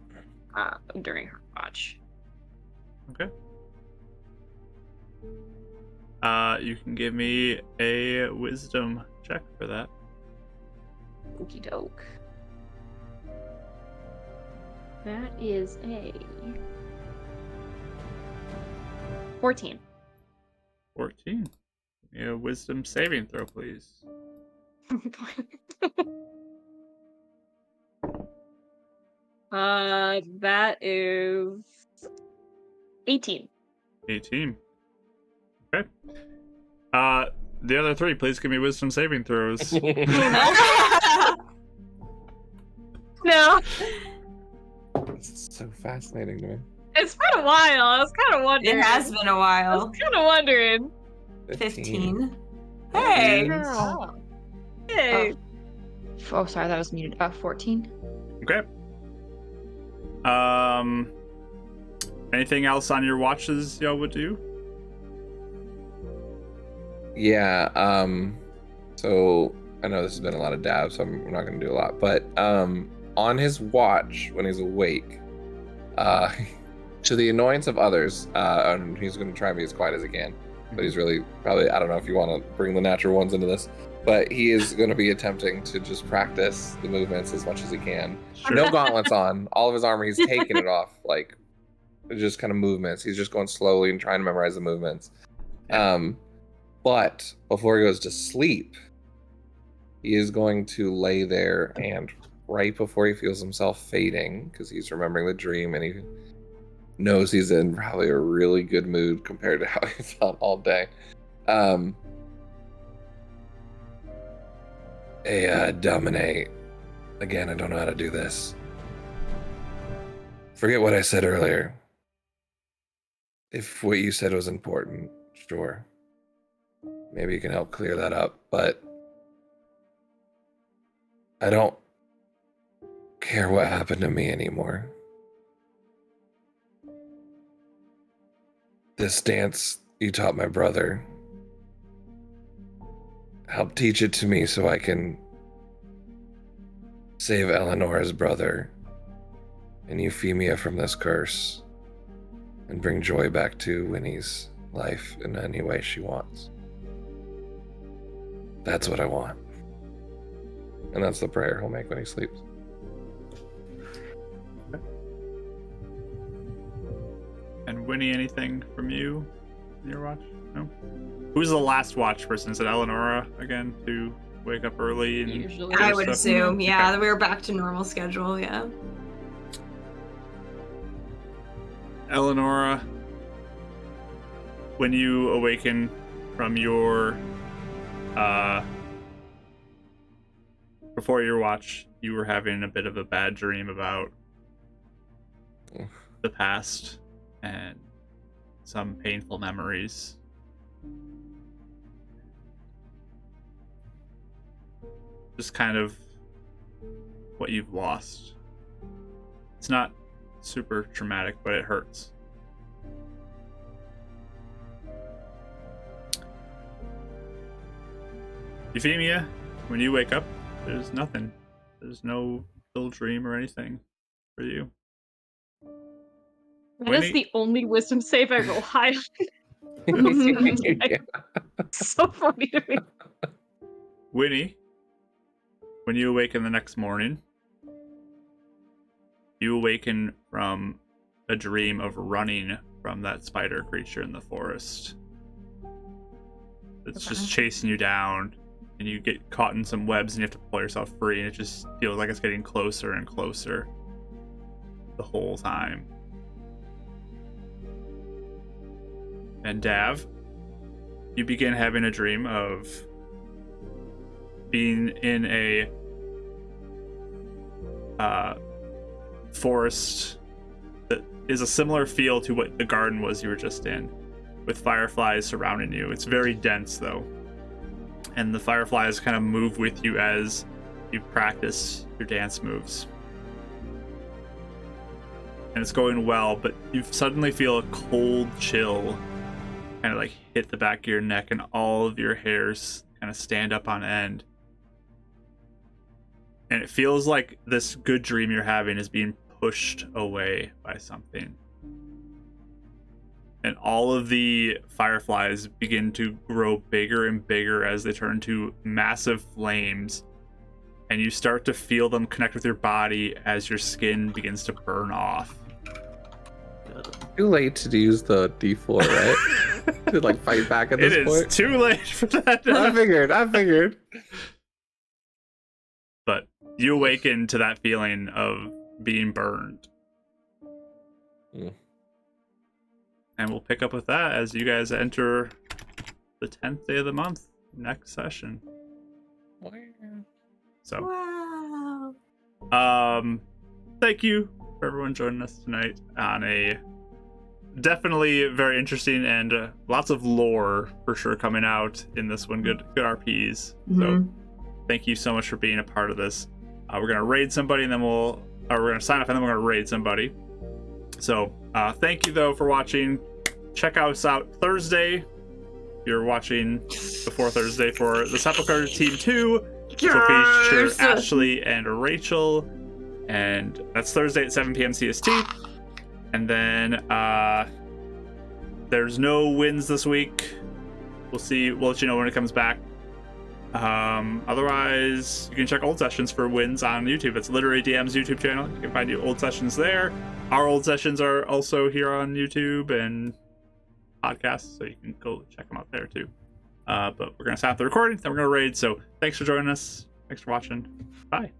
during her watch. Okay. You can give me a wisdom check for that. Okie doke. That is a 14. 14. Give me a wisdom saving throw, please. That is 18. 18. Okay. The other three, please give me wisdom saving throws. No. It's so fascinating to me. It's been a while. I was kind of wondering. It has been a I while. was kind of wondering. 15. Hey. Oh. Hey. Oh, sorry, that was muted. 14. Okay. Anything else on your watches y'all would do? Yeah, so I know this has been a lot of dabs, so I'm not going to do a lot, but on his watch, when he's awake, to the annoyance of others, and he's going to try and be as quiet as he can, but he's really probably, I don't know if you want to bring the natural ones into this, but he is going to be attempting to just practice the movements as much as he can. Sure. No gauntlets on, all of his armor, he's taking it off, like, just kind of movements. He's just going slowly and trying to memorize the movements. But before he goes to sleep, he is going to lay there, and right before he feels himself fading, because he's remembering the dream and he knows he's in probably a really good mood compared to how he felt all day. Dominate. Again, I don't know how to do this. Forget what I said earlier. If what you said was important, sure. Maybe you can help clear that up, but I don't care what happened to me anymore. This dance you taught my brother, help teach it to me so I can save Eleanor's brother and Euphemia from this curse and bring joy back to Winnie's life in any way she wants. That's what I want. And that's the prayer he'll make when he sleeps. And Winnie, anything from you in your watch? No? Who's the last watch person? Is it Eleonora again to wake up early? And Usually. I would assume, yeah, Okay. that we were back to normal schedule, yeah. Eleonora, when you awaken from your before your watch, you were having a bit of a bad dream about the past and some painful memories. Just kind of what you've lost. It's not super traumatic, but it hurts. Euphemia, when you wake up, there's nothing. There's no ill dream or anything for you. That is Winnie? the only wisdom save I roll high. Yeah. So funny to me. Winnie, when you awaken the next morning, you awaken from a dream of running from that spider creature in the forest. It's just chasing you down, and you get caught in some webs and you have to pull yourself free, and it just feels like it's getting closer and closer the whole time. And Dav, you begin having a dream of being in a forest that is a similar feel to what the garden was you were just in, with fireflies surrounding you. It's very dense though, and the fireflies kind of move with you as you practice your dance moves. And it's going well, but you suddenly feel a cold chill kind of like hit the back of your neck, and all of your hairs kind of stand up on end. And it feels like this good dream you're having is being pushed away by something. And all of the fireflies begin to grow bigger and bigger as they turn to massive flames. And you start to feel them connect with your body as your skin begins to burn off. Too late to use the D4, right? To like fight back at this It point. is too late for that. I figured. But you awaken to that feeling of being burned. Mm. And we'll pick up with that as you guys enter the 10th day of the month, next session. So, Wow. thank you for everyone joining us tonight on a definitely very interesting and lots of lore for sure coming out in this one. Good RPs. So thank you so much for being a part of this. We're gonna raid somebody, and then we're gonna sign off, and then we're gonna raid somebody. So thank you though for watching. Check us out Thursday. If you're watching before Thursday for the Sepulchre Team 2, which will feature Ashley and Rachel, and that's Thursday at 7 PM CST. And then there's no wins this week. We'll let you know when it comes back. Otherwise, you can check old sessions for wins on YouTube. It's Literary DM's YouTube channel. You can find old sessions there. Our old sessions are also here on YouTube, and podcasts, so you can go check them out there too. But we're gonna stop the recording, then we're gonna raid. So thanks for joining us. Thanks for watching. Bye.